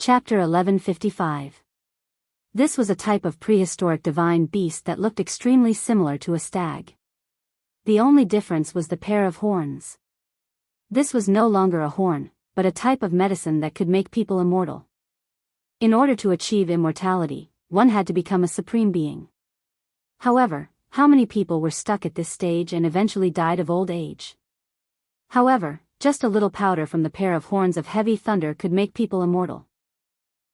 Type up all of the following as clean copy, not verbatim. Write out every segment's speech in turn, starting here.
Chapter 1155. This was a type of prehistoric divine beast that looked extremely similar to a stag. The only difference was the pair of horns. This was no longer a horn, but a type of medicine that could make people immortal. In order to achieve immortality, one had to become a supreme being. However, how many people were stuck at this stage and eventually died of old age? However, just a little powder from the pair of horns of heavy thunder could make people immortal.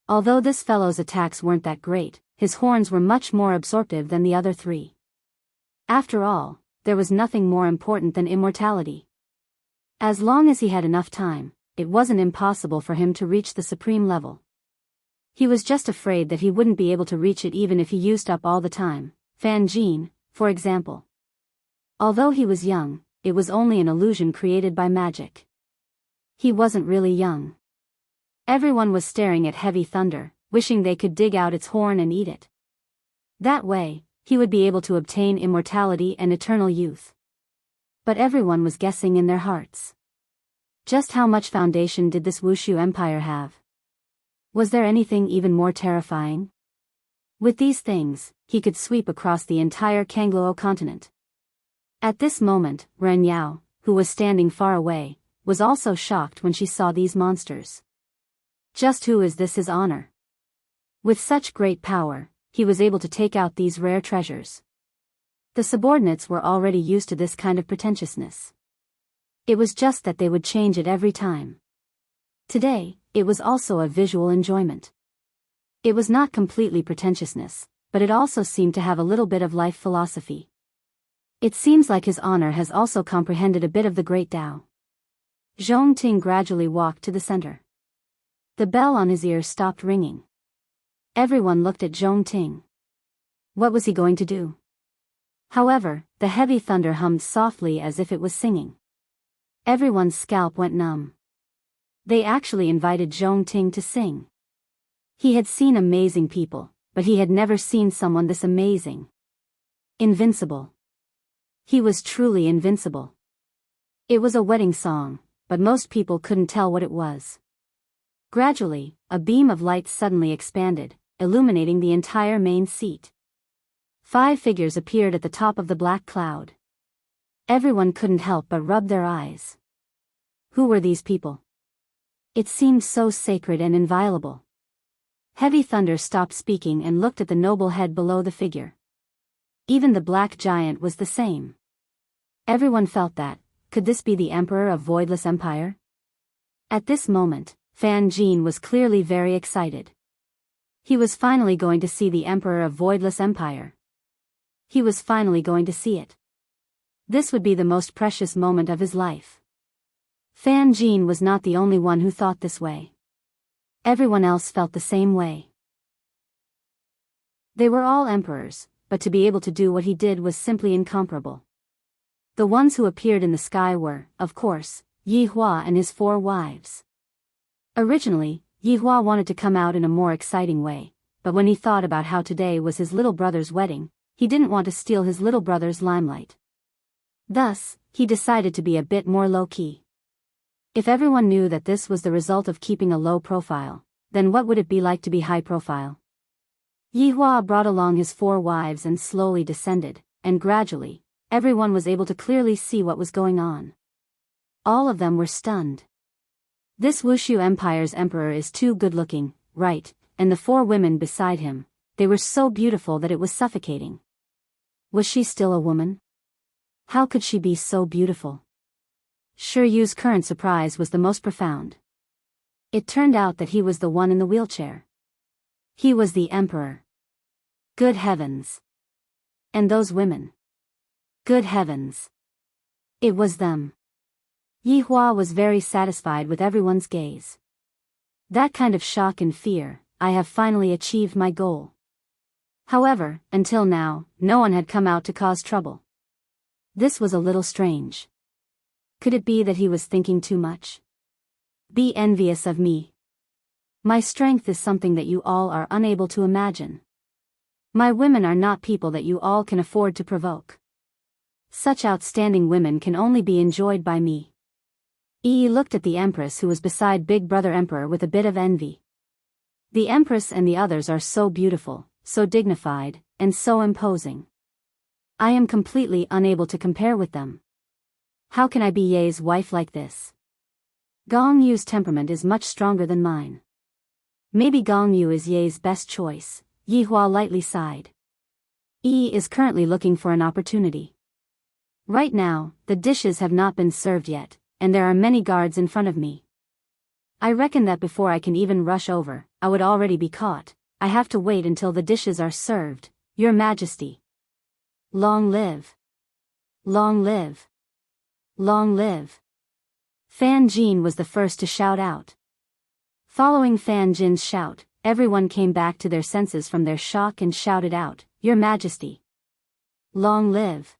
Although this fellow's attacks weren't that great, his horns were much more absorptive than the other three. After all, there was nothing more important than immortality. As long as he had enough time, it wasn't impossible for him to reach the supreme level. He was just afraid that he wouldn't be able to reach it even if he used up all the time. Fan Jin, for example. Although he was young, it was only an illusion created by magic. He wasn't really young. Everyone was staring at heavy thunder, wishing they could dig out its horn and eat it. That way, he would be able to obtain immortality and eternal youth. But everyone was guessing in their hearts. Just how much foundation did this Wushu Empire have? Was there anything even more terrifying? With these things, he could sweep across the entire Kangluo continent. At this moment, Ren Yao, who was standing far away, was also shocked when she saw these monsters. Just who is this His Honor? With such great power, he was able to take out these rare treasures. The subordinates were already used to this kind of pretentiousness. It was just that they would change it every time. Today, it was also a visual enjoyment. It was not completely pretentiousness, but it also seemed to have a little bit of life philosophy. It seems like His Honor has also comprehended a bit of the great Tao. Zhong Ting gradually walked to the center. The bell on his ear stopped ringing. Everyone looked at Zhong Ting. What was he going to do? However, the heavy thunder hummed softly as if it was singing. Everyone's scalp went numb. They actually invited Zhong Ting to sing. He had seen amazing people, but he had never seen someone this amazing. Invincible. He was truly invincible. It was a wedding song, but most people couldn't tell what it was. Gradually, a beam of light suddenly expanded, illuminating the entire main seat. 5 figures appeared at the top of the black cloud. Everyone couldn't help but rub their eyes. Who were these people? It seemed so sacred and inviolable. Heavy Thunder stopped speaking and looked at the noble head below the figure. Even the black giant was the same. Everyone felt that, could this be the Emperor of Voidless Empire? At this moment, Fan Jin was clearly very excited. He was finally going to see the Emperor of Voidless Empire. He was finally going to see it. This would be the most precious moment of his life. Fan Jin was not the only one who thought this way. Everyone else felt the same way. They were all emperors, but to be able to do what he did was simply incomparable. The ones who appeared in the sky were, of course, Yi Hua and his 4 wives. Originally, Yi Hua wanted to come out in a more exciting way, but when he thought about how today was his little brother's wedding, he didn't want to steal his little brother's limelight. Thus, he decided to be a bit more low-key. If everyone knew that this was the result of keeping a low profile, then what would it be like to be high profile? Yi Hua brought along his 4 wives and slowly descended, and gradually, everyone was able to clearly see what was going on. All of them were stunned. This Wushu Empire's emperor is too good-looking, right? And the 4 women beside him, they were so beautiful that it was suffocating. Was she still a woman? How could she be so beautiful? Shi Yu's current surprise was the most profound. It turned out that he was the one in the wheelchair. He was the emperor. Good heavens! And those women. Good heavens! It was them. Yi Hua was very satisfied with everyone's gaze. That kind of shock and fear, I have finally achieved my goal. However, until now, no one had come out to cause trouble. This was a little strange. Could it be that he was thinking too much? Be envious of me. My strength is something that you all are unable to imagine. My women are not people that you all can afford to provoke. Such outstanding women can only be enjoyed by me. Yi looked at the Empress who was beside Big Brother Emperor with a bit of envy. The Empress and the others are so beautiful, so dignified, and so imposing. I am completely unable to compare with them. How can I be Ye's wife like this? Gong Yu's temperament is much stronger than mine. Maybe Gong Yu is Ye's best choice, Yi Hua lightly sighed. Yi is currently looking for an opportunity. Right now, the dishes have not been served yet, and there are many guards in front of me. I reckon that before I can even rush over, I would already be caught. I have to wait until the dishes are served, Your Majesty. Long live. Long live. Long live. Fan Jin was the first to shout out. Following Fan Jin's shout, everyone came back to their senses from their shock and shouted out, Your Majesty. Long live.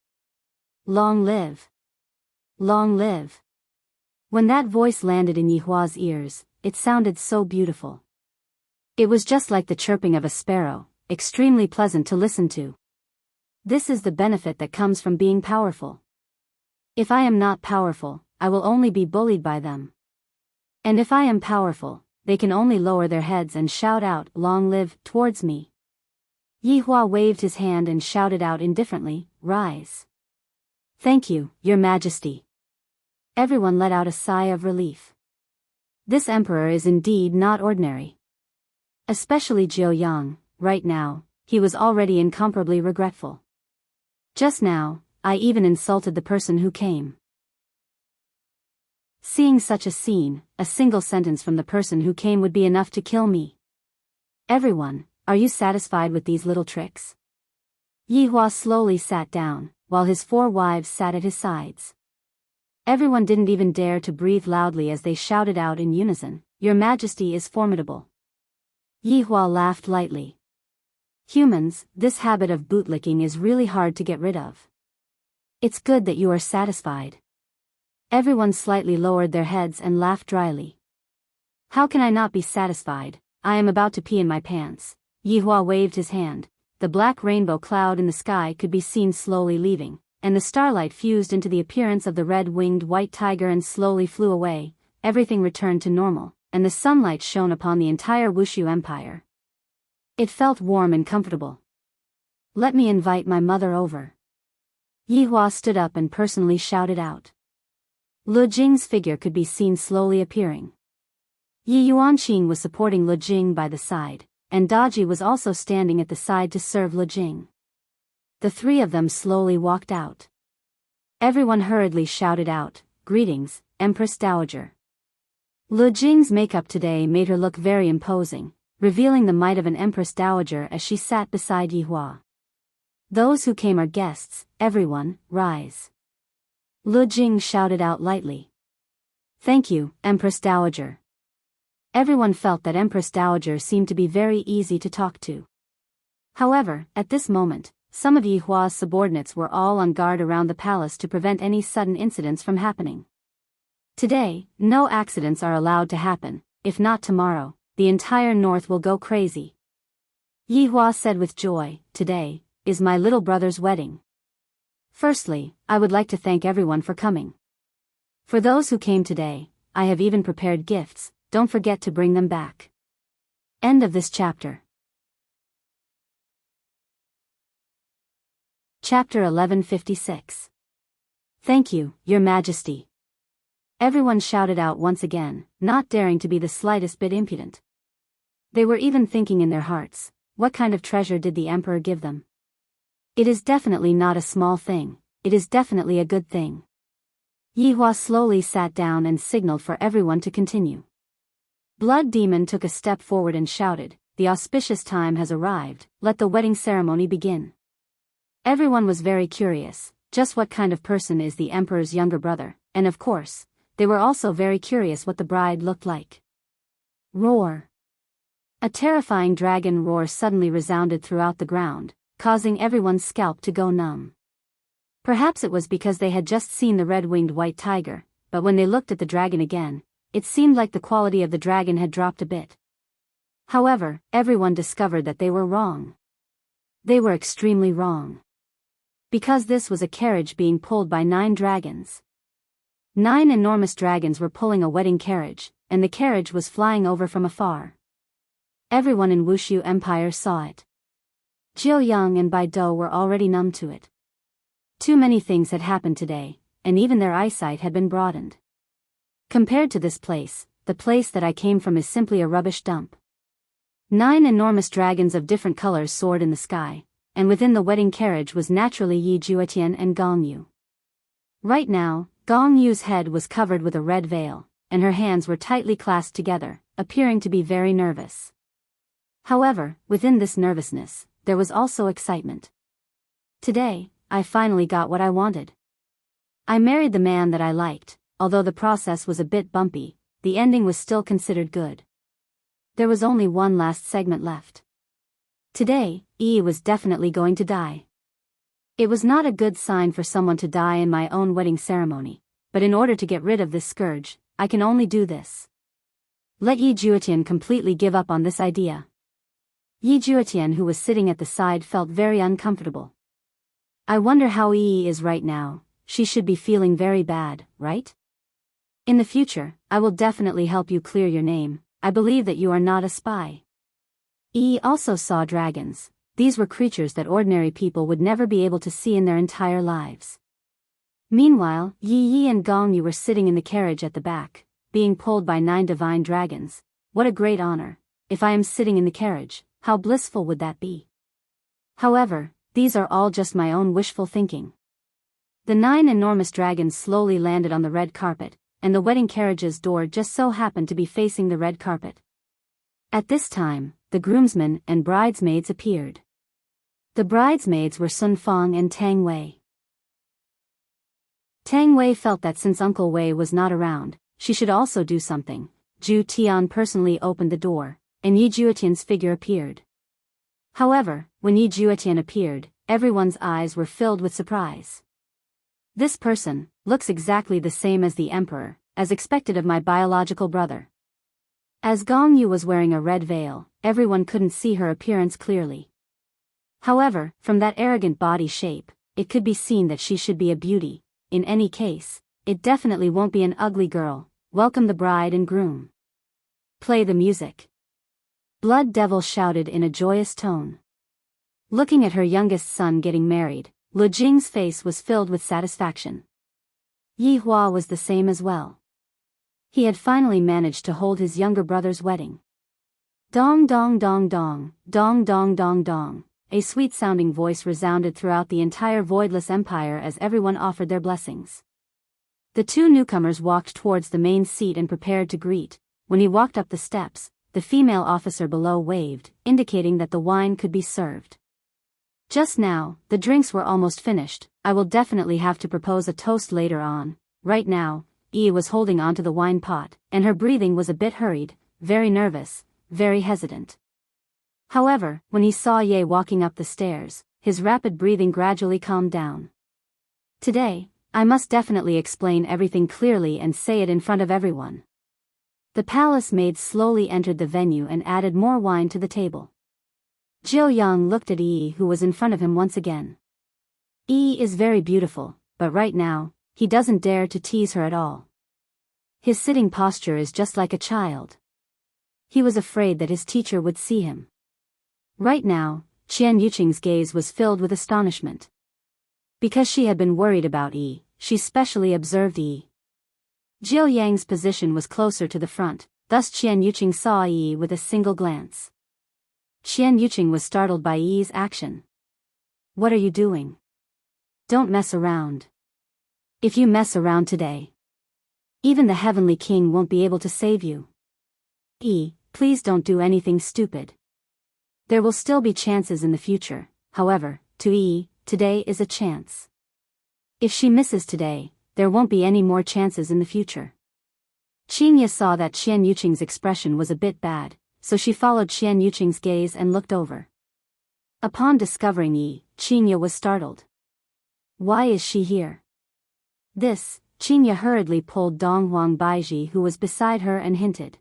Long live. Long live. When that voice landed in Yi Hua's ears, it sounded so beautiful. It was just like the chirping of a sparrow, extremely pleasant to listen to. This is the benefit that comes from being powerful. If I am not powerful, I will only be bullied by them. And if I am powerful, they can only lower their heads and shout out, Long live, towards me. Yi Hua waved his hand and shouted out indifferently, Rise. Thank you, Your Majesty. Everyone let out a sigh of relief. This emperor is indeed not ordinary. Especially Jiu Yang, right now, he was already incomparably regretful. Just now, I even insulted the person who came. Seeing such a scene, a single sentence from the person who came would be enough to kill me. Everyone, are you satisfied with these little tricks? Yi Hua slowly sat down, while his 4 wives sat at his sides. Everyone didn't even dare to breathe loudly as they shouted out in unison, Your Majesty is formidable. Yi Hua laughed lightly. Humans, this habit of bootlicking is really hard to get rid of. It's good that you are satisfied. Everyone slightly lowered their heads and laughed dryly. How can I not be satisfied? I am about to pee in my pants. Yi Hua waved his hand. The black rainbow cloud in the sky could be seen slowly leaving, and the starlight fused into the appearance of the red-winged white tiger and slowly flew away. Everything returned to normal, and the sunlight shone upon the entire Wushu Empire. It felt warm and comfortable. Let me invite my mother over. Yi Hua stood up and personally shouted out. Lu Jing's figure could be seen slowly appearing. Yi Yuanqing was supporting Lu Jing by the side, and Daji was also standing at the side to serve Lu Jing. The 3 of them slowly walked out. Everyone hurriedly shouted out, Greetings, Empress Dowager. Lu Jing's makeup today made her look very imposing, revealing the might of an Empress Dowager as she sat beside Yi Hua. Those who came are guests, everyone, rise. Lu Jing shouted out lightly. Thank you, Empress Dowager. Everyone felt that Empress Dowager seemed to be very easy to talk to. However, at this moment, some of Yi Hua's subordinates were all on guard around the palace to prevent any sudden incidents from happening. Today, no accidents are allowed to happen. If not tomorrow, the entire north will go crazy. Yi Hua said with joy, Today is my little brother's wedding. Firstly, I would like to thank everyone for coming. For those who came today, I have even prepared gifts, don't forget to bring them back. End of this chapter. Chapter 1156. Thank you, Your Majesty. Everyone shouted out once again, not daring to be the slightest bit impudent. They were even thinking in their hearts, what kind of treasure did the emperor give them? It is definitely not a small thing, it is definitely a good thing. Yi Hua slowly sat down and signaled for everyone to continue. Blood Demon took a step forward and shouted, The auspicious time has arrived, let the wedding ceremony begin. Everyone was very curious, just what kind of person is the emperor's younger brother, and of course, they were also very curious what the bride looked like. Roar! A terrifying dragon roar suddenly resounded throughout the ground, causing everyone's scalp to go numb. Perhaps it was because they had just seen the red-winged white tiger, but when they looked at the dragon again, it seemed like the quality of the dragon had dropped a bit. However, everyone discovered that they were wrong. They were extremely wrong. Because this was a carriage being pulled by 9 dragons. 9 enormous dragons were pulling a wedding carriage, and the carriage was flying over from afar. Everyone in Wushu Empire saw it. Jiu Yang and Bai Dou were already numb to it. Too many things had happened today, and even their eyesight had been broadened. Compared to this place, the place that I came from is simply a rubbish dump. 9 enormous dragons of different colors soared in the sky, and within the wedding carriage was naturally Yi Juetian and Gong Yu. Right now, Gong Yu's head was covered with a red veil, and her hands were tightly clasped together, appearing to be very nervous. However, within this nervousness, there was also excitement. Today, I finally got what I wanted. I married the man that I liked. Although the process was a bit bumpy, the ending was still considered good. There was only one last segment left. Today, Yi was definitely going to die. It was not a good sign for someone to die in my own wedding ceremony, but in order to get rid of this scourge, I can only do this. Let Yi Juetian completely give up on this idea. Yi Juetian, who was sitting at the side, felt very uncomfortable. I wonder how Yi is right now. She should be feeling very bad, right? In the future, I will definitely help you clear your name. I believe that you are not a spy. Yi also saw dragons. These were creatures that ordinary people would never be able to see in their entire lives. Meanwhile, Yi and Gong Yu were sitting in the carriage at the back, being pulled by 9 divine dragons. What a great honor. If I am sitting in the carriage, how blissful would that be? However, these are all just my own wishful thinking. The 9 enormous dragons slowly landed on the red carpet, and the wedding carriage's door just so happened to be facing the red carpet. At this time, the groomsmen and bridesmaids appeared. The bridesmaids were Sun Fang and Tang Wei. Tang Wei felt that since Uncle Wei was not around, she should also do something. Zhu Tian personally opened the door, and Yi Juetian's figure appeared. However, when Yi Juetian appeared, everyone's eyes were filled with surprise. This person looks exactly the same as the emperor, as expected of my biological brother. As Gong Yu was wearing a red veil, everyone couldn't see her appearance clearly. However, from that arrogant body shape, it could be seen that she should be a beauty. In any case, it definitely won't be an ugly girl. Welcome the bride and groom. Play the music. Blood Devil shouted in a joyous tone. Looking at her youngest son getting married, Lu Jing's face was filled with satisfaction. Yi Hua was the same as well. He had finally managed to hold his younger brother's wedding. Dong dong dong dong, dong dong dong dong. A sweet-sounding voice resounded throughout the entire voidless empire as everyone offered their blessings. The 2 newcomers walked towards the main seat and prepared to greet. When he walked up the steps, the female officer below waved, indicating that the wine could be served. Just now, the drinks were almost finished. I will definitely have to propose a toast later on. Right now, Yi was holding onto the wine pot, and her breathing was a bit hurried, very nervous, very hesitant. However, when he saw Ye walking up the stairs, his rapid breathing gradually calmed down. Today, I must definitely explain everything clearly and say it in front of everyone. The palace maid slowly entered the venue and added more wine to the table. Jiu Yang looked at Yi, who was in front of him once again. Yi is very beautiful, but right now, he doesn't dare to tease her at all. His sitting posture is just like a child. He was afraid that his teacher would see him. Right now, Qian Yuqing's gaze was filled with astonishment. Because she had been worried about Yi, she specially observed Yi. Jiu Yang's position was closer to the front, thus Qian Yuqing saw Yi with a single glance. Qian Yuqing was startled by Yi's action. What are you doing? Don't mess around. If you mess around today, even the Heavenly King won't be able to save you. Yi, please don't do anything stupid. There will still be chances in the future, however, to Yi, today is a chance. If she misses today, there won't be any more chances in the future. Qingya saw that Qian Yuqing's expression was a bit bad, so she followed Qian Yuqing's gaze and looked over. Upon discovering Yi, Qingya was startled. Why is she here? This, Qingya hurriedly pulled Dong Huang Baiji, who was beside her, and hinted.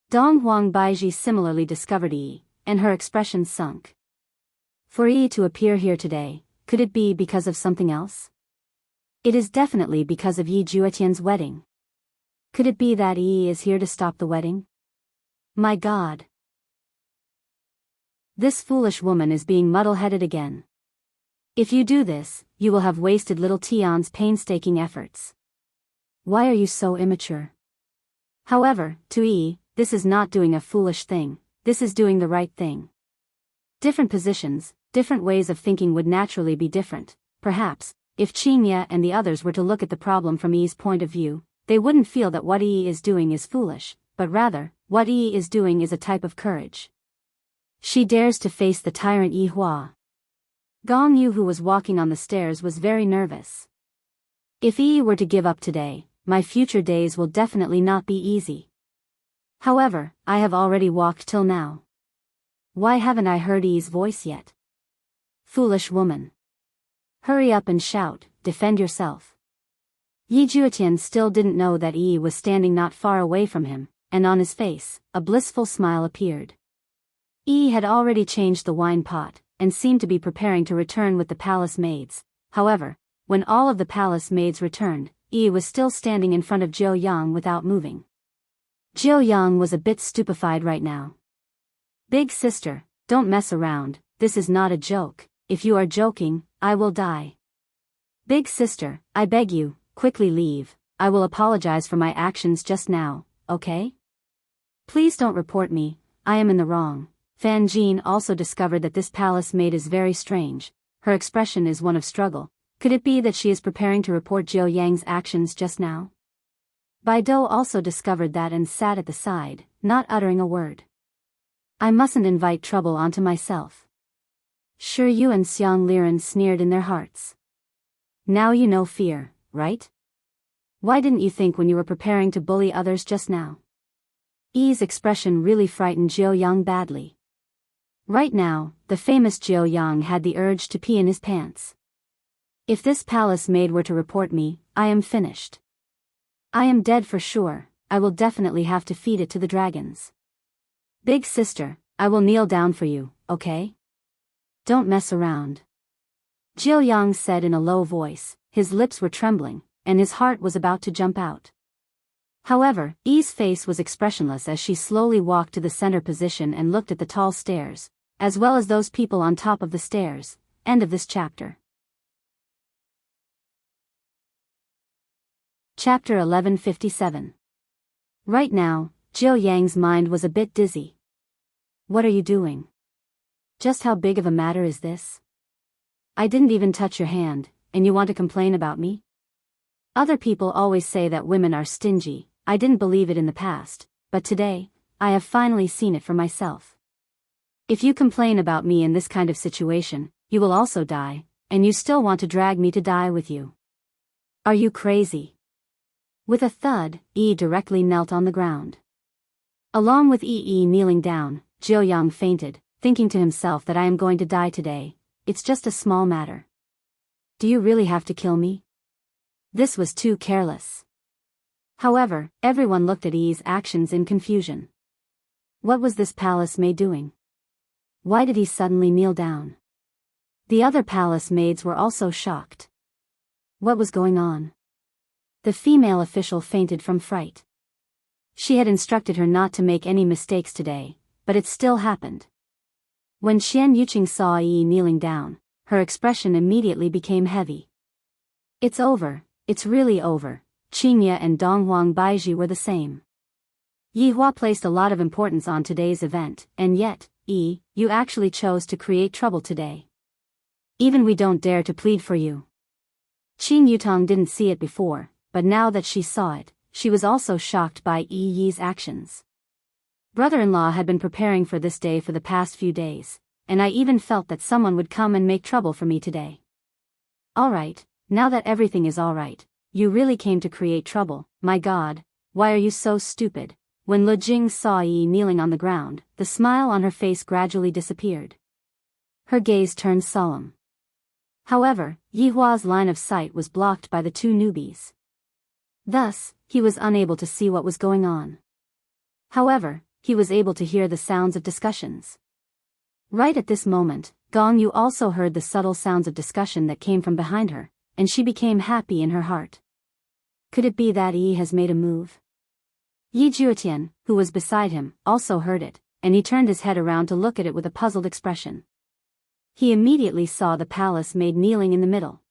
Dong Huang Baiji similarly discovered Yi, and her expression sunk. For Yi to appear here today, could it be because of something else? It is definitely because of Yi Juetian's wedding. Could it be that Yi is here to stop the wedding? My God! This foolish woman is being muddle-headed again. If you do this, you will have wasted little Tion's painstaking efforts. Why are you so immature? However, to E, this is not doing a foolish thing, this is doing the right thing. Different positions, different ways of thinking would naturally be different. Perhaps, if Qingye and the others were to look at the problem from E's point of view, they wouldn't feel that what E is doing is foolish, but rather, what E is doing is a type of courage. She dares to face the tyrant Yi Hua. Gong Yu, who was walking on the stairs, was very nervous. If E were to give up today, my future days will definitely not be easy. However, I have already walked till now. Why haven't I heard E's voice yet? Foolish woman. Hurry up and shout, defend yourself. Yi Juetian still didn't know that E was standing not far away from him, and on his face, a blissful smile appeared. E had already changed the wine pot, and seemed to be preparing to return with the palace maids. However, when all of the palace maids returned, E was still standing in front of Jiu Yang without moving. Jiu Yang was a bit stupefied right now. Big sister, don't mess around, this is not a joke, if you are joking, I will die. Big sister, I beg you, quickly leave, I will apologize for my actions just now, okay? Please don't report me, I am in the wrong. Fan Jin also discovered that this palace maid is very strange, her expression is one of struggle. Could it be that she is preparing to report Jiu Yang's actions just now? Baido also discovered that and sat at the side, not uttering a word. I mustn't invite trouble onto myself. Shi Yu and Xiang Liren sneered in their hearts. Now you know fear, right? Why didn't you think when you were preparing to bully others just now? Yi's expression really frightened Jiu Yang badly. Right now, the famous Jiu Yang had the urge to pee in his pants. If this palace maid were to report me, I am finished. I am dead for sure, I will definitely have to feed it to the dragons. Big sister, I will kneel down for you, okay? Don't mess around. Jiu Yang said in a low voice, his lips were trembling, and his heart was about to jump out. However, Yi's face was expressionless as she slowly walked to the center position and looked at the tall stairs, as well as those people on top of the stairs. End of this chapter. Chapter 1157. Right now, Jiu Yang's mind was a bit dizzy. What are you doing? Just how big of a matter is this? I didn't even touch your hand, and you want to complain about me? Other people always say that women are stingy. I didn't believe it in the past, but today, I have finally seen it for myself. If you complain about me in this kind of situation, you will also die, and you still want to drag me to die with you. Are you crazy? With a thud, Yi directly knelt on the ground. Along with Yi kneeling down, Jiu Yang fainted, thinking to himself that I am going to die today, it's just a small matter. Do you really have to kill me? This was too careless. However, everyone looked at Yi's actions in confusion. What was this palace maid doing? Why did he suddenly kneel down? The other palace maids were also shocked. What was going on? The female official fainted from fright. She had instructed her not to make any mistakes today, but it still happened. When Xian Yuqing saw Yi kneeling down, her expression immediately became heavy. It's over, it's really over. Qingye and Donghuang Baizhi were the same. Yi Hua placed a lot of importance on today's event, and yet, Yi, you actually chose to create trouble today. Even we don't dare to plead for you. Qing Yutong didn't see it before, but now that she saw it, she was also shocked by Yi's actions. Brother-in-law had been preparing for this day for the past few days, and I even felt that someone would come and make trouble for me today. Alright, now that everything is alright, you really came to create trouble, my god, why are you so stupid? When Lu Jing saw Yi kneeling on the ground, the smile on her face gradually disappeared. Her gaze turned solemn. However, Yi Hua's line of sight was blocked by the two newbies. Thus, he was unable to see what was going on. However, he was able to hear the sounds of discussions. Right at this moment, Gong Yu also heard the subtle sounds of discussion that came from behind her, and she became happy in her heart. Could it be that Yi has made a move? Yi Juetian, who was beside him, also heard it, and he turned his head around to look at it with a puzzled expression. He immediately saw the palace maid kneeling in the middle.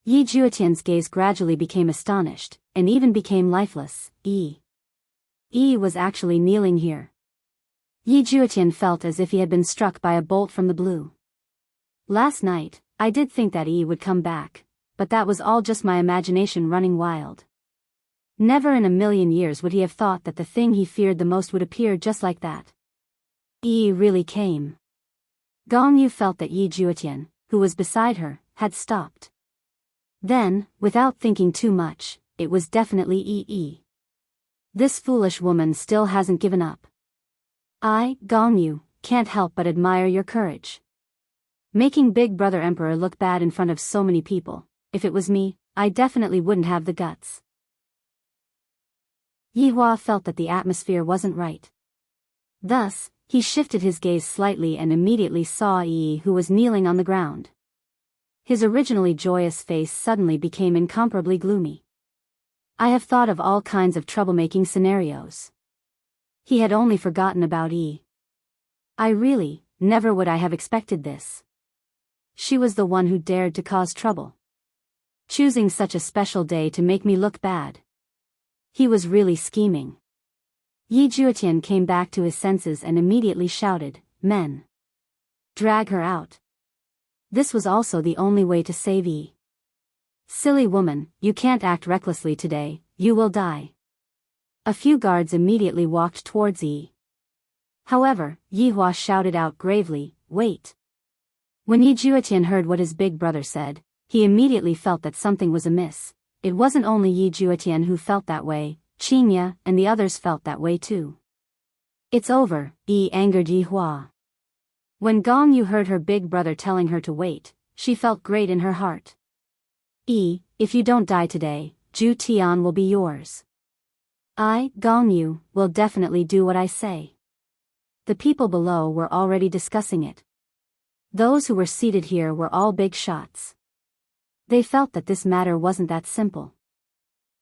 Yi Juetian's gaze gradually became astonished, and even became lifeless. Yi was actually kneeling here. Yi Juetian felt as if he had been struck by a bolt from the blue. Last night, I did think that Yi would come back, but that was all just my imagination running wild. Never in a million years would he have thought that the thing he feared the most would appear just like that. Yi really came. Gong Yu felt that Yi Juetian, who was beside her, had stopped. Then, without thinking too much, it was definitely Yi. This foolish woman still hasn't given up. I, Gong Yu, can't help but admire your courage. Making Big Brother Emperor look bad in front of so many people, if it was me, I definitely wouldn't have the guts. Yi Hua felt that the atmosphere wasn't right. Thus, he shifted his gaze slightly and immediately saw Yi, who was kneeling on the ground. His originally joyous face suddenly became incomparably gloomy. I have thought of all kinds of troublemaking scenarios. He had only forgotten about Yi. Never would I have expected this. She was the one who dared to cause trouble. Choosing such a special day to make me look bad. He was really scheming. Yi Juetian came back to his senses and immediately shouted, "Men! Drag her out." This was also the only way to save Yi. Silly woman, you can't act recklessly today, you will die. A few guards immediately walked towards Yi. However, Yi Hua shouted out gravely, "Wait." When Yi Juetian heard what his big brother said, he immediately felt that something was amiss. It wasn't only Yi Juetian who felt that way, Qingya and the others felt that way too. "It's over," Yi angered Yi Hua. When Gong Yu heard her big brother telling her to wait, she felt great in her heart. "Yi, if you don't die today, Zhu Tian will be yours. I, Gong Yu, will definitely do what I say." The people below were already discussing it. Those who were seated here were all big shots. They felt that this matter wasn't that simple.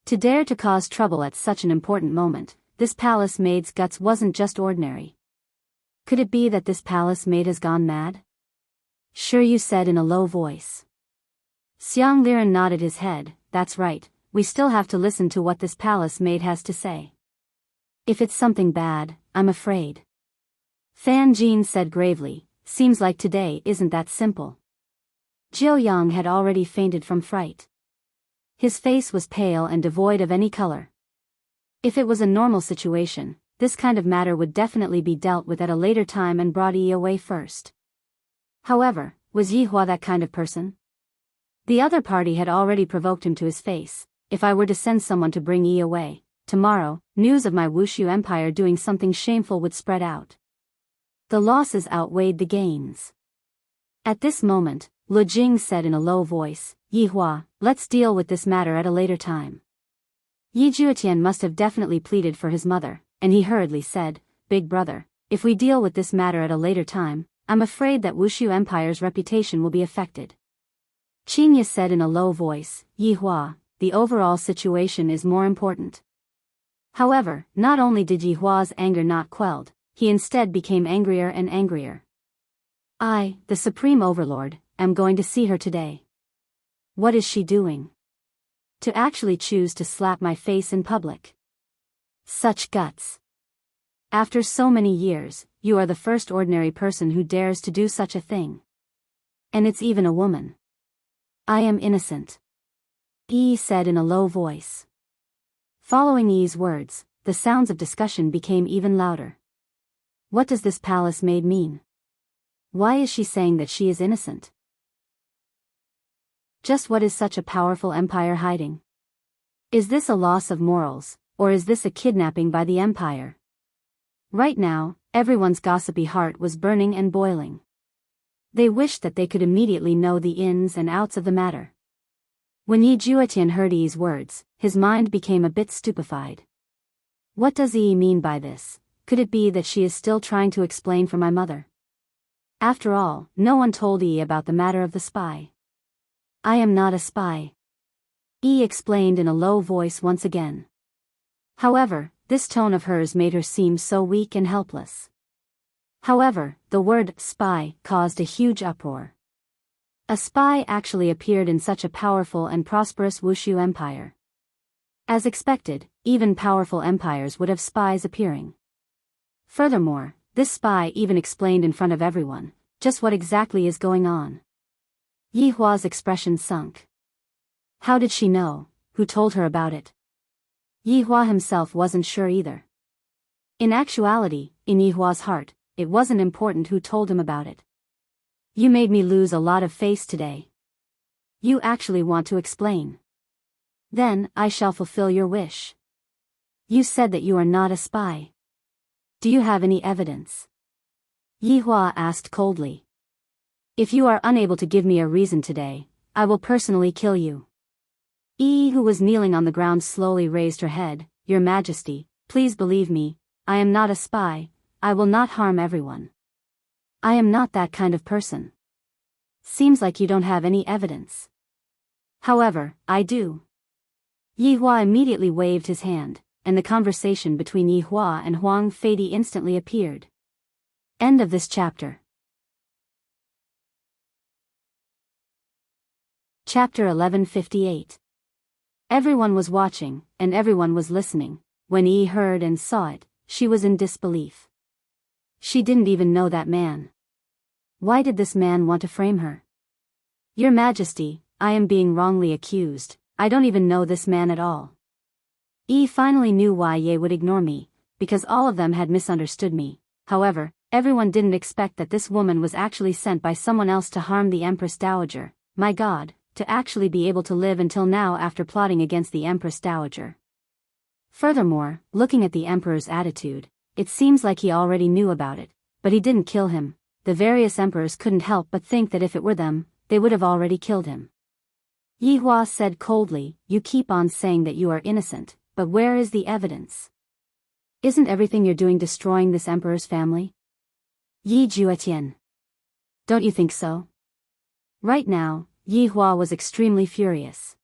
To dare to cause trouble at such an important moment, this palace maid's guts wasn't just ordinary. Could it be that this palace maid has gone mad? "Sure," you said in a low voice. Xiang Liren nodded his head. "That's right, we still have to listen to what this palace maid has to say. If it's something bad, I'm afraid." Fan Jin said gravely, "Seems like today isn't that simple." Jiu Yang had already fainted from fright. His face was pale and devoid of any color. If it was a normal situation, this kind of matter would definitely be dealt with at a later time and brought Yi away first. However, was Yi Hua that kind of person? The other party had already provoked him to his face. If I were to send someone to bring Yi away, tomorrow, news of my Wushu Empire doing something shameful would spread out. The losses outweighed the gains. At this moment, Lu Jing said in a low voice, "Yi Hua, let's deal with this matter at a later time." Yi Juetian must have definitely pleaded for his mother, and he hurriedly said, "Big brother, if we deal with this matter at a later time, I'm afraid that Wushu Empire's reputation will be affected." Qingya said in a low voice, "Yi Hua, the overall situation is more important." However, not only did Yi Hua's anger not quelled, he instead became angrier and angrier. "I, the Supreme Overlord, am going to see her today. What is she doing? To actually choose to slap my face in public. Such guts. After so many years, you are the first ordinary person who dares to do such a thing. And it's even a woman. I am innocent," Yi said in a low voice. Following Yi's words, the sounds of discussion became even louder. What does this palace maid mean? Why is she saying that she is innocent? Just what is such a powerful empire hiding? Is this a loss of morals, or is this a kidnapping by the empire? Right now, everyone's gossipy heart was burning and boiling. They wished that they could immediately know the ins and outs of the matter. When Yi Juetian heard Yi's words, his mind became a bit stupefied. What does Yi mean by this? Could it be that she is still trying to explain for my mother? After all, no one told Yi about the matter of the spy. I am not a spy, Yi explained in a low voice once again. However, this tone of hers made her seem so weak and helpless. However, the word spy caused a huge uproar. A spy actually appeared in such a powerful and prosperous Wushu empire. As expected, even powerful empires would have spies appearing. Furthermore, this spy even explained in front of everyone just what exactly is going on. Yi Hua's expression sunk. How did she know? Who told her about it? Yi Hua himself wasn't sure either. In actuality, in Yi Hua's heart, it wasn't important who told him about it. You made me lose a lot of face today. You actually want to explain. Then, I shall fulfill your wish. You said that you are not a spy. Do you have any evidence? Yi Hua asked coldly. If you are unable to give me a reason today, I will personally kill you. Yi, who was kneeling on the ground, slowly raised her head. Your Majesty, please believe me, I am not a spy, I will not harm everyone. I am not that kind of person. Seems like you don't have any evidence. However, I do. Yi Hua immediately waved his hand, and the conversation between Yi Hua and Huang Feidi instantly appeared. End of this chapter. Chapter 1158. Everyone was watching, and everyone was listening. When Yi heard and saw it, she was in disbelief. She didn't even know that man. Why did this man want to frame her? Your Majesty, I am being wrongly accused. I don't even know this man at all. Yi finally knew why Ye would ignore me, because all of them had misunderstood me. However, everyone didn't expect that this woman was actually sent by someone else to harm the Empress Dowager. My God, to actually be able to live until now after plotting against the Empress Dowager. Furthermore, looking at the Emperor's attitude, it seems like he already knew about it, but he didn't kill him. The various emperors couldn't help but think that if it were them, they would have already killed him. Yi Hua said coldly, you keep on saying that you are innocent, but where is the evidence? Isn't everything you're doing destroying this emperor's family? Yi Juetian. Don't you think so? Right now, Yi Hua was extremely furious.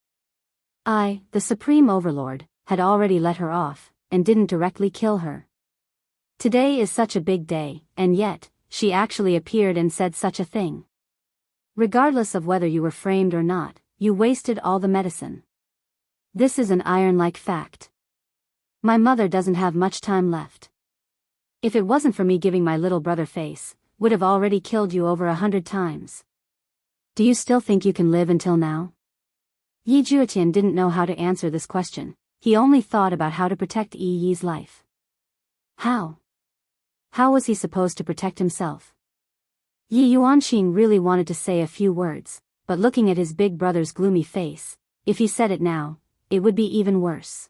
I, the Supreme Overlord, had already let her off, and didn't directly kill her. Today is such a big day, and yet, she actually appeared and said such a thing. Regardless of whether you were framed or not, you wasted all the medicine. This is an iron-like fact. My mother doesn't have much time left. If it wasn't for me giving my little brother face, would have already killed you over 100 times. Do you still think you can live until now? Yi Juetian didn't know how to answer this question. He only thought about how to protect Yi's life. How? How was he supposed to protect himself? Yi Yuanqing really wanted to say a few words, but looking at his big brother's gloomy face, if he said it now, it would be even worse.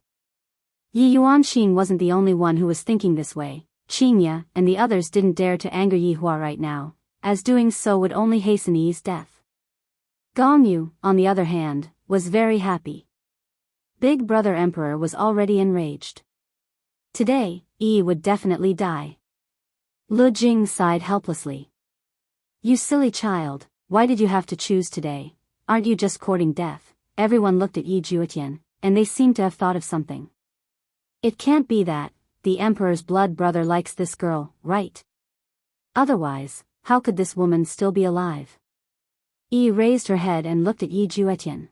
Yi Yuanqing wasn't the only one who was thinking this way. Qingya and the others didn't dare to anger Yi Hua right now, as doing so would only hasten Yi's death. Gongyu, on the other hand, was very happy. Big Brother Emperor was already enraged. Today, Yi would definitely die. Lu Jing sighed helplessly. You silly child, why did you have to choose today? Aren't you just courting death? Everyone looked at Yi Juetian, and they seemed to have thought of something. It can't be that. The Emperor's blood brother likes this girl, right? Otherwise, how could this woman still be alive? Yi raised her head and looked at Yi Juetian.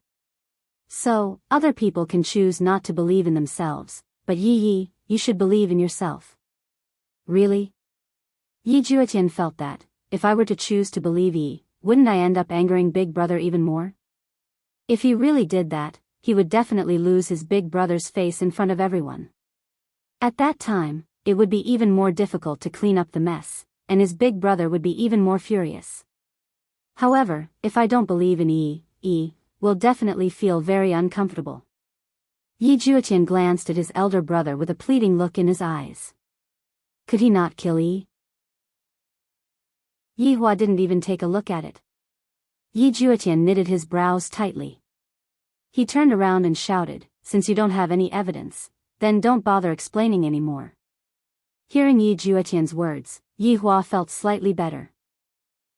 So, other people can choose not to believe in themselves, but Yi, you should believe in yourself. Really? Yi Juetian felt that, if I were to choose to believe Yi, wouldn't I end up angering Big Brother even more? If he really did that, he would definitely lose his big brother's face in front of everyone. At that time, it would be even more difficult to clean up the mess, and his big brother would be even more furious. However, if I don't believe in Yi will definitely feel very uncomfortable. Yi Juetian glanced at his elder brother with a pleading look in his eyes. Could he not kill Yi? Yi Hua didn't even take a look at it. Yi Juetian knitted his brows tightly. He turned around and shouted, since you don't have any evidence, then don't bother explaining anymore. Hearing Yi Juetian's words, Yi Hua felt slightly better.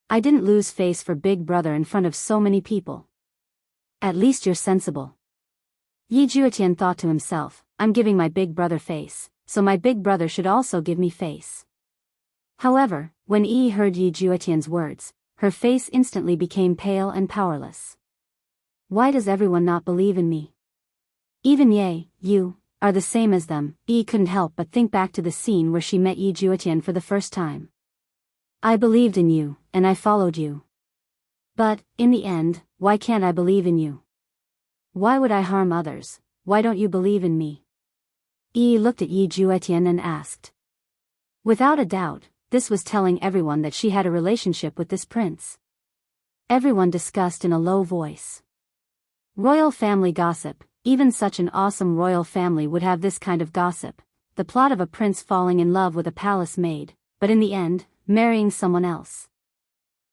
I didn't lose face for Big Brother in front of so many people. At least you're sensible. Yi Juetian thought to himself, I'm giving my big brother face, so my big brother should also give me face. However, when Yi heard Yi Juetian's words, her face instantly became pale and powerless. Why does everyone not believe in me? Even you are the same as them. Yi couldn't help but think back to the scene where she met Yi Juetian for the first time. I believed in you, and I followed you. But, in the end, why can't I believe in you? Why would I harm others? Why don't you believe in me? Yi looked at Yi Juetian and asked. Without a doubt, this was telling everyone that she had a relationship with this prince. Everyone discussed in a low voice. Royal family gossip. Even such an awesome royal family would have this kind of gossip. The plot of a prince falling in love with a palace maid, but in the end, marrying someone else.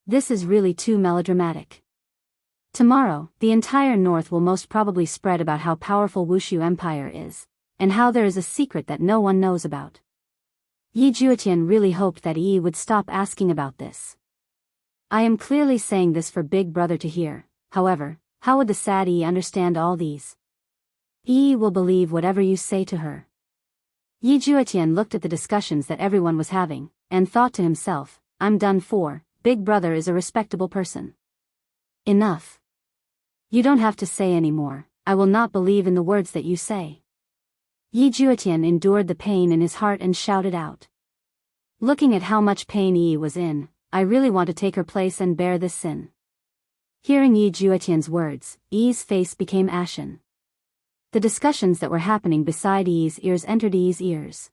This is really too melodramatic. Tomorrow, the entire north will most probably spread about how powerful Wushu Empire is, and how there is a secret that no one knows about. Yi Juetian really hoped that Yi would stop asking about this. I am clearly saying this for Big Brother to hear, however, how would the sad Yi understand all these? Yi will believe whatever you say to her. Yi Juetian looked at the discussions that everyone was having, and thought to himself, I'm done for, Big Brother is a respectable person. Enough. You don't have to say any more. I will not believe in the words that you say. Yi Juetian endured the pain in his heart and shouted out. Looking at how much pain Yi was in, I really want to take her place and bear this sin. Hearing Yi Juetian's words, Yi's face became ashen. The discussions that were happening beside Yi's ears entered Yi's ears.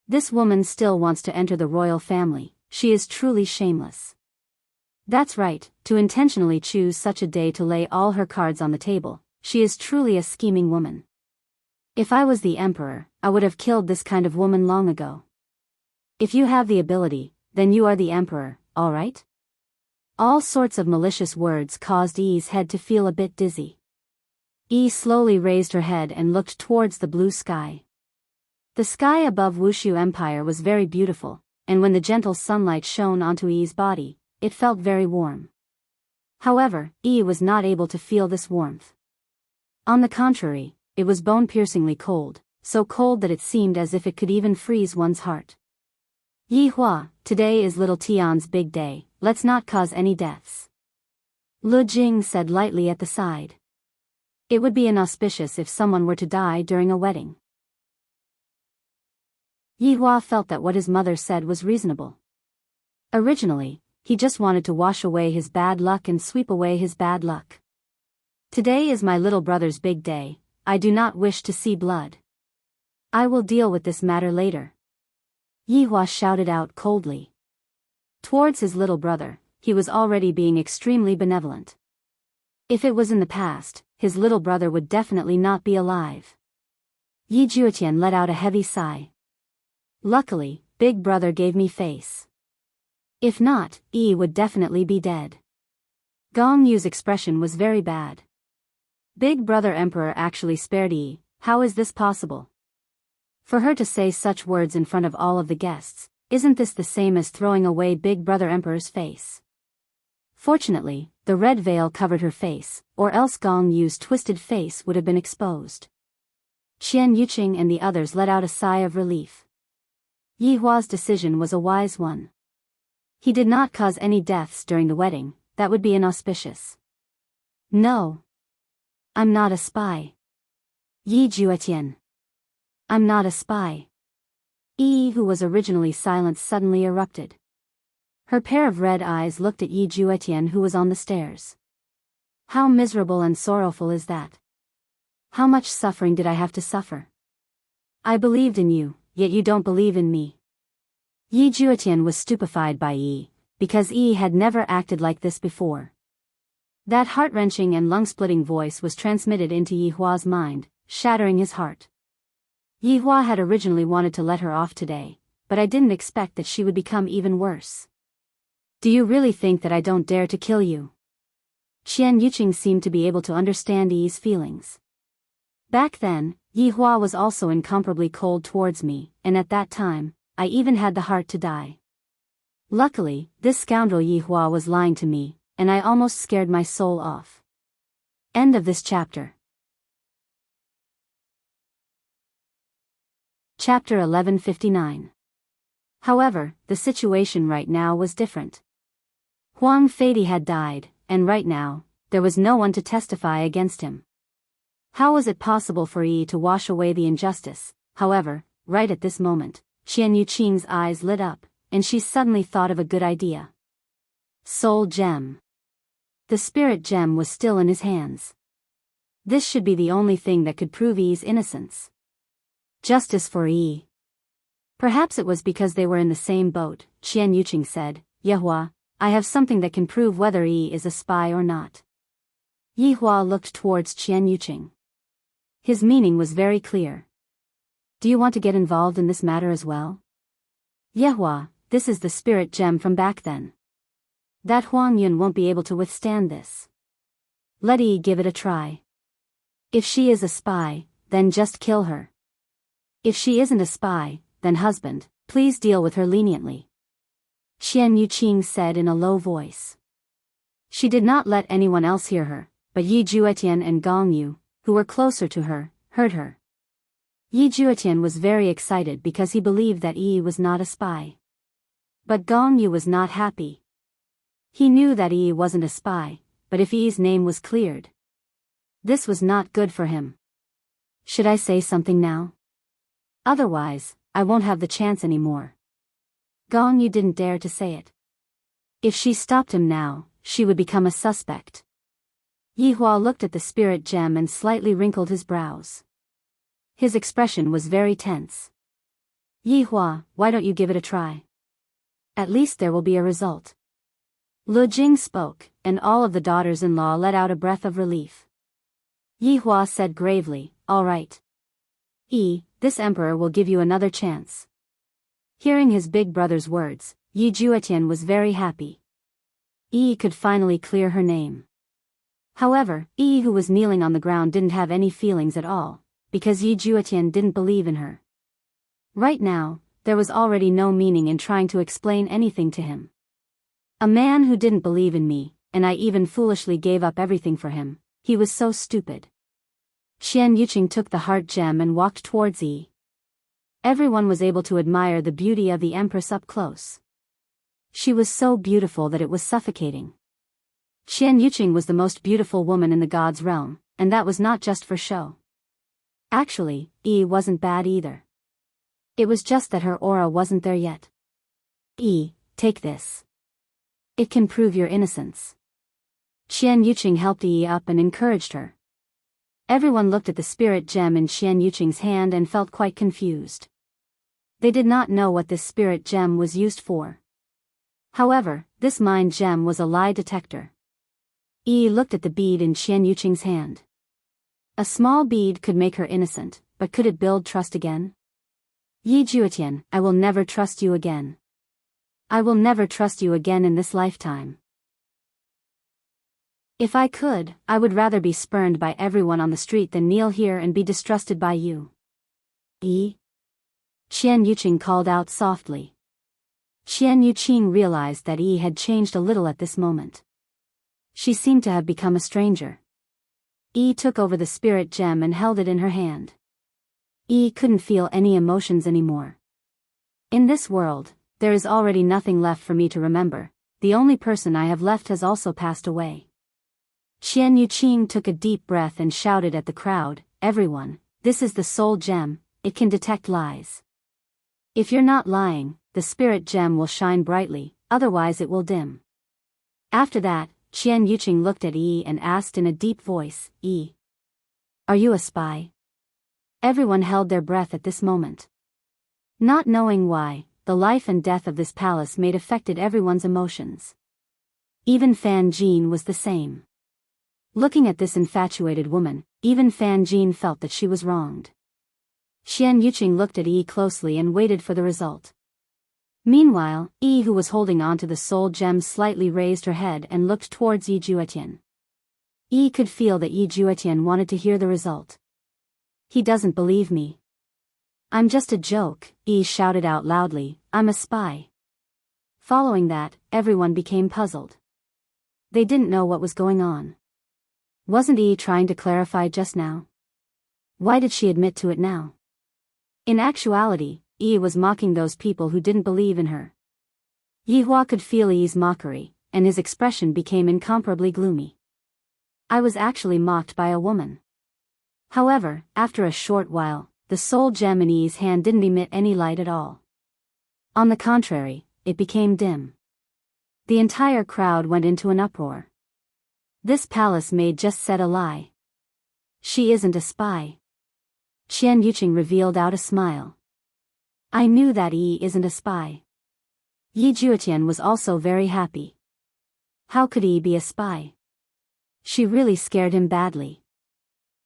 This woman still wants to enter the royal family. She is truly shameless. That's right, to intentionally choose such a day to lay all her cards on the table. She is truly a scheming woman. If I was the emperor, I would have killed this kind of woman long ago. If you have the ability, then you are the emperor, all right? All sorts of malicious words caused Yi's head to feel a bit dizzy. Yi slowly raised her head and looked towards the blue sky. The sky above Wushu Empire was very beautiful, and when the gentle sunlight shone onto Yi's body, it felt very warm. However, Yi was not able to feel this warmth. On the contrary, it was bone-piercingly cold, so cold that it seemed as if it could even freeze one's heart. Yi Hua, today is little Tian's big day, let's not cause any deaths. Lu Jing said lightly at the side. It would be inauspicious if someone were to die during a wedding. Yi Hua felt that what his mother said was reasonable. Originally, he just wanted to wash away his bad luck and sweep away his bad luck. Today is my little brother's big day, I do not wish to see blood. I will deal with this matter later. Yi Hua shouted out coldly. Towards his little brother, he was already being extremely benevolent. If it was in the past, his little brother would definitely not be alive. Yi Juetian let out a heavy sigh. Luckily, Big Brother gave me face. If not, Yi would definitely be dead. Gong Yu's expression was very bad. Big Brother Emperor actually spared Yi, how is this possible? For her to say such words in front of all of the guests, isn't this the same as throwing away Big Brother Emperor's face? Fortunately, the red veil covered her face, or else Gong Yu's twisted face would have been exposed. Qian Yuqing and the others let out a sigh of relief. Yi Hua's decision was a wise one. He did not cause any deaths during the wedding, that would be inauspicious. No. I'm not a spy. Yi Juetian. I'm not a spy. Yi, who was originally silent, suddenly erupted. Her pair of red eyes looked at Yi Juetian, who was on the stairs. How miserable and sorrowful is that? How much suffering did I have to suffer? I believed in you, yet you don't believe in me. Yi Juetian was stupefied by Yi, because Yi had never acted like this before. That heart-wrenching and lung-splitting voice was transmitted into Yi Hua's mind, shattering his heart. Yi Hua had originally wanted to let her off today, but I didn't expect that she would become even worse. Do you really think that I don't dare to kill you? Qian Yuqing seemed to be able to understand Yi's feelings. Back then, Yi Hua was also incomparably cold towards me, and at that time, I even had the heart to die. Luckily, this scoundrel Yi Hua was lying to me, and I almost scared my soul off. End of this chapter. Chapter 1159. However, the situation right now was different. Huang Feiди had died, and right now, there was no one to testify against him. How was it possible for Yi to wash away the injustice? However, right at this moment, Qian Yuqing's eyes lit up, and she suddenly thought of a good idea. Soul Gem. The spirit gem was still in his hands. This should be the only thing that could prove Yi's innocence. Justice for Yi. Perhaps it was because they were in the same boat, Qian Yuqing said, Yehua, I have something that can prove whether Yi is a spy or not. Yi Hua looked towards Qian Yuqing. His meaning was very clear. Do you want to get involved in this matter as well? Yehua, this is the spirit gem from back then. That Huang Yun won't be able to withstand this. Let Yi give it a try. If she is a spy, then just kill her. If she isn't a spy, then husband, please deal with her leniently. Qian Yuqing said in a low voice. She did not let anyone else hear her, but Yi Juetian and Gong Yu, who were closer to her, heard her. Yi Juetian was very excited because he believed that Yi was not a spy. But Gong Yu was not happy. He knew that Yi wasn't a spy, but if Yi's name was cleared, this was not good for him. Should I say something now? Otherwise, I won't have the chance anymore. Gong Yu didn't dare to say it. If she stopped him now, she would become a suspect. Yi Hua looked at the spirit gem and slightly wrinkled his brows. His expression was very tense. Yi Hua, why don't you give it a try? At least there will be a result. Lu Jing spoke, and all of the daughters-in-law let out a breath of relief. Yi Hua said gravely, all right. Yi, this emperor will give you another chance. Hearing his big brother's words, Yi Juetian was very happy. Yi could finally clear her name. However, Yi who was kneeling on the ground didn't have any feelings at all, because Yi Juetian didn't believe in her. Right now, there was already no meaning in trying to explain anything to him. A man who didn't believe in me, and I even foolishly gave up everything for him, he was so stupid. Qian Yuqing took the heart gem and walked towards Yi. Everyone was able to admire the beauty of the empress up close. She was so beautiful that it was suffocating. Qian Yuqing was the most beautiful woman in the gods' realm, and that was not just for show. Actually, Yi wasn't bad either. It was just that her aura wasn't there yet. Yi, take this. It can prove your innocence. Qian Yuqing helped Yi up and encouraged her. Everyone looked at the spirit gem in Qian Yuqing's hand and felt quite confused. They did not know what this spirit gem was used for. However, this mind gem was a lie detector. Yi looked at the bead in Qian Yuqing's hand. A small bead could make her innocent, but could it build trust again? Yi Juetian, I will never trust you again. I will never trust you again in this lifetime. If I could, I would rather be spurned by everyone on the street than kneel here and be distrusted by you. Yi? Qian Yuqing called out softly. Qian Yuqing realized that Yi had changed a little at this moment. She seemed to have become a stranger. Yi took over the spirit gem and held it in her hand. Yi couldn't feel any emotions anymore. In this world, there is already nothing left for me to remember. The only person I have left has also passed away. Qian Yuqing took a deep breath and shouted at the crowd, everyone, this is the soul gem, it can detect lies. If you're not lying, the spirit gem will shine brightly, otherwise it will dim. After that, Qian Yuqing looked at Yi and asked in a deep voice, Yi, are you a spy? Everyone held their breath at this moment. Not knowing why, the life and death of this palace made affected everyone's emotions. Even Fan Jin was the same. Looking at this infatuated woman, even Fan Jin felt that she was wronged. Qian Yuqing looked at Yi closely and waited for the result. Meanwhile, Yi who was holding on to the soul gem slightly raised her head and looked towards Yi Juetian. Yi could feel that Yi Juetian wanted to hear the result. He doesn't believe me. I'm just a joke, Yi shouted out loudly, I'm a spy. Following that, everyone became puzzled. They didn't know what was going on. Wasn't Yi trying to clarify just now? Why did she admit to it now? In actuality, Yi was mocking those people who didn't believe in her. Yi Hua could feel Yi's mockery, and his expression became incomparably gloomy. I was actually mocked by a woman. However, after a short while, the soul gem in Yi's hand didn't emit any light at all. On the contrary, it became dim. The entire crowd went into an uproar. This palace maid just said a lie. She isn't a spy. Qian Yuqing revealed out a smile. I knew that Yi isn't a spy. Yi Juetian was also very happy. How could Yi be a spy? She really scared him badly.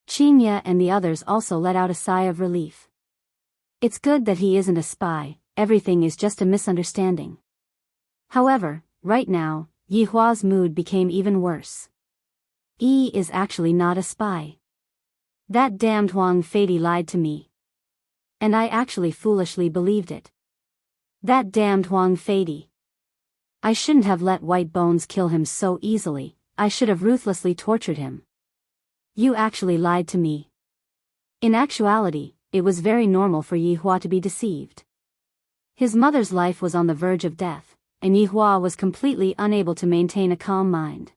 Qingye and the others also let out a sigh of relief. It's good that he isn't a spy, everything is just a misunderstanding. However, right now, Yi Hua's mood became even worse. Yi is actually not a spy. That damned Huang Feidy lied to me. And I actually foolishly believed it. That damned Huang Feidy. I shouldn't have let White Bones kill him so easily, I should have ruthlessly tortured him. You actually lied to me. In actuality, it was very normal for Yi Hua to be deceived. His mother's life was on the verge of death, and Yi Hua was completely unable to maintain a calm mind.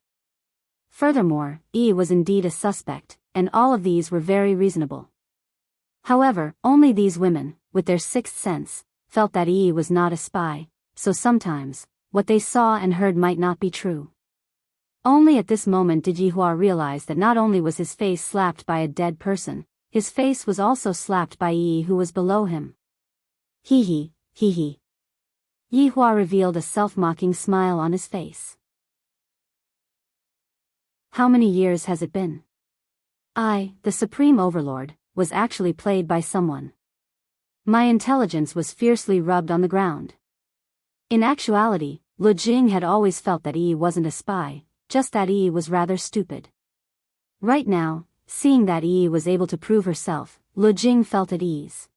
Furthermore, Yi was indeed a suspect, and all of these were very reasonable. However, only these women, with their sixth sense, felt that Yi was not a spy, so sometimes, what they saw and heard might not be true. Only at this moment did Yi Hua realize that not only was his face slapped by a dead person, his face was also slapped by Yi who was below him. Hee hee, hee hee. Yi Hua revealed a self-mocking smile on his face. How many years has it been? I, the Supreme Overlord, was actually played by someone. My intelligence was fiercely rubbed on the ground. In actuality, Lu Jing had always felt that Yi wasn't a spy, just that Yi was rather stupid. Right now, seeing that Yi was able to prove herself, Lu Jing felt at ease.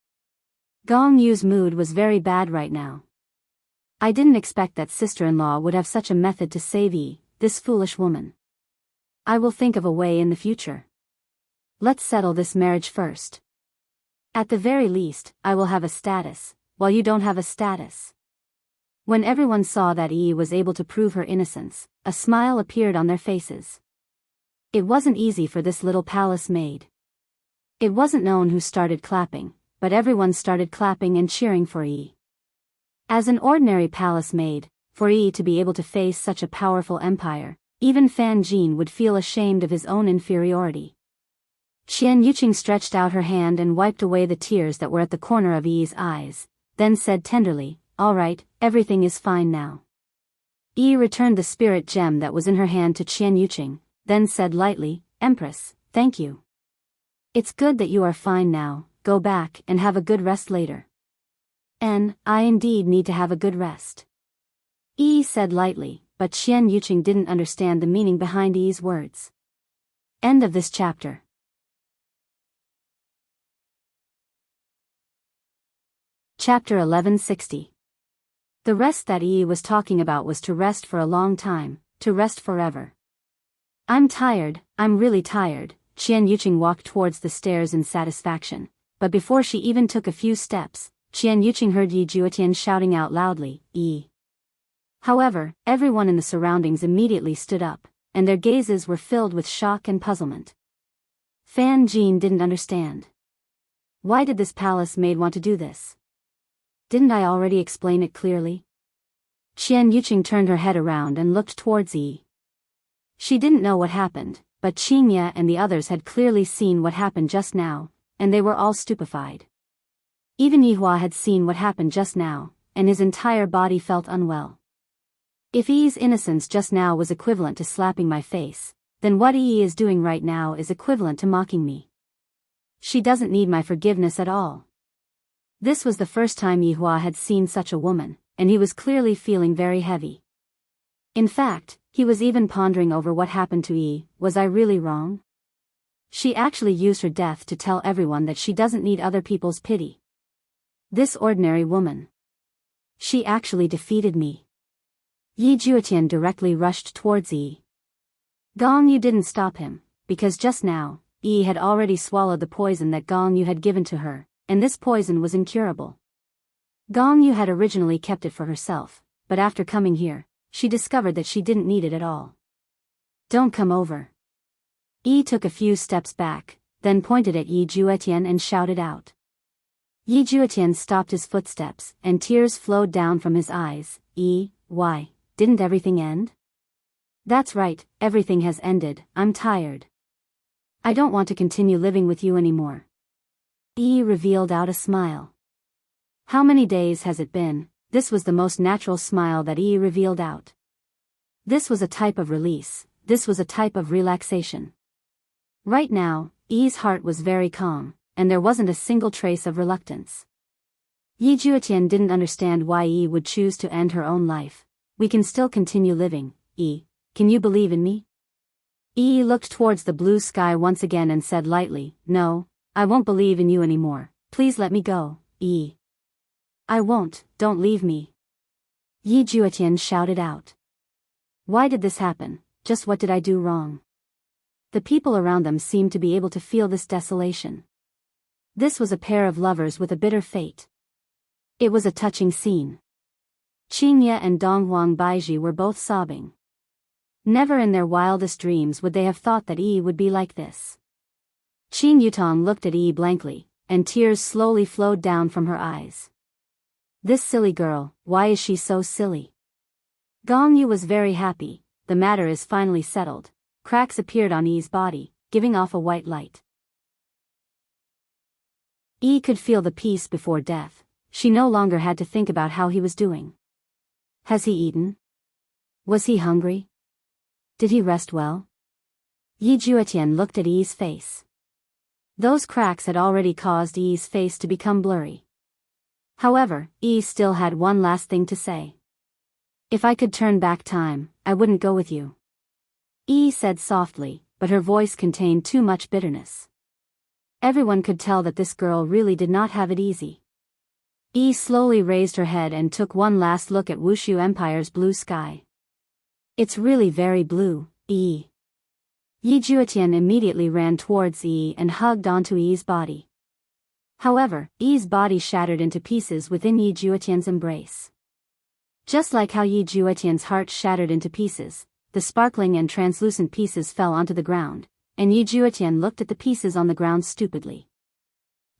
Gong Yu's mood was very bad right now. I didn't expect that sister-in-law would have such a method to save Yi, this foolish woman. I will think of a way in the future. Let's settle this marriage first. At the very least, I will have a status, while you don't have a status. When everyone saw that Yi was able to prove her innocence, a smile appeared on their faces. It wasn't easy for this little palace maid. It wasn't known who started clapping, but everyone started clapping and cheering for Yi. As an ordinary palace maid, for Yi to be able to face such a powerful empire, even Fan Jin would feel ashamed of his own inferiority. Qian Yuqing stretched out her hand and wiped away the tears that were at the corner of Yi's eyes, then said tenderly, "All right, everything is fine now." Yi returned the spirit gem that was in her hand to Qian Yuqing, then said lightly, "Empress, thank you. It's good that you are fine now, go back and have a good rest later." I indeed need to have a good rest. Yi said lightly, but Qian Yuqing didn't understand the meaning behind Yi's words. End of this chapter. Chapter 1160. The rest that Yi was talking about was to rest for a long time, to rest forever. I'm tired, I'm really tired. Qian Yuqing walked towards the stairs in satisfaction, but before she even took a few steps, Qian Yuqing heard Yi Juetian shouting out loudly, "Yi." However, everyone in the surroundings immediately stood up, and their gazes were filled with shock and puzzlement. Fan Jin didn't understand. Why did this palace maid want to do this? Didn't I already explain it clearly? Qian Yuqing turned her head around and looked towards Yi. She didn't know what happened, but Qingye and the others had clearly seen what happened just now, and they were all stupefied. Even Yi Hua had seen what happened just now, and his entire body felt unwell. If Yi's innocence just now was equivalent to slapping my face, then what Yi is doing right now is equivalent to mocking me. She doesn't need my forgiveness at all. This was the first time Yi Hua had seen such a woman, and he was clearly feeling very heavy. In fact, he was even pondering over what happened to Yi. Was I really wrong? She actually used her death to tell everyone that she doesn't need other people's pity. This ordinary woman. She actually defeated me. Yi Juetian directly rushed towards Yi. Gong Yu didn't stop him, because just now, Yi had already swallowed the poison that Gong Yu had given to her, and this poison was incurable. Gong Yu had originally kept it for herself, but after coming here, she discovered that she didn't need it at all. Don't come over. Yi took a few steps back, then pointed at Yi Juetian and shouted out. Yi Juetian stopped his footsteps, and tears flowed down from his eyes. Why, didn't everything end? That's right, everything has ended, I'm tired. I don't want to continue living with you anymore. Yi revealed out a smile. How many days has it been? This was the most natural smile that Yi revealed out. This was a type of release, this was a type of relaxation. Right now, Yi's heart was very calm, and there wasn't a single trace of reluctance. Yi Juetian didn't understand why Yi would choose to end her own life. We can still continue living, Yi. Can you believe in me? Yi looked towards the blue sky once again and said lightly, No, I won't believe in you anymore, please let me go, Yi. I won't, don't leave me. Yi Juetian shouted out. Why did this happen? Just what did I do wrong? The people around them seemed to be able to feel this desolation. This was a pair of lovers with a bitter fate. It was a touching scene. Qingye and Donghuang Baiji were both sobbing. Never in their wildest dreams would they have thought that Yi would be like this. Qing Yutong looked at Yi blankly, and tears slowly flowed down from her eyes. This silly girl, why is she so silly? Gong Yu was very happy, the matter is finally settled. Cracks appeared on Yi's body, giving off a white light. Yi could feel the peace before death. She no longer had to think about how he was doing. Has he eaten? Was he hungry? Did he rest well? Yi Juetian looked at Yi's face. Those cracks had already caused Yi's face to become blurry. However, Yi still had one last thing to say. If I could turn back time, I wouldn't go with you. Yi said softly, but her voice contained too much bitterness. Everyone could tell that this girl really did not have it easy. Yi slowly raised her head and took one last look at Wushu Empire's blue sky. It's really very blue, Yi. Yi Juetian immediately ran towards Yi and hugged onto Yi's body. However, Yi's body shattered into pieces within Yi Juetian's embrace. Just like how Yi Juetian's heart shattered into pieces, the sparkling and translucent pieces fell onto the ground, and Yi Juetian looked at the pieces on the ground stupidly.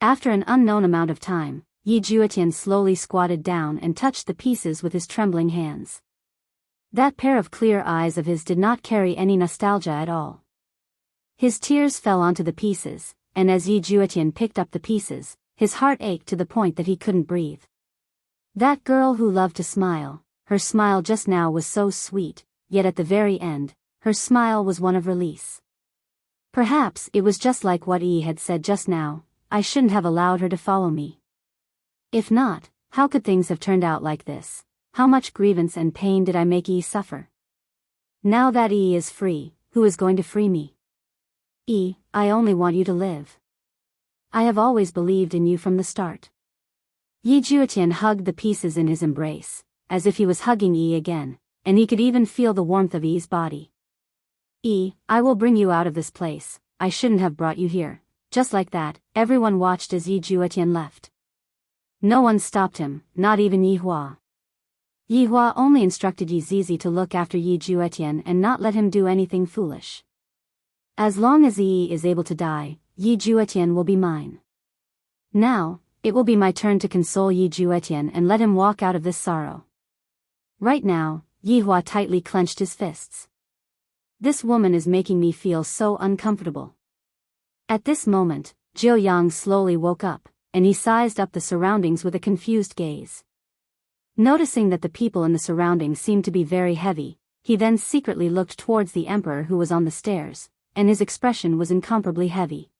After an unknown amount of time, Yi Juetian slowly squatted down and touched the pieces with his trembling hands. That pair of clear eyes of his did not carry any nostalgia at all. His tears fell onto the pieces, and as Yi Juetian picked up the pieces, his heart ached to the point that he couldn't breathe. That girl who loved to smile, her smile just now was so sweet, yet at the very end, her smile was one of release. Perhaps it was just like what Yi had said just now, I shouldn't have allowed her to follow me. If not, how could things have turned out like this? How much grievance and pain did I make Yi suffer? Now that Yi is free, who is going to free me? Yi, I only want you to live. I have always believed in you from the start. Yi Juetian hugged the pieces in his embrace, as if he was hugging Yi again, and he could even feel the warmth of Yi's body. Yi, I will bring you out of this place, I shouldn't have brought you here. Just like that, everyone watched as Yi Juetian left. No one stopped him, not even Yi Hua. Yi Hua only instructed Yi Zizi to look after Yi Juetian and not let him do anything foolish. As long as Yi is able to die, Yi Juetian will be mine. Now, it will be my turn to console Yi Juetian and let him walk out of this sorrow. Right now, Yi Hua tightly clenched his fists. This woman is making me feel so uncomfortable. At this moment, Jiu Yang slowly woke up, and he sized up the surroundings with a confused gaze. Noticing that the people in the surroundings seemed to be very heavy, he then secretly looked towards the emperor who was on the stairs, and his expression was incomparably heavy.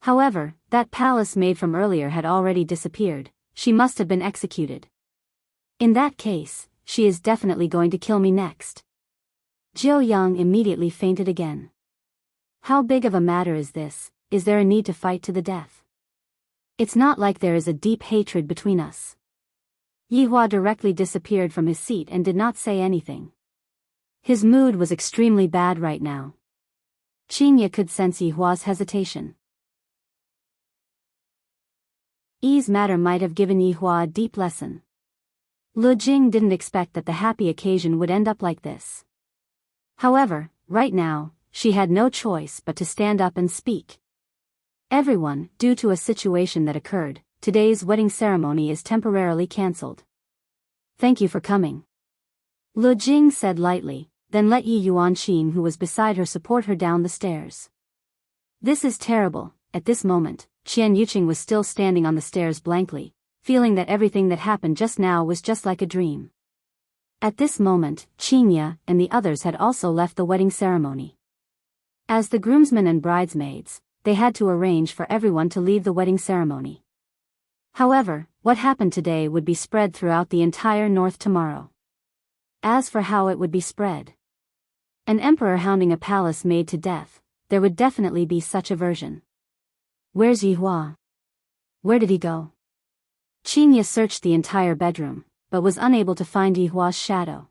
However, that palace maid from earlier had already disappeared, she must have been executed. In that case, she is definitely going to kill me next. Jiu Yang immediately fainted again. How big of a matter is this? Is there a need to fight to the death? It's not like there is a deep hatred between us. Yi Hua directly disappeared from his seat and did not say anything. His mood was extremely bad right now. Qingye could sense Yi Hua's hesitation. Yi's matter might have given Yi Hua a deep lesson. Lu Jing didn't expect that the happy occasion would end up like this. However, right now, she had no choice but to stand up and speak. Everyone, due to a situation that occurred, today's wedding ceremony is temporarily cancelled. Thank you for coming. Lu Jing said lightly, then let Yi Yuanqing, who was beside her, support her down the stairs. This is terrible. At this moment, Qian Yuqing was still standing on the stairs blankly, feeling that everything that happened just now was just like a dream. At this moment, Qinya and the others had also left the wedding ceremony. As the groomsmen and bridesmaids, they had to arrange for everyone to leave the wedding ceremony. However, what happened today would be spread throughout the entire north tomorrow. As for how it would be spread, an emperor hounding a palace made to death, there would definitely be such aversion. Where's Yi Hua? Where did he go? Qinya searched the entire bedroom, but was unable to find Yi Hua's shadow.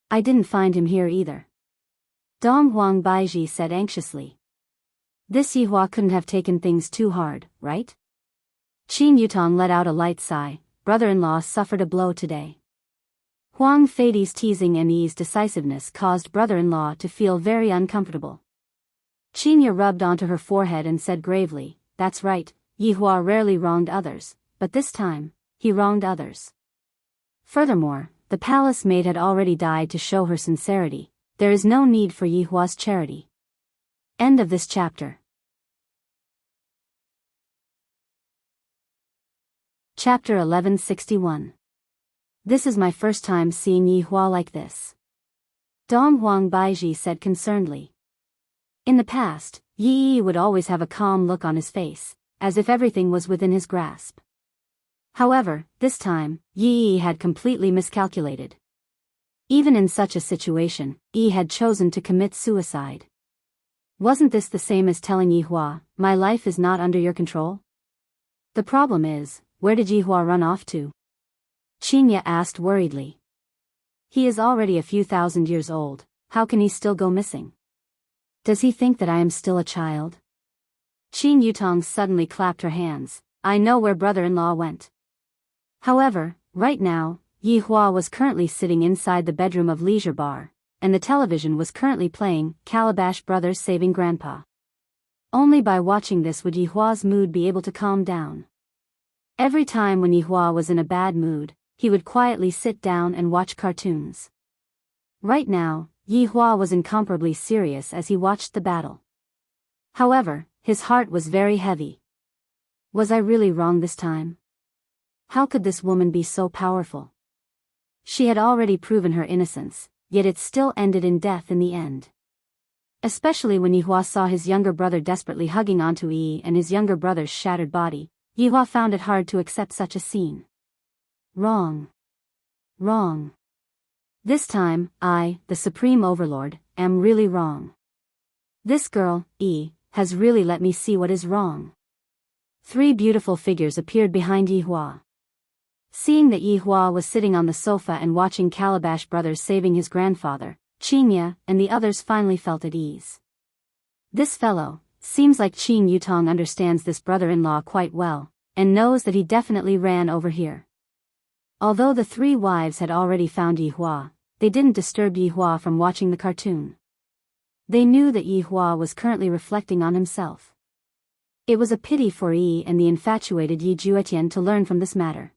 I didn't find him here either. Dong Huang Baiji said anxiously. This Yi Hua couldn't have taken things too hard, right? Qin Yutong let out a light sigh. Brother-in-law suffered a blow today. Huang Feidi's teasing and Yi's decisiveness caused brother-in-law to feel very uncomfortable. Qinya rubbed onto her forehead and said gravely, that's right, Yi Hua rarely wronged others, but this time, he wronged others. Furthermore, the palace maid had already died to show her sincerity. There is no need for Yi Hua's charity. End of this chapter. Chapter 1161. This is my first time seeing Yi Hua like this. Dong Huang Baiji said concernedly. In the past, Yi would always have a calm look on his face, as if everything was within his grasp. However, this time, Yi had completely miscalculated. Even in such a situation, Yi had chosen to commit suicide. Wasn't this the same as telling Yi Hua, my life is not under your control? The problem is, where did Yi Hua run off to? Qinya asked worriedly. He is already a few thousand years old, how can he still go missing? Does he think that I am still a child? Qin Yutong suddenly clapped her hands. I know where brother-in-law went. However, right now, Yi Hua was currently sitting inside the bedroom of Leisure Bar, and the television was currently playing Calabash Brothers Saving Grandpa. Only by watching this would Yi Hua's mood be able to calm down. Every time when Yi Hua was in a bad mood, he would quietly sit down and watch cartoons. Right now, Yi Hua was incomparably serious as he watched the battle. However, his heart was very heavy. Was I really wrong this time? How could this woman be so powerful? She had already proven her innocence, yet it still ended in death in the end. Especially when Yi Hua saw his younger brother desperately hugging onto Yi and his younger brother's shattered body, Yi Hua found it hard to accept such a scene. Wrong. Wrong. This time, I, the Supreme Overlord, am really wrong. This girl, Yi, has really let me see what is wrong. 3 beautiful figures appeared behind Yi Hua. Seeing that Yi Hua was sitting on the sofa and watching Calabash Brothers saving his grandfather, Qinya and the others finally felt at ease. This fellow, seems like Qin Yutong understands this brother-in-law quite well, and knows that he definitely ran over here. Although the 3 wives had already found Yi Hua, they didn't disturb Yi Hua from watching the cartoon. They knew that Yi Hua was currently reflecting on himself. It was a pity for Yi and the infatuated Yi Juetian to learn from this matter.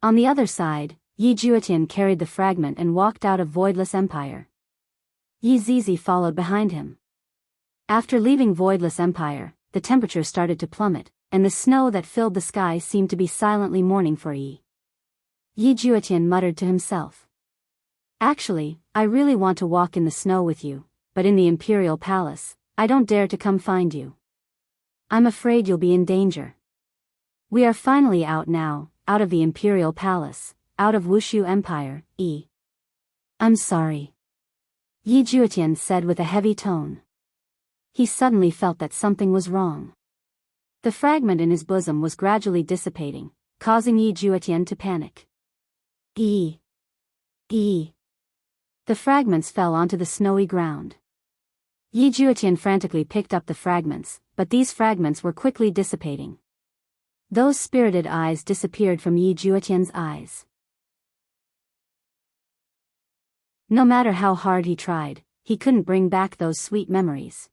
On the other side, Yi Juetian carried the fragment and walked out of Voidless Empire. Yi Zizi followed behind him. After leaving Voidless Empire, the temperature started to plummet, and the snow that filled the sky seemed to be silently mourning for Yi. Yi Juetian muttered to himself. Actually, I really want to walk in the snow with you, but in the Imperial Palace, I don't dare to come find you. I'm afraid you'll be in danger. We are finally out now, out of the Imperial Palace, out of Wushu Empire, Yi. I'm sorry. Yi Juetian said with a heavy tone. He suddenly felt that something was wrong. The fragment in his bosom was gradually dissipating, causing Yi Juetian to panic. Yi. The fragments fell onto the snowy ground. Yi Juetian frantically picked up the fragments, but these fragments were quickly dissipating. Those spirited eyes disappeared from Yi Juetian's eyes. No matter how hard he tried, he couldn't bring back those sweet memories.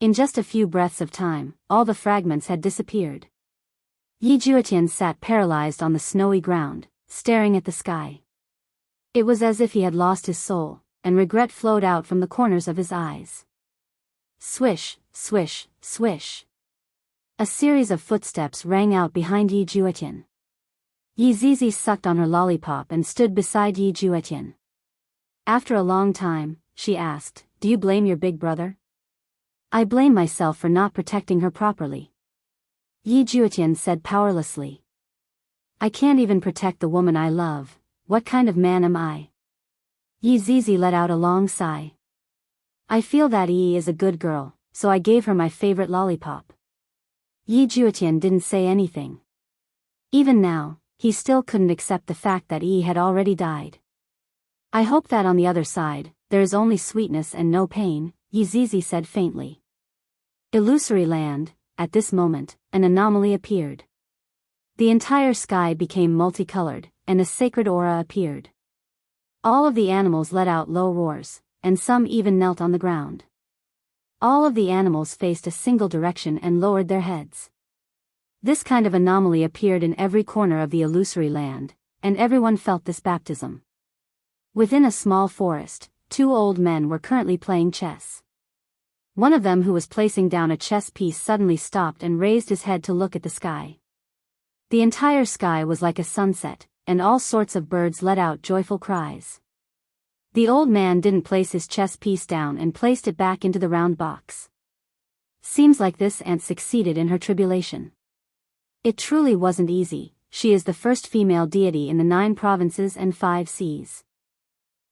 In just a few breaths of time, all the fragments had disappeared. Yi Juetian sat paralyzed on the snowy ground, staring at the sky. It was as if he had lost his soul, and regret flowed out from the corners of his eyes. Swish, swish, swish. A series of footsteps rang out behind Yi Juetian. Yi Zizi sucked on her lollipop and stood beside Yi Juetian. After a long time, she asked, "Do you blame your big brother?" "I blame myself for not protecting her properly," Yi Juetian said powerlessly. "I can't even protect the woman I love. What kind of man am I?" Yi Zizi let out a long sigh. "I feel that Yi is a good girl, so I gave her my favorite lollipop." Yi Juetian didn't say anything. Even now, he still couldn't accept the fact that Yi had already died. "I hope that on the other side, there is only sweetness and no pain," Yi Zizi said faintly. Illusory land. At this moment, an anomaly appeared. The entire sky became multicolored, and a sacred aura appeared. All of the animals let out low roars, and some even knelt on the ground. All of the animals faced a single direction and lowered their heads. This kind of anomaly appeared in every corner of the illusory land, and everyone felt this baptism. Within a small forest, two old men were currently playing chess. One of them, who was placing down a chess piece, suddenly stopped and raised his head to look at the sky. The entire sky was like a sunset, and all sorts of birds let out joyful cries. The old man didn't place his chess piece down and placed it back into the round box. Seems like this ant succeeded in her tribulation. It truly wasn't easy. She is the first female deity in the 9 provinces and 5 seas.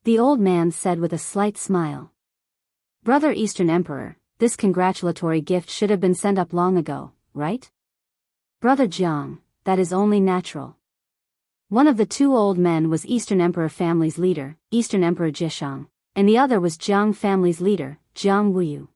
The old man said with a slight smile. "Brother Eastern Emperor, this congratulatory gift should have been sent up long ago, right?" "Brother Jiang, that is only natural." One of the two old men was Eastern Emperor family's leader, Eastern Emperor Jishang, and the other was Jiang family's leader, Jiang Wuyu.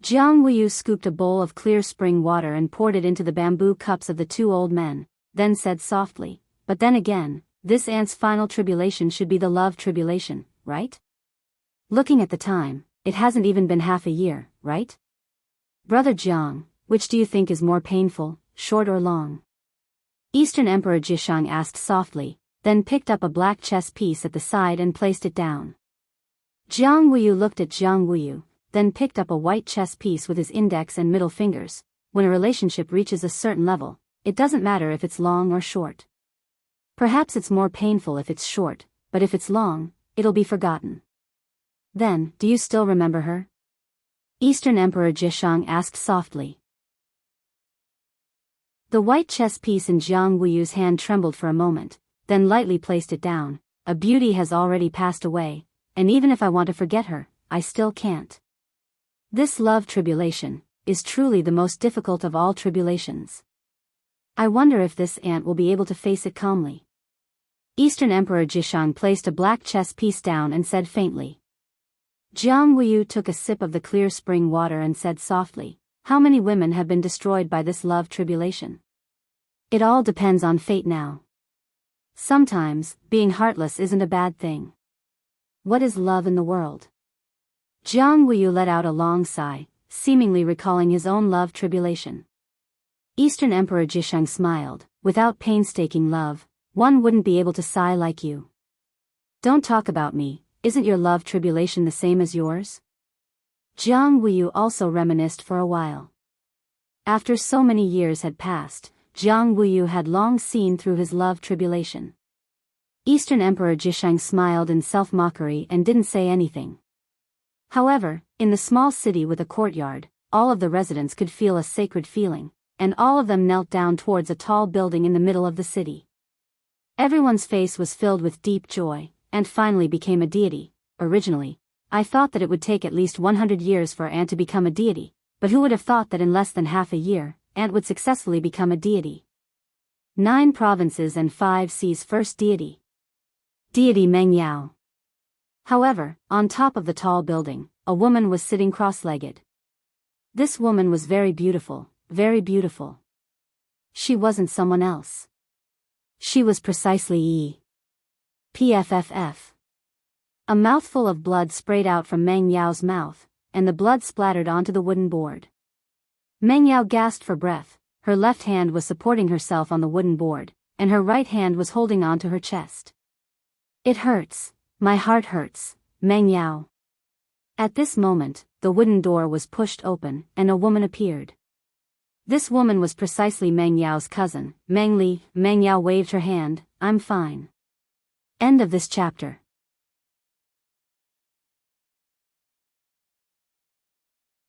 Jiang Wuyu scooped a bowl of clear spring water and poured it into the bamboo cups of the two old men, then said softly, "But then again, this ant's final tribulation should be the love tribulation, right? Looking at the time, it hasn't even been half a year, right? Brother Jiang, which do you think is more painful, short or long?" Eastern Emperor Jishang asked softly, then picked up a black chess piece at the side and placed it down. Jiang Wuyu looked at Jiang Wuyu, then picked up a white chess piece with his index and middle fingers. When a relationship reaches a certain level, it doesn't matter if it's long or short. Perhaps it's more painful if it's short, but if it's long, it'll be forgotten. "Then, do you still remember her?" Eastern Emperor Jishang asked softly. The white chess piece in Jiang Wuyu's hand trembled for a moment, then lightly placed it down. "A beauty has already passed away, and even if I want to forget her, I still can't. This love tribulation is truly the most difficult of all tribulations. I wonder if this ant will be able to face it calmly." Eastern Emperor Jishang placed a black chess piece down and said faintly. Jiang Wuyu took a sip of the clear spring water and said softly, "How many women have been destroyed by this love tribulation? It all depends on fate now. Sometimes, being heartless isn't a bad thing. What is love in the world?" Jiang Wuyu let out a long sigh, seemingly recalling his own love tribulation. Eastern Emperor Jishang smiled. "Without painstaking love, one wouldn't be able to sigh like you. Don't talk about me. Isn't your love tribulation the same as yours?" Jiang Wuyu also reminisced for a while. After so many years had passed, Jiang Wuyu had long seen through his love tribulation. Eastern Emperor Jishang smiled in self-mockery and didn't say anything. However, in the small city with a courtyard, all of the residents could feel a sacred feeling, and all of them knelt down towards a tall building in the middle of the city. Everyone's face was filled with deep joy, and finally became a deity. Originally, I thought that it would take at least 100 years for Ant to become a deity, but who would have thought that in less than half a year, Ant would successfully become a deity. 9 provinces and 5 seas first deity. Deity Meng Yao. However, on top of the tall building, a woman was sitting cross-legged. This woman was very beautiful, very beautiful. She wasn't someone else. She was precisely PFFF. A mouthful of blood sprayed out from Meng Yao's mouth, and the blood splattered onto the wooden board. Meng Yao gasped for breath. Her left hand was supporting herself on the wooden board, and her right hand was holding onto her chest. It hurts. My heart hurts, Meng Yao. At this moment, the wooden door was pushed open, and a woman appeared. This woman was precisely Meng Yao's cousin, Meng Li. Meng Yao waved her hand. I'm fine. End of this chapter.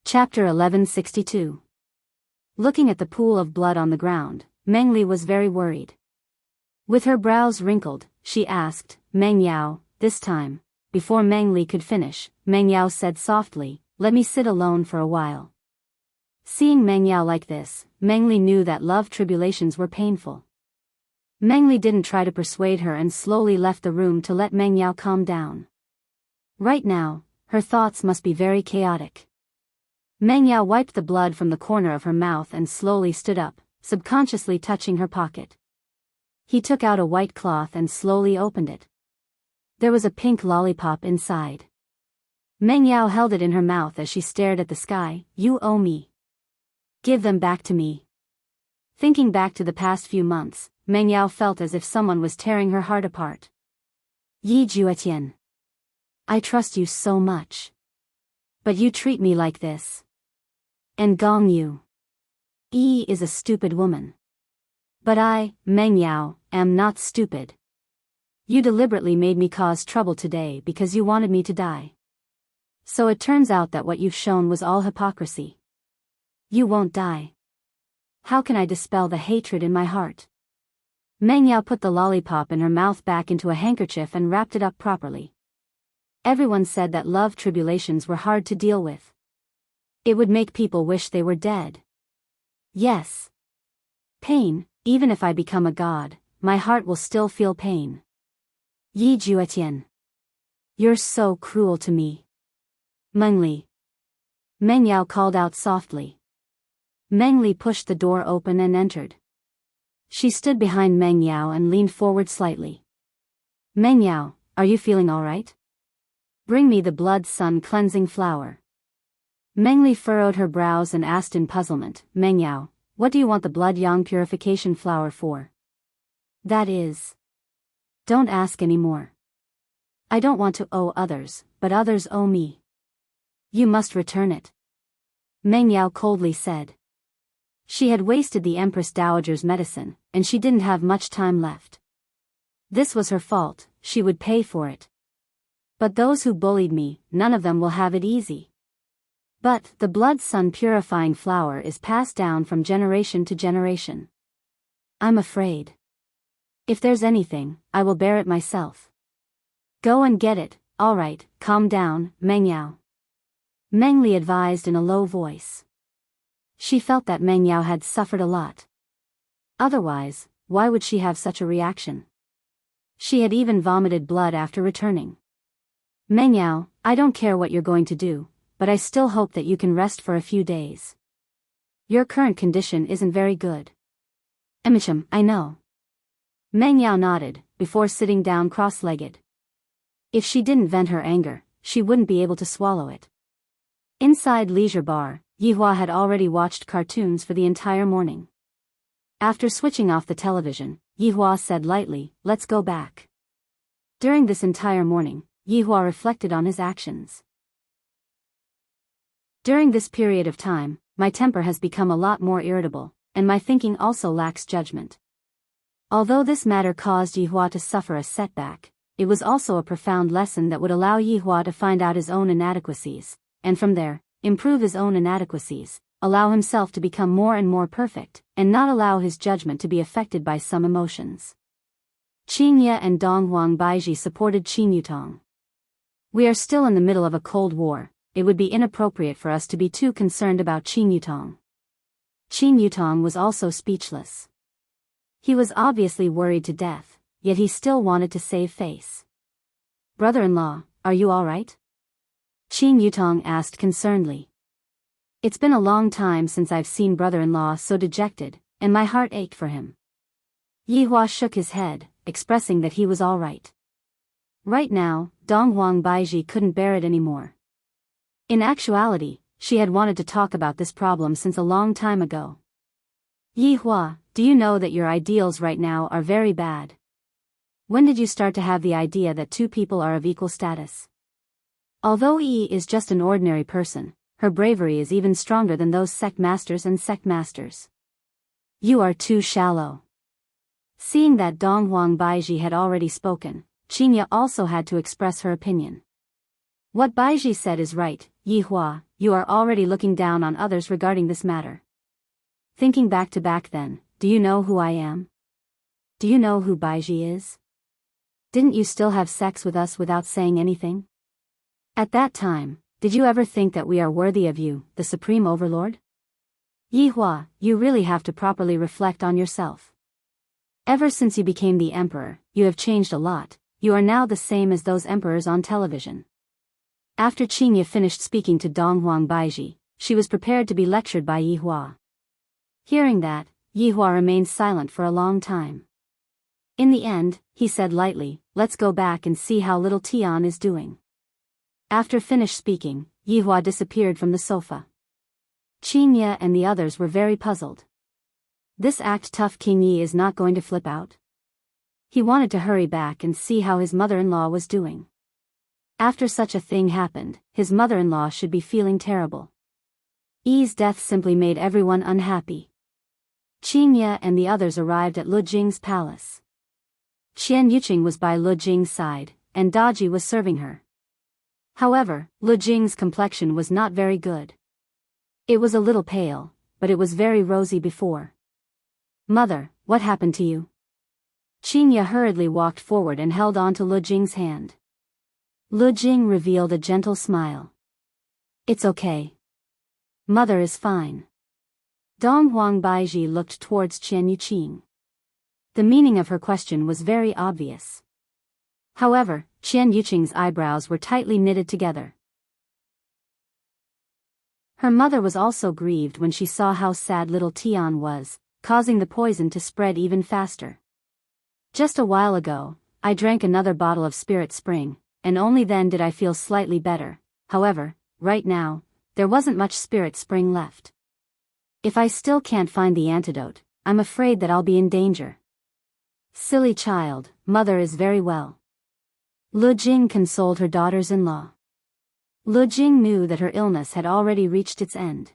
Chapter 1162. Looking at the pool of blood on the ground, Meng Li was very worried. With her brows wrinkled, she asked, Meng Yao, this time. Before Meng Li could finish, Meng Yao said softly, let me sit alone for a while. Seeing Meng Yao like this, Meng Li knew that love tribulations were painful. Meng Li didn't try to persuade her and slowly left the room to let Meng Yao calm down. Right now, her thoughts must be very chaotic. Meng Yao wiped the blood from the corner of her mouth and slowly stood up, subconsciously touching her pocket. He took out a white cloth and slowly opened it. There was a pink lollipop inside. Meng Yao held it in her mouth as she stared at the sky. You owe me. Give them back to me. Thinking back to the past few months, Meng Yao felt as if someone was tearing her heart apart. Yi Juetian. I trust you so much. But you treat me like this. And Gong Yu. Yi is a stupid woman. But I, Meng Yao, am not stupid. You deliberately made me cause trouble today because you wanted me to die. So it turns out that what you've shown was all hypocrisy. You won't die. How can I dispel the hatred in my heart? Meng Yao put the lollipop in her mouth back into a handkerchief and wrapped it up properly. Everyone said that love tribulations were hard to deal with. It would make people wish they were dead. Yes. Pain, even if I become a god, my heart will still feel pain. Yi Juetian. You're so cruel to me. Meng Li. Meng Yao called out softly. Meng Li pushed the door open and entered. She stood behind Meng Yao and leaned forward slightly. Meng Yao, are you feeling all right? Bring me the blood sun cleansing flower. Meng Li furrowed her brows and asked in puzzlement, Meng Yao, what do you want the blood yang purification flower for? That is. Don't ask any more. I don't want to owe others, but others owe me. You must return it. Meng Yao coldly said. She had wasted the Empress Dowager's medicine, and she didn't have much time left. This was her fault, she would pay for it. But those who bullied me, none of them will have it easy. But the blood sun purifying flower is passed down from generation to generation. I'm afraid. If there's anything, I will bear it myself. Go and get it. All right, calm down, Meng Yao. Meng Li advised in a low voice. She felt that Meng Yao had suffered a lot. Otherwise, why would she have such a reaction? She had even vomited blood after returning. Meng Yao, I don't care what you're going to do, but I still hope that you can rest for a few days. Your current condition isn't very good. Emicham, I know. Meng Yao nodded, before sitting down cross-legged. If she didn't vent her anger, she wouldn't be able to swallow it. Inside Leisure Bar, Yihua had already watched cartoons for the entire morning. After switching off the television, Yihua said lightly, let's go back. During this entire morning, Yihua reflected on his actions. During this period of time, my temper has become a lot more irritable, and my thinking also lacks judgment. Although this matter caused Yihua to suffer a setback, it was also a profound lesson that would allow Yihua to find out his own inadequacies, and from there, improve his own inadequacies, allow himself to become more and more perfect, and not allow his judgment to be affected by some emotions. Qin Ye and Dong Huang Baiji supported Qin Yutong. We are still in the middle of a Cold War, it would be inappropriate for us to be too concerned about Qin Yutong. Qin Yutong was also speechless. He was obviously worried to death, yet he still wanted to save face. Brother-in-law, are you all right? Qin Yutong asked concernedly. It's been a long time since I've seen brother-in-law so dejected, and my heart ached for him. Yi Hua shook his head, expressing that he was all right. Right now, Dong Huang Baiji couldn't bear it anymore. In actuality, she had wanted to talk about this problem since a long time ago. Yi Hua, do you know that your ideals right now are very bad? When did you start to have the idea that two people are of equal status? Although Yi is just an ordinary person, her bravery is even stronger than those sect masters and sect masters. You are too shallow. Seeing that Dong Huang Baiji had already spoken, Qinya also had to express her opinion. What Baiji said is right, Yi Hua, you are already looking down on others regarding this matter. Thinking back then, do you know who I am? Do you know who Baiji is? Didn't you still have sex with us without saying anything? At that time, did you ever think that we are worthy of you, the Supreme Overlord? Yi Hua, you really have to properly reflect on yourself. Ever since you became the emperor, you have changed a lot. You are now the same as those emperors on television. After Qinya finished speaking to Dong Huang Baiji, she was prepared to be lectured by Yi Hua. Hearing that, Yi Hua remained silent for a long time. In the end, he said lightly, let's go back and see how little Tian is doing. After finished speaking, Yi Hua disappeared from the sofa. Qinya and the others were very puzzled. This act tough King Yi is not going to flip out? He wanted to hurry back and see how his mother-in-law was doing. After such a thing happened, his mother-in-law should be feeling terrible. Yi's death simply made everyone unhappy. Qinya and the others arrived at Lu Jing's palace. Qian Yuqing was by Lu Jing's side, and Daji was serving her. However, Lu Jing's complexion was not very good. It was a little pale, but it was very rosy before. Mother, what happened to you? Qinya hurriedly walked forward and held on to Lu Jing's hand. Lu Jing revealed a gentle smile. It's okay. Mother is fine. Dong Huang Baiji looked towards Qian Yuqing. The meaning of her question was very obvious. However, Qian Yuqing's eyebrows were tightly knitted together. Her mother was also grieved when she saw how sad little Tian was, causing the poison to spread even faster. Just a while ago, I drank another bottle of Spirit Spring, and only then did I feel slightly better. However, right now, there wasn't much Spirit Spring left. If I still can't find the antidote, I'm afraid that I'll be in danger. Silly child, mother is very well. Lu Jing consoled her daughters-in-law. Lu Jing knew that her illness had already reached its end.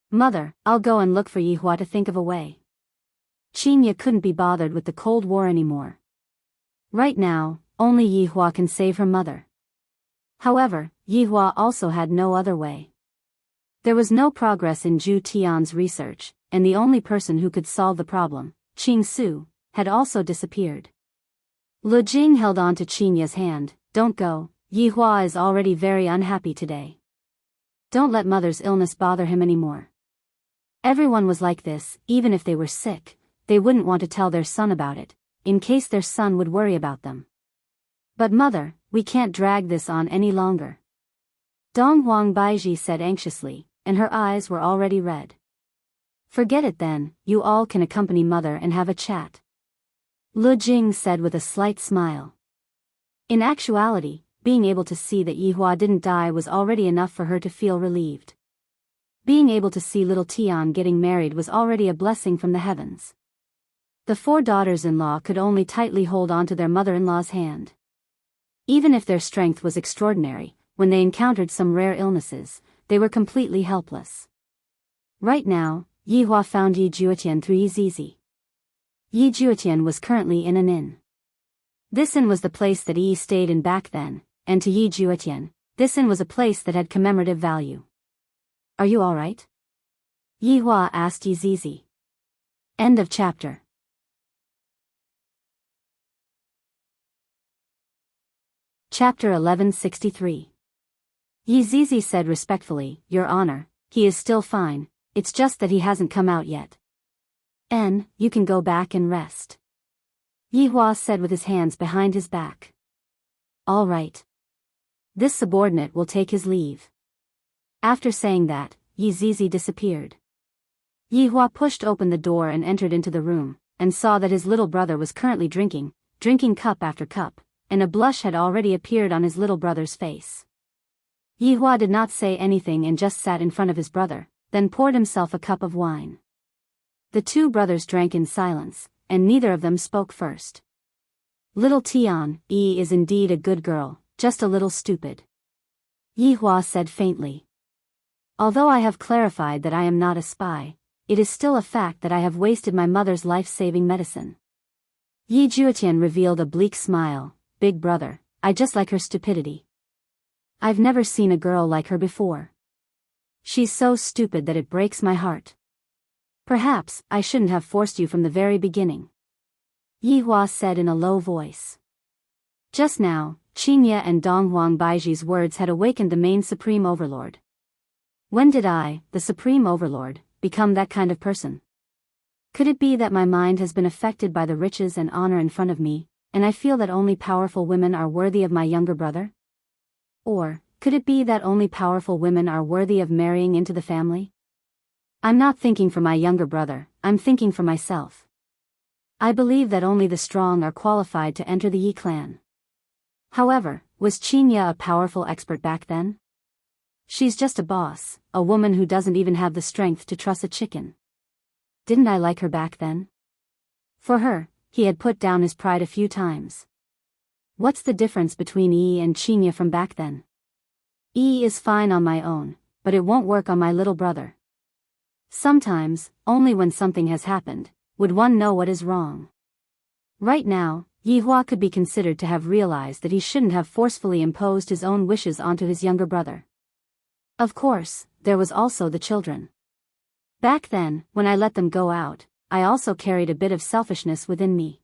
Mother, I'll go and look for Yi Hua to think of a way. Qinya couldn't be bothered with the Cold War anymore. Right now, only Yi Hua can save her mother. However, Yi Hua also had no other way. There was no progress in Zhu Tian's research, and the only person who could solve the problem, Qing Su, had also disappeared. Lu Jing held on to Qinya's hand. Don't go, Yi Hua is already very unhappy today. Don't let mother's illness bother him anymore. Everyone was like this, even if they were sick, they wouldn't want to tell their son about it, in case their son would worry about them. But mother, we can't drag this on any longer. Dong Huang Baiji said anxiously, and her eyes were already red. Forget it then, you all can accompany mother and have a chat. Lu Jing said with a slight smile. In actuality, being able to see that Yi Hua didn't die was already enough for her to feel relieved. Being able to see little Tian getting married was already a blessing from the heavens. The four daughters-in-law could only tightly hold on to their mother-in-law's hand. Even if their strength was extraordinary, when they encountered some rare illnesses, they were completely helpless. Right now, Yi Hua found Yi Juetian through Yi Zizi. Yi Juetian was currently in an inn. This inn was the place that Yi stayed in back then, and to Yi Juetian, this inn was a place that had commemorative value. Are you alright? Yi Hua asked Yi Zizi. End of chapter. Chapter 1163. Yi Zizi said respectfully, Your Honor, he is still fine, it's just that he hasn't come out yet. You can go back and rest. Yi Hua said with his hands behind his back. All right. This subordinate will take his leave. After saying that, Yi Zizi disappeared. Yihua pushed open the door and entered into the room, and saw that his little brother was currently drinking cup after cup, and a blush had already appeared on his little brother's face. Yihua did not say anything and just sat in front of his brother, then poured himself a cup of wine. The two brothers drank in silence, and neither of them spoke first. Little Tian, Yi is indeed a good girl, just a little stupid. Yihua said faintly. Although I have clarified that I am not a spy, it is still a fact that I have wasted my mother's life-saving medicine. Yi Juetian revealed a bleak smile. Big brother, I just like her stupidity. I've never seen a girl like her before. She's so stupid that it breaks my heart. Perhaps I shouldn't have forced you from the very beginning. Yihua said in a low voice. Just now, Qingye and Donghuang Baiji's words had awakened the main Supreme Overlord. When did I, the Supreme Overlord, become that kind of person? Could it be that my mind has been affected by the riches and honor in front of me, and I feel that only powerful women are worthy of my younger brother? Or, could it be that only powerful women are worthy of marrying into the family? I'm not thinking for my younger brother, I'm thinking for myself. I believe that only the strong are qualified to enter the Yi clan. However, was Qingye a powerful expert back then? She's just a boss, a woman who doesn't even have the strength to truss a chicken. Didn't I like her back then? For her, he had put down his pride a few times. What's the difference between Yi and Qingye from back then? Yi is fine on my own, but it won't work on my little brother. Sometimes, only when something has happened, would one know what is wrong. Right now, Yihua could be considered to have realized that he shouldn't have forcefully imposed his own wishes onto his younger brother. Of course, there was also the children. Back then, when I let them go out, I also carried a bit of selfishness within me.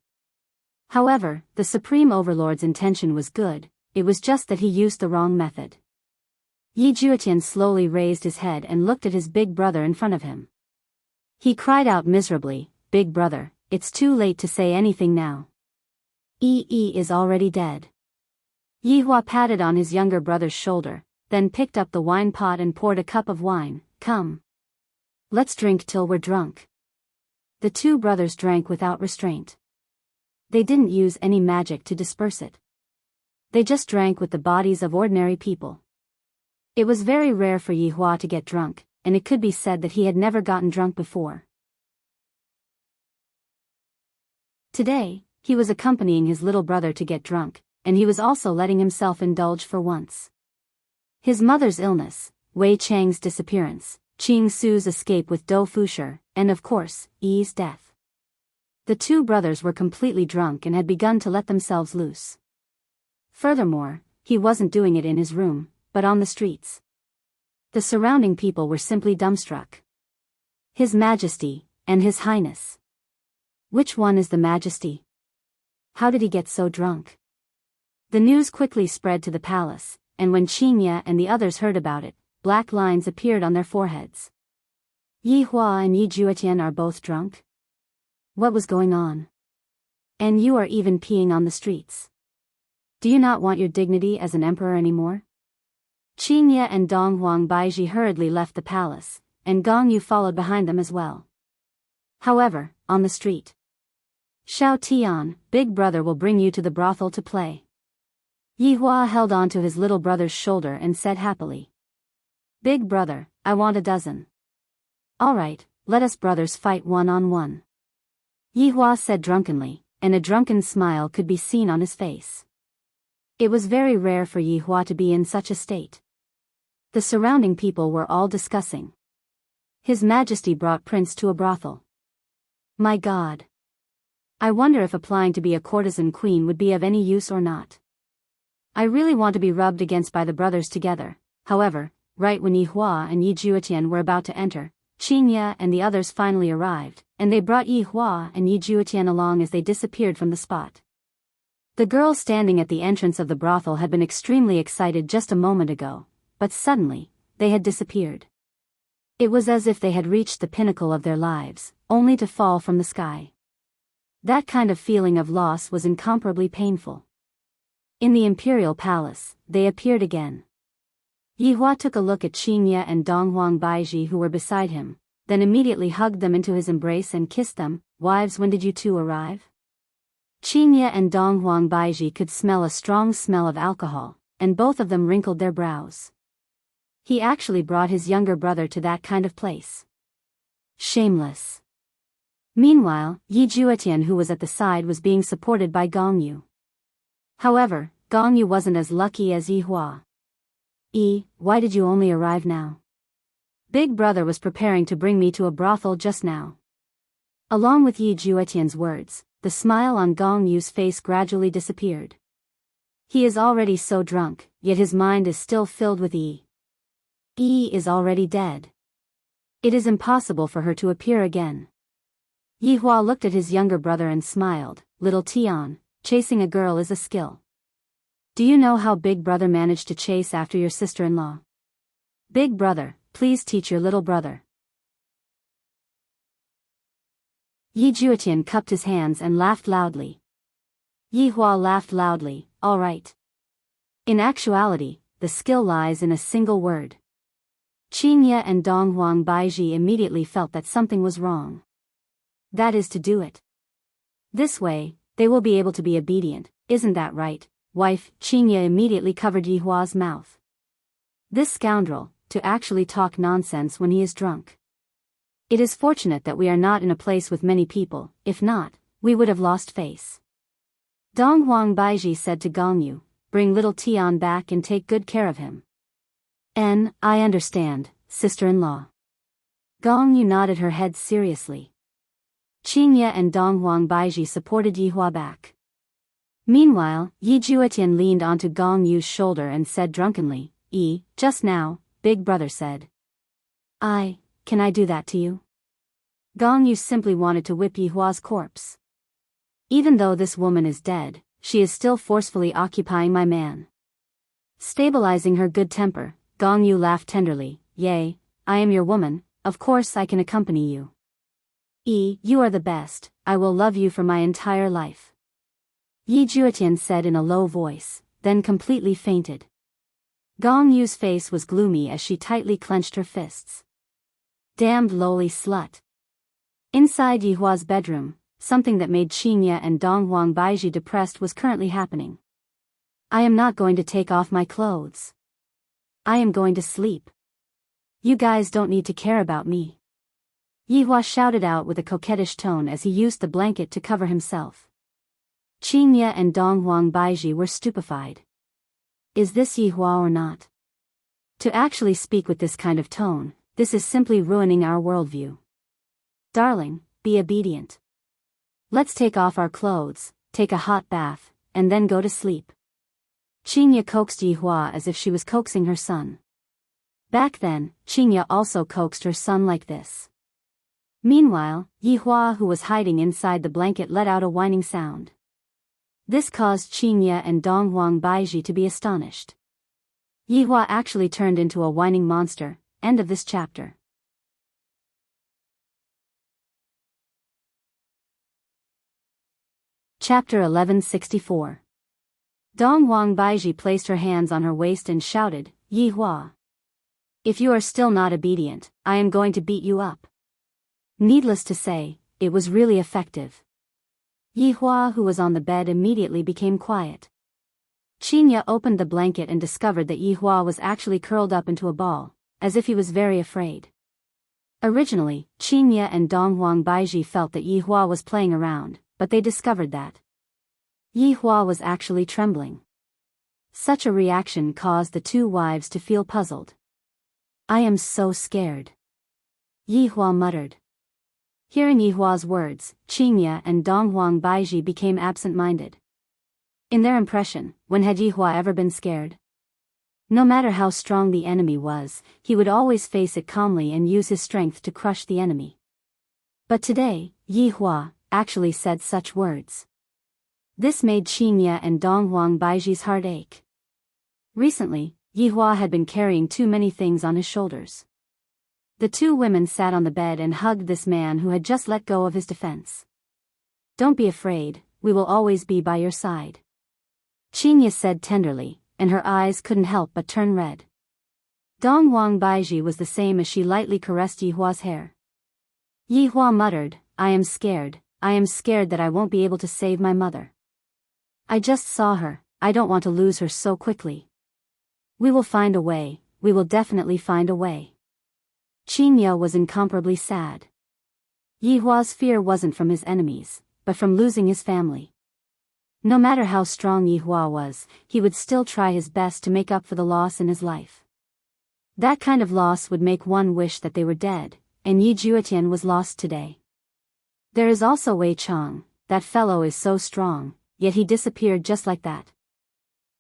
However, the Supreme Overlord's intention was good, it was just that he used the wrong method. Yi Juetian slowly raised his head and looked at his big brother in front of him. He cried out miserably, "Big brother, it's too late to say anything now. Yi is already dead." Yihua patted on his younger brother's shoulder, then picked up the wine pot and poured a cup of wine. "Come. Let's drink till we're drunk." The two brothers drank without restraint. They didn't use any magic to disperse it. They just drank with the bodies of ordinary people. It was very rare for Yihua to get drunk, and it could be said that he had never gotten drunk before. Today, he was accompanying his little brother to get drunk, and he was also letting himself indulge for once. His mother's illness, Wei Chang's disappearance, Qing Su's escape with Dou Fusher, and of course, Yi's death. The two brothers were completely drunk and had begun to let themselves loose. Furthermore, he wasn't doing it in his room, but on the streets. The surrounding people were simply dumbstruck. His Majesty, and His Highness. Which one is the Majesty? How did he get so drunk? The news quickly spread to the palace, and when Qingye and the others heard about it, black lines appeared on their foreheads. Yihua and Yi Juetian are both drunk? What was going on? And you are even peeing on the streets. Do you not want your dignity as an emperor anymore? Qingye and Donghuang Baiji hurriedly left the palace, and Gong Yu followed behind them as well. However, on the street, Xiao Tian, big brother will bring you to the brothel to play. Yihua held on to his little brother's shoulder and said happily. Big brother, I want a dozen. All right, let us brothers fight one-on-one. Yihua said drunkenly, and a drunken smile could be seen on his face. It was very rare for Yihua to be in such a state. The surrounding people were all discussing. His Majesty brought Prince to a brothel. My God. I wonder if applying to be a courtesan queen would be of any use or not. I really want to be rubbed against by the brothers together. However, right when Yihua and Yi Juetian were about to enter, Qingye and the others finally arrived, and they brought Yihua and Yi Juetian along as they disappeared from the spot. The girls standing at the entrance of the brothel had been extremely excited just a moment ago, but suddenly, they had disappeared. It was as if they had reached the pinnacle of their lives, only to fall from the sky. That kind of feeling of loss was incomparably painful. In the imperial palace, they appeared again. Yihua took a look at Qingye and Donghuang Baiji who were beside him, then immediately hugged them into his embrace and kissed them. Wives, when did you two arrive? Qingye and Dong Huangbaiji could smell a strong smell of alcohol, and both of them wrinkled their brows. He actually brought his younger brother to that kind of place. Shameless. Meanwhile, Yi Juetian, who was at the side, was being supported by Gong Yu. However, Gong Yu wasn't as lucky as Yi Hua. Why did you only arrive now? Big brother was preparing to bring me to a brothel just now. Along with Yi Juetian's words, the smile on Gong Yu's face gradually disappeared. He is already so drunk, yet his mind is still filled with Yi. Yi is already dead. It is impossible for her to appear again. Yi Hua looked at his younger brother and smiled. Little Tian, chasing a girl is a skill. Do you know how Big Brother managed to chase after your sister-in-law? Big Brother, please teach your little brother. Yi Juetian cupped his hands and laughed loudly. Yi Hua laughed loudly. All right. In actuality, the skill lies in a single word. Qingye and Dong Huangbaiji immediately felt that something was wrong. That is to do it. This way, they will be able to be obedient, isn't that right, wife? Qingye immediately covered Yi Hua's mouth. This scoundrel, to actually talk nonsense when he is drunk. It is fortunate that we are not in a place with many people, if not, we would have lost face. Dong Huangbaiji said to Gong Yu, bring little Tian back and take good care of him. I understand, sister-in-law. Gong Yu nodded her head seriously. Qingye and Dong Huangbaiji supported Yi Hua back. Meanwhile, Yi Juetian leaned onto Gong Yu's shoulder and said drunkenly, just now, Big Brother said. Can I do that to you? Gong Yu simply wanted to whip Yi Hua's corpse. Even though this woman is dead, she is still forcefully occupying my man. Stabilizing her good temper, Gong Yu laughed tenderly. Yay, I am your woman, of course I can accompany you. You are the best, I will love you for my entire life. Yi Juetian said in a low voice, then completely fainted. Gong Yu's face was gloomy as she tightly clenched her fists. Damned lowly slut. Inside Yi Hua's bedroom, something that made Qingye and Dong Huangbaiji depressed was currently happening. I am not going to take off my clothes. I am going to sleep. You guys don't need to care about me. Yi Hua shouted out with a coquettish tone as he used the blanket to cover himself. Qingye and Dong Huangbaiji were stupefied. Is this Yi Hua or not? To actually speak with this kind of tone, this is simply ruining our worldview. Darling, be obedient. Let's take off our clothes, take a hot bath, and then go to sleep. Qingye coaxed Yi Hua as if she was coaxing her son. Back then, Qingye also coaxed her son like this. Meanwhile, Yi Hua, who was hiding inside the blanket, let out a whining sound. This caused Qingye and Dong Huangbaiji to be astonished. Yi Hua actually turned into a whining monster. End of this chapter. Chapter 1164. Dong Huangbaiji placed her hands on her waist and shouted, Yi Hua. If you are still not obedient, I am going to beat you up. Needless to say, it was really effective. Yi Hua, who was on the bed, immediately became quiet. Qingye opened the blanket and discovered that Yi Hua was actually curled up into a ball, as if he was very afraid. Originally, Qingye and Dong Huangbaiji felt that Yi Hua was playing around, but they discovered that Yi Hua was actually trembling. Such a reaction caused the two wives to feel puzzled. I am so scared. Yi Hua muttered. Hearing Yi Hua's words, Qingye and Dong Huangbaiji became absent-minded. In their impression, when had Yi Hua ever been scared? No matter how strong the enemy was, he would always face it calmly and use his strength to crush the enemy. But today, Yi Hua actually said such words. This made Qingye and Dong Huangbaiji's heart ache. Recently, Yi Hua had been carrying too many things on his shoulders. The two women sat on the bed and hugged this man who had just let go of his defense. Don't be afraid, we will always be by your side. Qingye said tenderly, and her eyes couldn't help but turn red. Dong Huangbaiji was the same as she lightly caressed Yi Hua's hair. Yi Hua muttered, I am scared that I won't be able to save my mother. I just saw her, I don't want to lose her so quickly. We will find a way, we will definitely find a way. Qingye was incomparably sad. Yi Hua's fear wasn't from his enemies, but from losing his family. No matter how strong Yi Hua was, he would still try his best to make up for the loss in his life. That kind of loss would make one wish that they were dead, and Yi Juetian was lost today. There is also Wei Chang, that fellow is so strong, yet he disappeared just like that.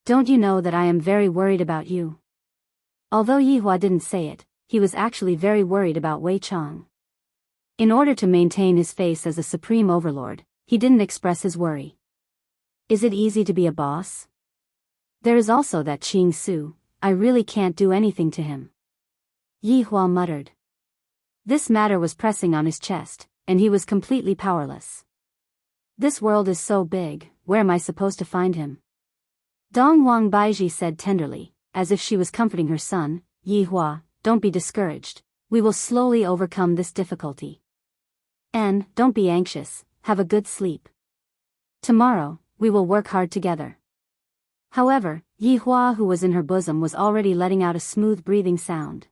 Don't you know that I am very worried about you? Although Yi Hua didn't say it, he was actually very worried about Wei Chang. In order to maintain his face as a supreme overlord, he didn't express his worry. Is it easy to be a boss? There is also that Qing Su, I really can't do anything to him. Yi Hua muttered. This matter was pressing on his chest, and he was completely powerless. This world is so big, where am I supposed to find him? Dong Wang Baiji said tenderly, as if she was comforting her son, Yi Hua, don't be discouraged, we will slowly overcome this difficulty. And, don't be anxious, have a good sleep. Tomorrow, we will work hard together. However, Yi Hua, who was in her bosom, was already letting out a smooth breathing sound.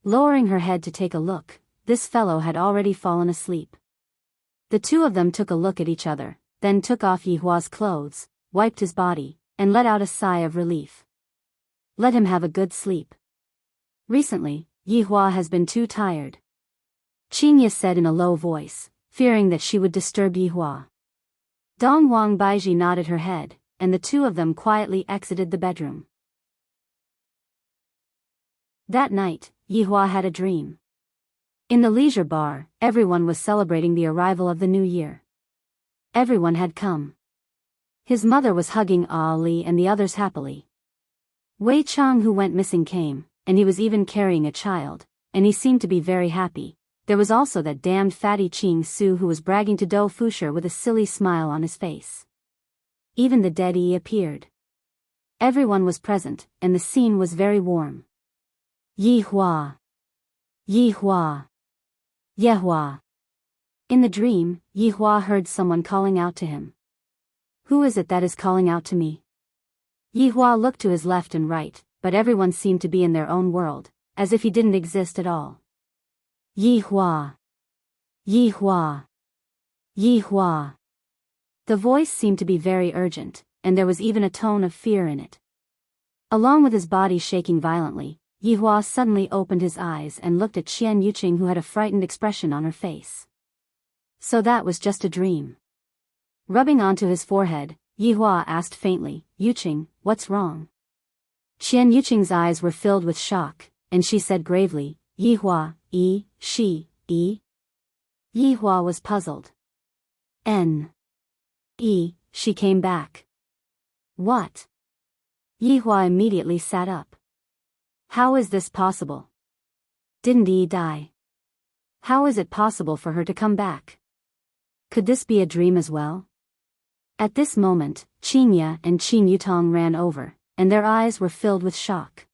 Lowering her head to take a look, this fellow had already fallen asleep. The two of them took a look at each other, then took off Yi Hua's clothes, wiped his body, and let out a sigh of relief. Let him have a good sleep. Recently, Yi Hua has been too tired. Qingye said in a low voice, fearing that she would disturb Yi Hua. Dong Wang Baiji nodded her head, and the two of them quietly exited the bedroom. That night, Yi Hua had a dream. In the leisure bar, everyone was celebrating the arrival of the new year. Everyone had come. His mother was hugging Ali and the others happily. Wei Chang, who went missing, came, and he was even carrying a child, and he seemed to be very happy. There was also that damned fatty Qing Su who was bragging to Do Fusher with a silly smile on his face. Even the dead Yi appeared. Everyone was present, and the scene was very warm. Yi Hua. Yi Hua. Ye Hua. In the dream, Yi Hua heard someone calling out to him. Who is it that is calling out to me? Yi Hua looked to his left and right, but everyone seemed to be in their own world, as if he didn't exist at all. Yi Hua. Yi Hua. Yi Hua. The voice seemed to be very urgent, and there was even a tone of fear in it. Along with his body shaking violently, Yi Hua suddenly opened his eyes and looked at Qian Yuqing, who had a frightened expression on her face. So that was just a dream. Rubbing onto his forehead, Yi Hua asked faintly, Yuqing, what's wrong? Qian Yuqing's eyes were filled with shock, and she said gravely, Yi Hua, she. Yi Hua was puzzled. She came back. What? Yi Hua immediately sat up. How is this possible? Didn't Yi die? How is it possible for her to come back? Could this be a dream as well? At this moment, Qingye and Qin Yutong ran over, and their eyes were filled with shock.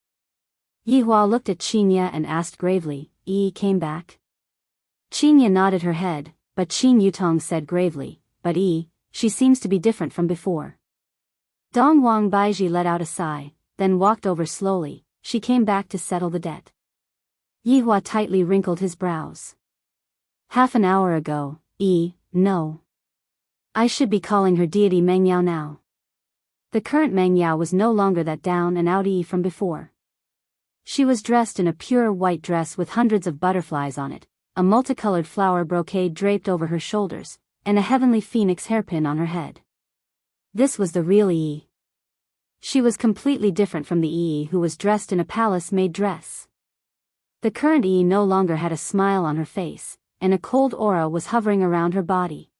Yi Hua looked at Qingye and asked gravely, Yi came back? Qingye nodded her head, but Qin Yutong said gravely, but Yi, she seems to be different from before. Dong Wang Baiji let out a sigh, then walked over slowly. She came back to settle the debt. Yi Hua tightly wrinkled his brows. Half an hour ago, no. I should be calling her deity Mengyao now. The current Mengyao was no longer that down and out Yi from before. She was dressed in a pure white dress with hundreds of butterflies on it, a multicolored flower brocade draped over her shoulders, and a heavenly phoenix hairpin on her head. This was the real Yi. She was completely different from the Yi who was dressed in a palace-made dress. The current Yi no longer had a smile on her face, and a cold aura was hovering around her body.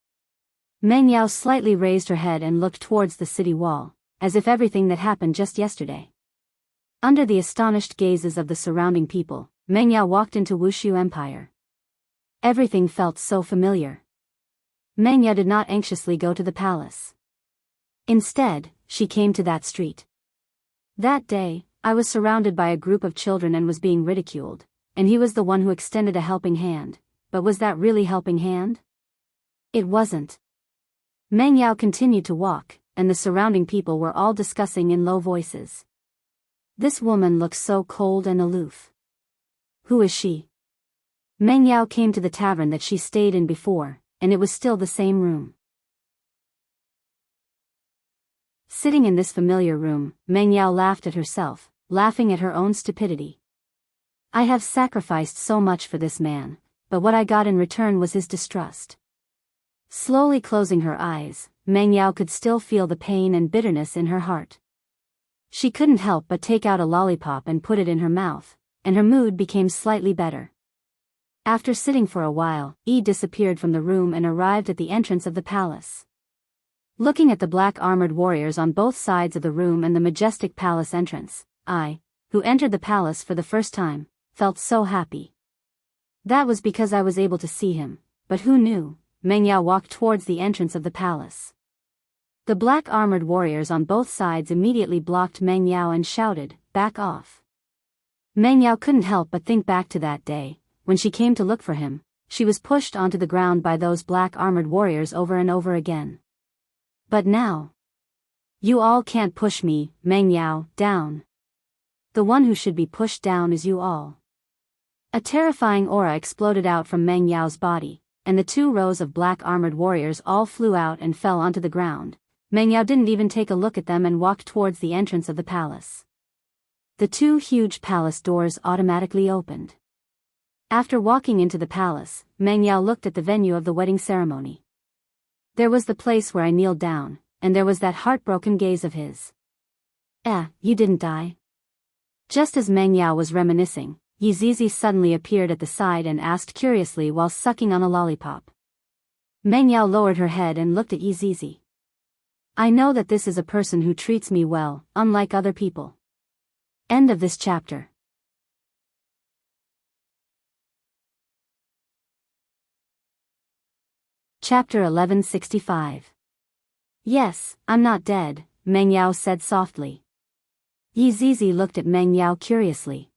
Mengyao slightly raised her head and looked towards the city wall, as if everything that happened just yesterday. Under the astonished gazes of the surrounding people, Mengyao walked into Wushu Empire. Everything felt so familiar. Mengyao did not anxiously go to the palace. Instead, she came to that street. That day, I was surrounded by a group of children and was being ridiculed, and he was the one who extended a helping hand, but was that really helping hand? It wasn't. Meng Yao continued to walk, and the surrounding people were all discussing in low voices. This woman looks so cold and aloof. Who is she? Meng Yao came to the tavern that she stayed in before, and it was still the same room. Sitting in this familiar room, Meng Yao laughed at herself, laughing at her own stupidity. I have sacrificed so much for this man, but what I got in return was his distrust. Slowly closing her eyes, Meng Yao could still feel the pain and bitterness in her heart. She couldn't help but take out a lollipop and put it in her mouth, and her mood became slightly better. After sitting for a while, Yi disappeared from the room and arrived at the entrance of the palace. Looking at the black armored warriors on both sides of the room and the majestic palace entrance, I, who entered the palace for the first time, felt so happy. That was because I was able to see him, but who knew? Meng Yao walked towards the entrance of the palace. The black armored warriors on both sides immediately blocked Meng Yao and shouted, "Back off." Meng Yao couldn't help but think back to that day. When she came to look for him, she was pushed onto the ground by those black armored warriors over and over again. But now, you all can't push me, Meng Yao, down. The one who should be pushed down is you all. A terrifying aura exploded out from Meng Yao's body, and the 2 rows of black armored warriors all flew out and fell onto the ground. Meng Yao didn't even take a look at them and walked towards the entrance of the palace. The 2 huge palace doors automatically opened. After walking into the palace, Meng Yao looked at the venue of the wedding ceremony. There was the place where I kneeled down, and there was that heartbroken gaze of his. You didn't die? Just as Meng Yao was reminiscing, Yi Zizi suddenly appeared at the side and asked curiously while sucking on a lollipop. Meng Yao lowered her head and looked at Yi Zizi. I know that this is a person who treats me well, unlike other people. End of this chapter. Chapter 1165. Yes, I'm not dead, Meng Yao said softly. Yi Zizi looked at Meng Yao curiously.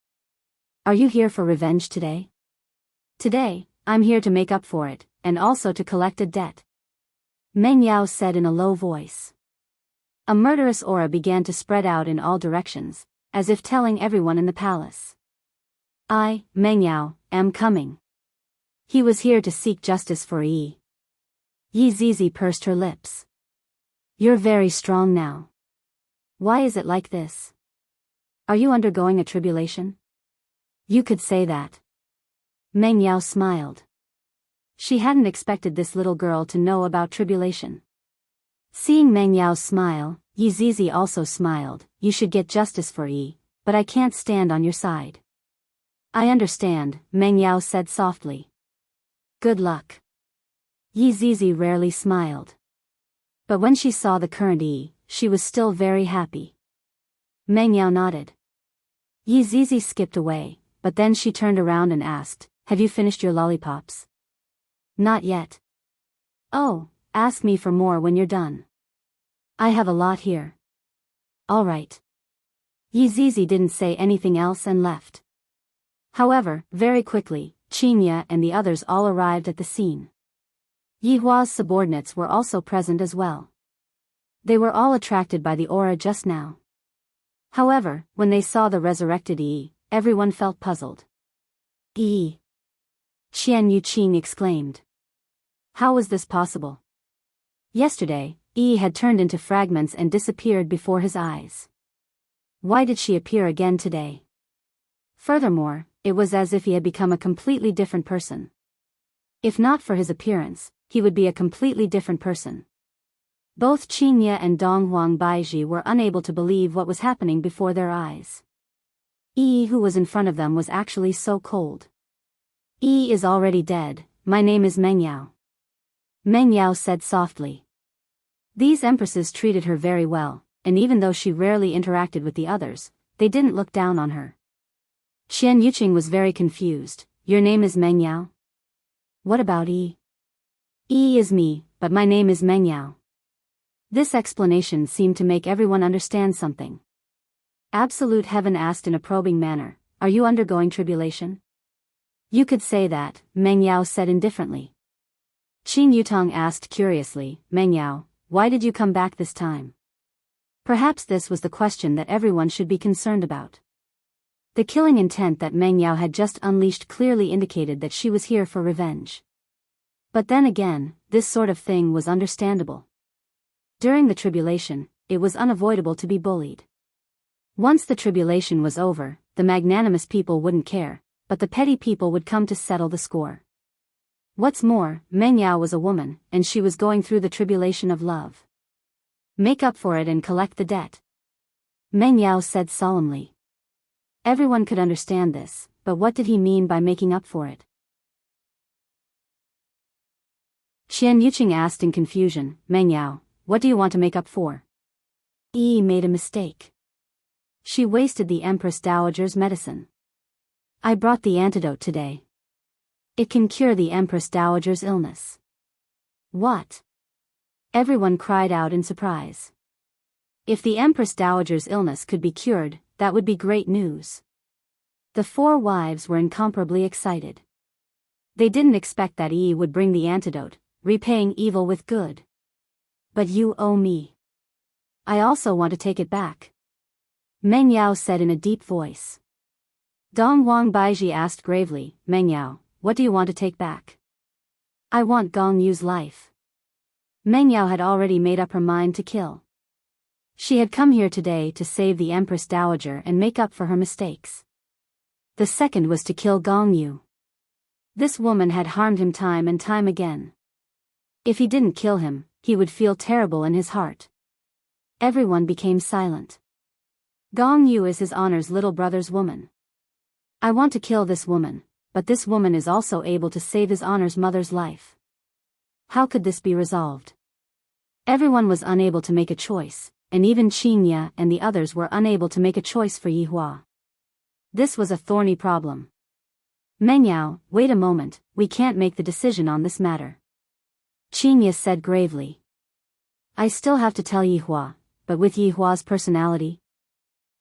Are you here for revenge today? Today, I'm here to make up for it, and also to collect a debt. Meng Yao said in a low voice. A murderous aura began to spread out in all directions, as if telling everyone in the palace. I, Meng Yao, am coming. He was here to seek justice for Yi. Yi Zizi pursed her lips. You're very strong now. Why is it like this? Are you undergoing a tribulation? You could say that. Meng Yao smiled. She hadn't expected this little girl to know about tribulation. Seeing Meng Yao's smile, Yi Zizi also smiled. You should get justice for Yi, but I can't stand on your side. I understand, Meng Yao said softly. Good luck. Yi Zizi rarely smiled. But when she saw the current Yi, she was still very happy. Meng Yao nodded. Yi Zizi skipped away, but then she turned around and asked, Have you finished your lollipops? Not yet. Oh, ask me for more when you're done. I have a lot here. All right. Yi Zizi didn't say anything else and left. However, very quickly, Qinya and the others all arrived at the scene. Yi Hua's subordinates were also present as well. They were all attracted by the aura just now. However, when they saw the resurrected Yi, everyone felt puzzled. Yi! Qian Yuqing exclaimed. How was this possible? Yesterday, Yi had turned into fragments and disappeared before his eyes. Why did she appear again today? Furthermore, it was as if he had become a completely different person. If not for his appearance, he would be a completely different person. Both Qinya and Donghuang Baiji were unable to believe what was happening before their eyes. Yi, who was in front of them, was actually so cold. Yi is already dead. My name is Meng Yao. Meng Yao said softly. These empresses treated her very well, and even though she rarely interacted with the others, they didn't look down on her. Qian Yuqing was very confused. Your name is Meng Yao? What about Yi? Yi is me, but my name is Meng Yao. This explanation seemed to make everyone understand something. Absolute Heaven asked in a probing manner, Are you undergoing tribulation? You could say that, Meng Yao said indifferently. Qin Yutong asked curiously, Meng Yao, why did you come back this time? Perhaps this was the question that everyone should be concerned about. The killing intent that Meng Yao had just unleashed clearly indicated that she was here for revenge. But then again, this sort of thing was understandable. During the tribulation, it was unavoidable to be bullied. Once the tribulation was over, the magnanimous people wouldn't care, but the petty people would come to settle the score. What's more, Meng Yao was a woman, and she was going through the tribulation of love. Make up for it and collect the debt, Meng Yao said solemnly. Everyone could understand this, but what did he mean by making up for it? Qian Yuqing asked in confusion, Meng Yao, what do you want to make up for? Yi made a mistake. She wasted the Empress Dowager's medicine. I brought the antidote today. It can cure the Empress Dowager's illness. What? Everyone cried out in surprise. If the Empress Dowager's illness could be cured, that would be great news. The four wives were incomparably excited. They didn't expect that Yi would bring the antidote, repaying evil with good. But you owe me. I also want to take it back, Meng Yao said in a deep voice. Dong Wang Baiji asked gravely, Meng Yao, what do you want to take back? I want Gong Yu's life. Meng Yao had already made up her mind to kill. She had come here today to save the Empress Dowager and make up for her mistakes. The second was to kill Gong Yu. This woman had harmed him time and time again. If he didn't kill him, he would feel terrible in his heart. Everyone became silent. Gong Yu is his honor's little brother's woman. I want to kill this woman, but this woman is also able to save his honor's mother's life. How could this be resolved? Everyone was unable to make a choice, and even Qin Ya and the others were unable to make a choice for Yi Hua. This was a thorny problem. Meng Yao, wait a moment, we can't make the decision on this matter, Qin Ya said gravely. I still have to tell Yi Hua, but with Yi Hua's personality?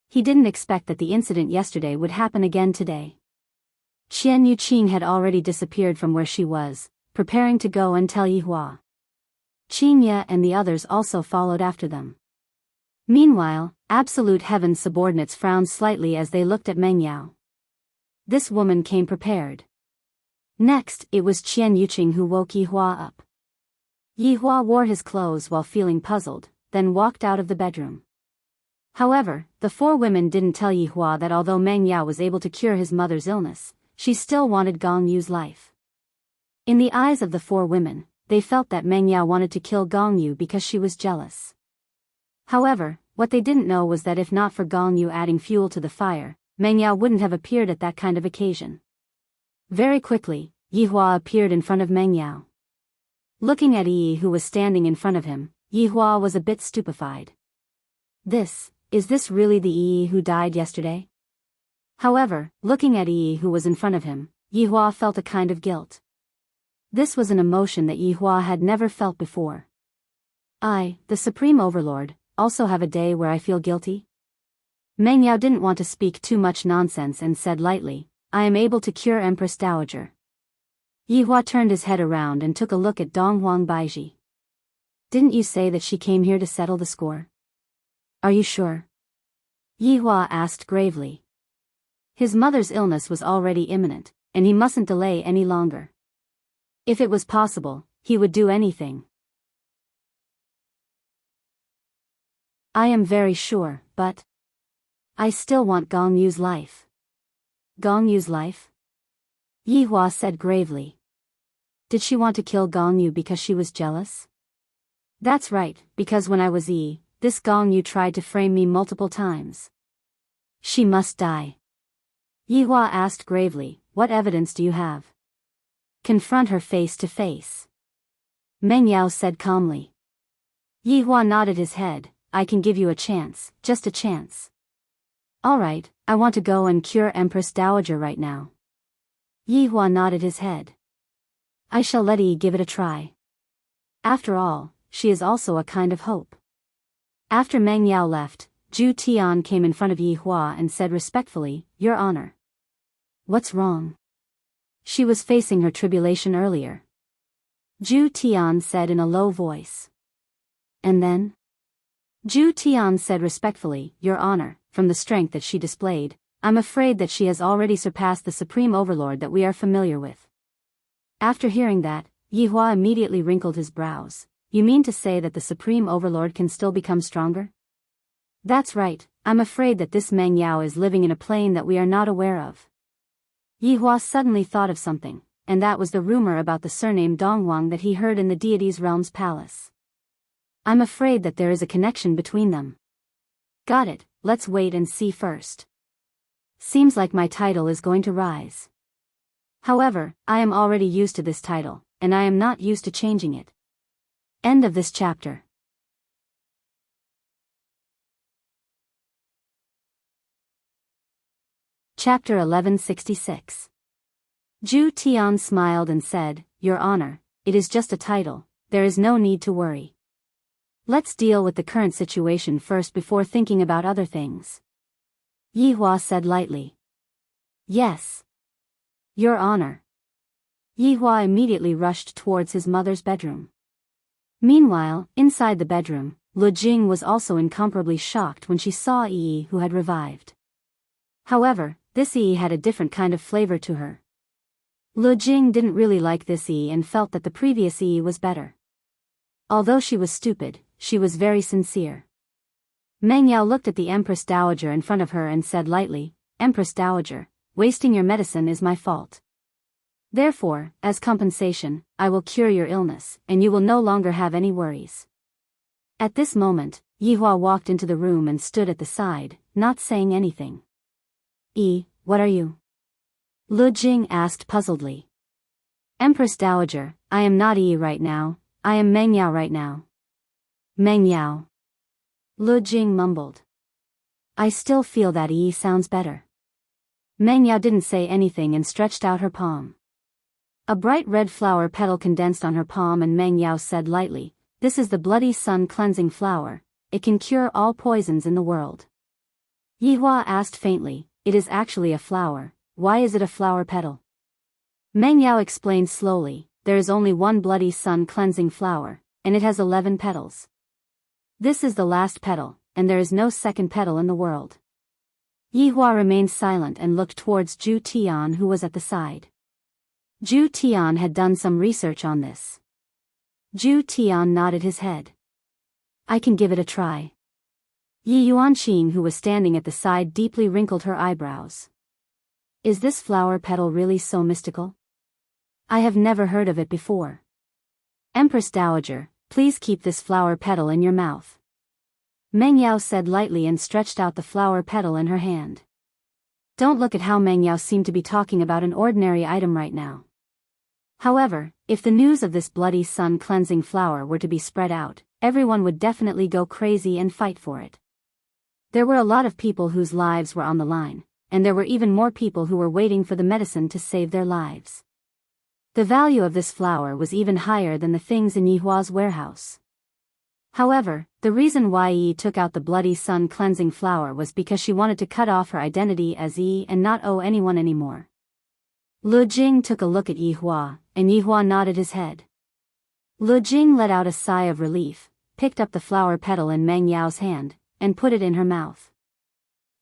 He didn't expect that the incident yesterday would happen again today. Qian Yuqing had already disappeared from where she was, preparing to go and tell Yi Hua. Qin Ya and the others also followed after them. Meanwhile, Absolute Heaven's subordinates frowned slightly as they looked at Meng Yao. This woman came prepared. Next, it was Qian Yuqing who woke Yi Hua up. Yi Hua wore his clothes while feeling puzzled, then walked out of the bedroom. However, the four women didn't tell Yi Hua that although Meng Yao was able to cure his mother's illness, she still wanted Gong Yu's life. In the eyes of the four women, they felt that Meng Yao wanted to kill Gong Yu because she was jealous. However, what they didn't know was that if not for Gong Yu adding fuel to the fire, Meng Yao wouldn't have appeared at that kind of occasion. Very quickly, Yi Hua appeared in front of Meng Yao. Looking at Yi who was standing in front of him, Yi Hua was a bit stupefied. Is this really the Yi who died yesterday? However, looking at Yi who was in front of him, Yi Hua felt a kind of guilt. This was an emotion that Yi Hua had never felt before. I, the Supreme Overlord, also have a day where I feel guilty? Meng Yao didn't want to speak too much nonsense and said lightly, I am able to cure Empress Dowager. Yi Hua turned his head around and took a look at Dong Huang Baiji. Didn't you say that she came here to settle the score? Are you sure? Yi Hua asked gravely. His mother's illness was already imminent, and he mustn't delay any longer. If it was possible, he would do anything. I am very sure, but I still want Gong Yu's life. Gong Yu's life? Yi Hua said gravely. Did she want to kill Gong Yu because she was jealous? That's right, because when I was Yi, this Gong Yu tried to frame me multiple times. She must die. Yi Hua asked gravely, what evidence do you have? Confront her face to face, Meng Yao said calmly. Yi Hua nodded his head, I can give you a chance, just a chance. Alright, I want to go and cure Empress Dowager right now. Yi Hua nodded his head. I shall let Yi give it a try. After all, she is also a kind of hope. After Meng Yao left, Zhu Tian came in front of Yi Hua and said respectfully, Your Honor. What's wrong? she was facing her tribulation earlier. Ju Tian said in a low voice. And then? Ju Tian said respectfully, Your Honor, from the strength that she displayed, I'm afraid that she has already surpassed the Supreme Overlord that we are familiar with. After hearing that, Yi Hua immediately wrinkled his brows. You mean to say that the Supreme Overlord can still become stronger? That's right, I'm afraid that this Meng Yao is living in a plane that we are not aware of. Yi Hua suddenly thought of something, and that was the rumor about the surname Dongwang that he heard in the deity's realm's palace. I'm afraid that there is a connection between them. Got it, let's wait and see first. Seems like my title is going to rise. However, I am already used to this title, and I am not used to changing it. End of this chapter. Chapter 1166. Ju Tian smiled and said, Your Honor, it is just a title, there is no need to worry. Let's deal with the current situation first before thinking about other things. Yi Hua said lightly. Yes. Your Honor. Yi Hua immediately rushed towards his mother's bedroom. Meanwhile, inside the bedroom, Lu Jing was also incomparably shocked when she saw Yi, who had revived. However, this Yi had a different kind of flavor to her. Lu Jing didn't really like this Yi and felt that the previous Yi was better. Although she was stupid, she was very sincere. Meng Yao looked at the Empress Dowager in front of her and said lightly, Empress Dowager, wasting your medicine is my fault. Therefore, as compensation, I will cure your illness, and you will no longer have any worries. At this moment, Yi Hua walked into the room and stood at the side, not saying anything. What are you? Lu Jing asked puzzledly. Empress Dowager, I am not Yi right now, I am Meng Yao right now. Meng Yao. Lu Jing mumbled. I still feel that Yi sounds better. Meng Yao didn't say anything and stretched out her palm. A bright red flower petal condensed on her palm and Meng Yao said lightly, This is the bloody sun cleansing flower, it can cure all poisons in the world. Yi Hua asked faintly, It is actually a flower, why is it a flower petal? Meng Yao explained slowly, There is only one bloody sun cleansing flower, and it has 11 petals. This is the last petal, and there is no second petal in the world. Yi Hua remained silent and looked towards Ju Tian, who was at the side. Ju Tian had done some research on this. Ju Tian nodded his head. I can give it a try. Yi Yuanqing, who was standing at the side, deeply wrinkled her eyebrows. Is this flower petal really so mystical? I have never heard of it before. Empress Dowager, please keep this flower petal in your mouth. Meng Yao said lightly and stretched out the flower petal in her hand. Don't look at how Meng Yao seemed to be talking about an ordinary item right now. However, if the news of this bloody sun cleansing flower were to be spread out, everyone would definitely go crazy and fight for it. There were a lot of people whose lives were on the line, and there were even more people who were waiting for the medicine to save their lives. The value of this flower was even higher than the things in Yi Hua's warehouse. However, the reason why Yi took out the bloody sun cleansing flower was because she wanted to cut off her identity as Yi and not owe anyone anymore. Lu Jing took a look at Yi Hua, and Yi Hua nodded his head. Lu Jing let out a sigh of relief, picked up the flower petal in Meng Yao's hand, and put it in her mouth.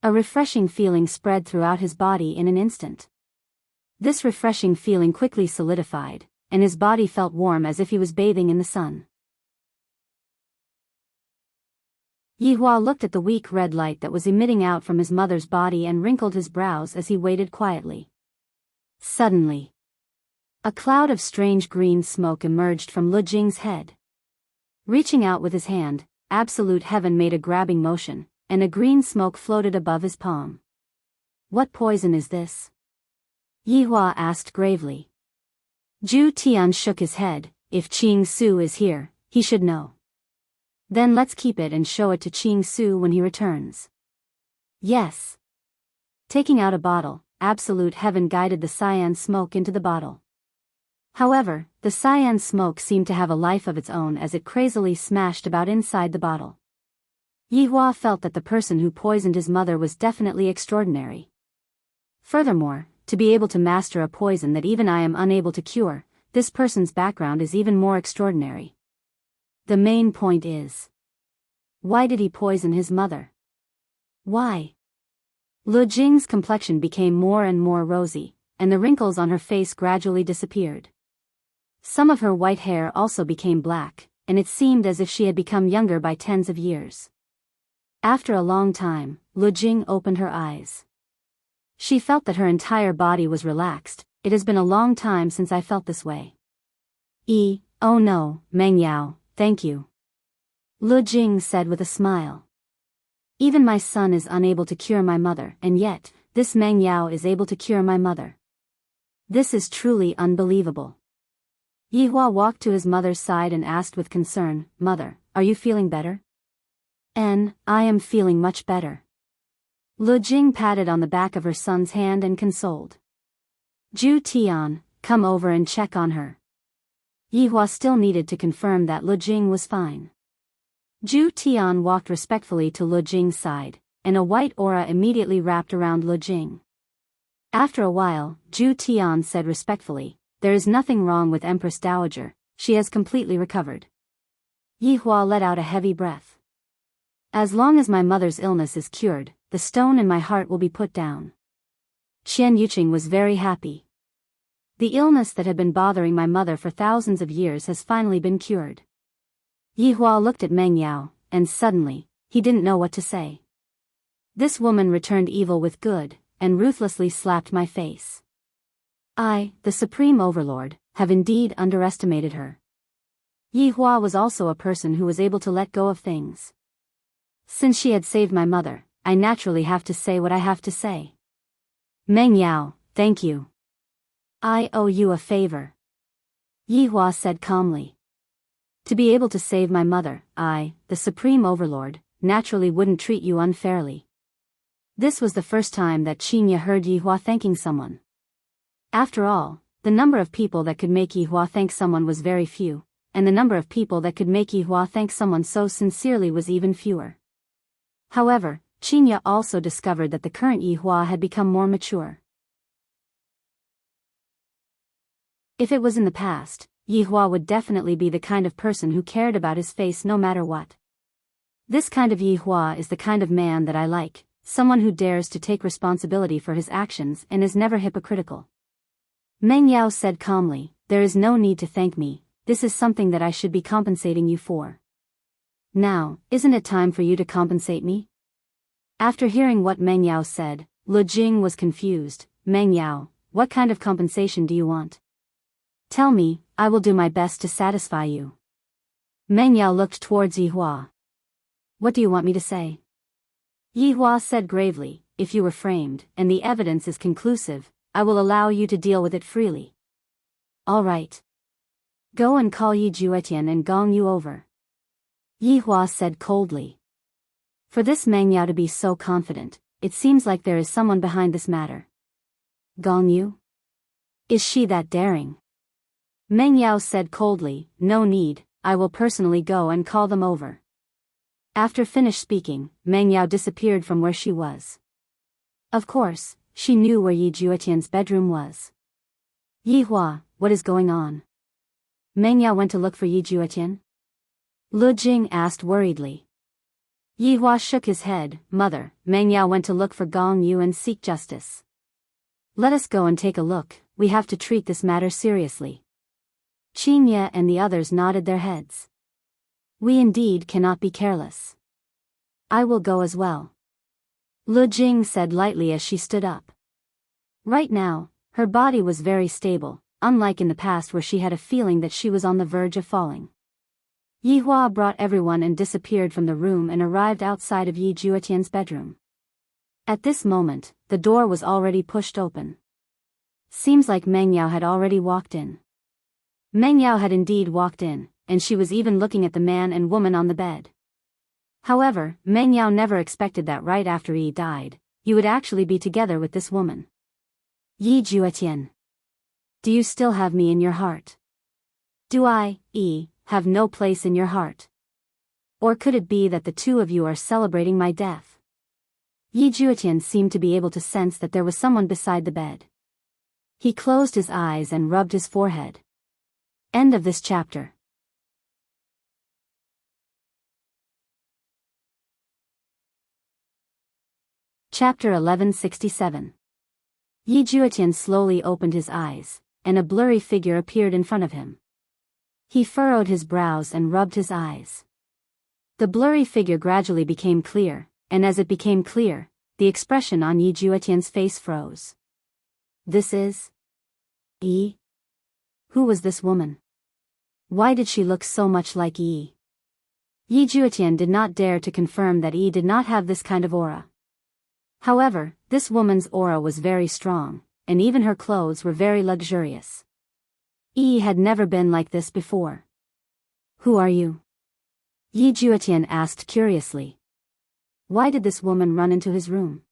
A refreshing feeling spread throughout his body in an instant. This refreshing feeling quickly solidified, and his body felt warm as if he was bathing in the sun. Yi Hua looked at the weak red light that was emitting out from his mother's body and wrinkled his brows as he waited quietly. Suddenly, a cloud of strange green smoke emerged from Lu Jing's head. Reaching out with his hand, Absolute Heaven made a grabbing motion, and a green smoke floated above his palm. What poison is this? Yi Hua asked gravely. Ju Tian shook his head. If Qing Su is here, he should know. Then let's keep it and show it to Qing Su when he returns. Yes. Taking out a bottle, Absolute Heaven guided the cyan smoke into the bottle. However, the cyan smoke seemed to have a life of its own as it crazily smashed about inside the bottle. Yi Hua felt that the person who poisoned his mother was definitely extraordinary. Furthermore, to be able to master a poison that even I am unable to cure. This person's background is even more extraordinary. The main point is, why did he poison his mother? Why? Lu Jing's complexion became more and more rosy, and the wrinkles on her face gradually disappeared. Some of her white hair also became black, and it seemed as if she had become younger by tens of years. After a long time, Lu Jing opened her eyes. She felt that her entire body was relaxed. It has been a long time since I felt this way. Oh no, Meng Yao, thank you. Lu Jing said with a smile. Even my son is unable to cure my mother, and yet, this Meng Yao is able to cure my mother. This is truly unbelievable. Yihua walked to his mother's side and asked with concern, Mother, are you feeling better? I am feeling much better. Lu Jing patted on the back of her son's hand and consoled. Zhu Tian, come over and check on her. Yihua still needed to confirm that Lu Jing was fine. Zhu Tian walked respectfully to Lu Jing's side, and a white aura immediately wrapped around Lu Jing. After a while, Zhu Tian said respectfully, there is nothing wrong with Empress Dowager, she has completely recovered. Yihua let out a heavy breath. As long as my mother's illness is cured, the stone in my heart will be put down. Qian Yuqing was very happy. The illness that had been bothering my mother for thousands of years has finally been cured. Yihua looked at Meng Yao, and suddenly, he didn't know what to say. This woman returned evil with good, and ruthlessly slapped my face. I, the Supreme Overlord, have indeed underestimated her. Yihua was also a person who was able to let go of things. Since she had saved my mother, I naturally have to say what I have to say. Meng Yao, thank you. I owe you a favor. Yihua said calmly. To be able to save my mother, I, the Supreme Overlord, naturally wouldn't treat you unfairly. This was the first time that Qinya heard Yihua thanking someone. After all, the number of people that could make Yihua thank someone was very few, and the number of people that could make Yihua thank someone so sincerely was even fewer. However, Qinya also discovered that the current Yihua had become more mature. If it was in the past, Yihua would definitely be the kind of person who cared about his face no matter what. This kind of Yihua is the kind of man that I like, someone who dares to take responsibility for his actions and is never hypocritical. Meng Yao said calmly, there is no need to thank me, this is something that I should be compensating you for. Now, isn't it time for you to compensate me? After hearing what Meng Yao said, Lu Jing was confused. Meng Yao, what kind of compensation do you want? Tell me, I will do my best to satisfy you. Meng Yao looked towards Yihua. What do you want me to say? Yihua said gravely, if you were framed, and the evidence is conclusive, I will allow you to deal with it freely. All right. Go and call Yi Juetian and gong you over. Yihua said coldly. For this Meng Yao to be so confident, it seems like there is someone behind this matter. Gong Yu? Is she that daring? Meng Yao said coldly, no need, I will personally go and call them over. After finished speaking, Meng Yao disappeared from where she was. Of course, she knew where Yi Juetian's bedroom was. Yihua, what is going on? Meng Yao went to look for Yi Juetian? Lu Jing asked worriedly. Yihua shook his head, Mother, Meng Yao went to look for Gong Yu and seek justice. Let us go and take a look, we have to treat this matter seriously. Qinya and the others nodded their heads. We indeed cannot be careless. I will go as well. Lu Jing said lightly as she stood up. Right now, her body was very stable, unlike in the past where she had a feeling that she was on the verge of falling. Yihua brought everyone and disappeared from the room and arrived outside of Yi Juetian's bedroom. At this moment, the door was already pushed open. Seems like Meng Yao had already walked in. Meng Yao had indeed walked in, and she was even looking at the man and woman on the bed. However, Meng Yao never expected that right after Yi died, you would actually be together with this woman. Yi Juetian. Do you still have me in your heart? Do I, Yi, have no place in your heart? Or could it be that the two of you are celebrating my death? Yi Juetian seemed to be able to sense that there was someone beside the bed. He closed his eyes and rubbed his forehead. End of this chapter. Chapter 1167. Yi Juetian slowly opened his eyes, and a blurry figure appeared in front of him. He furrowed his brows and rubbed his eyes. The blurry figure gradually became clear, and as it became clear, the expression on Yi Juetian's face froze. This is Yi? Who was this woman? Why did she look so much like Yi? Yi Juetian did not dare to confirm that Yi did not have this kind of aura. However, this woman's aura was very strong, and even her clothes were very luxurious. Yi had never been like this before. Who are you? Yi Juetian asked curiously. Why did this woman run into his room?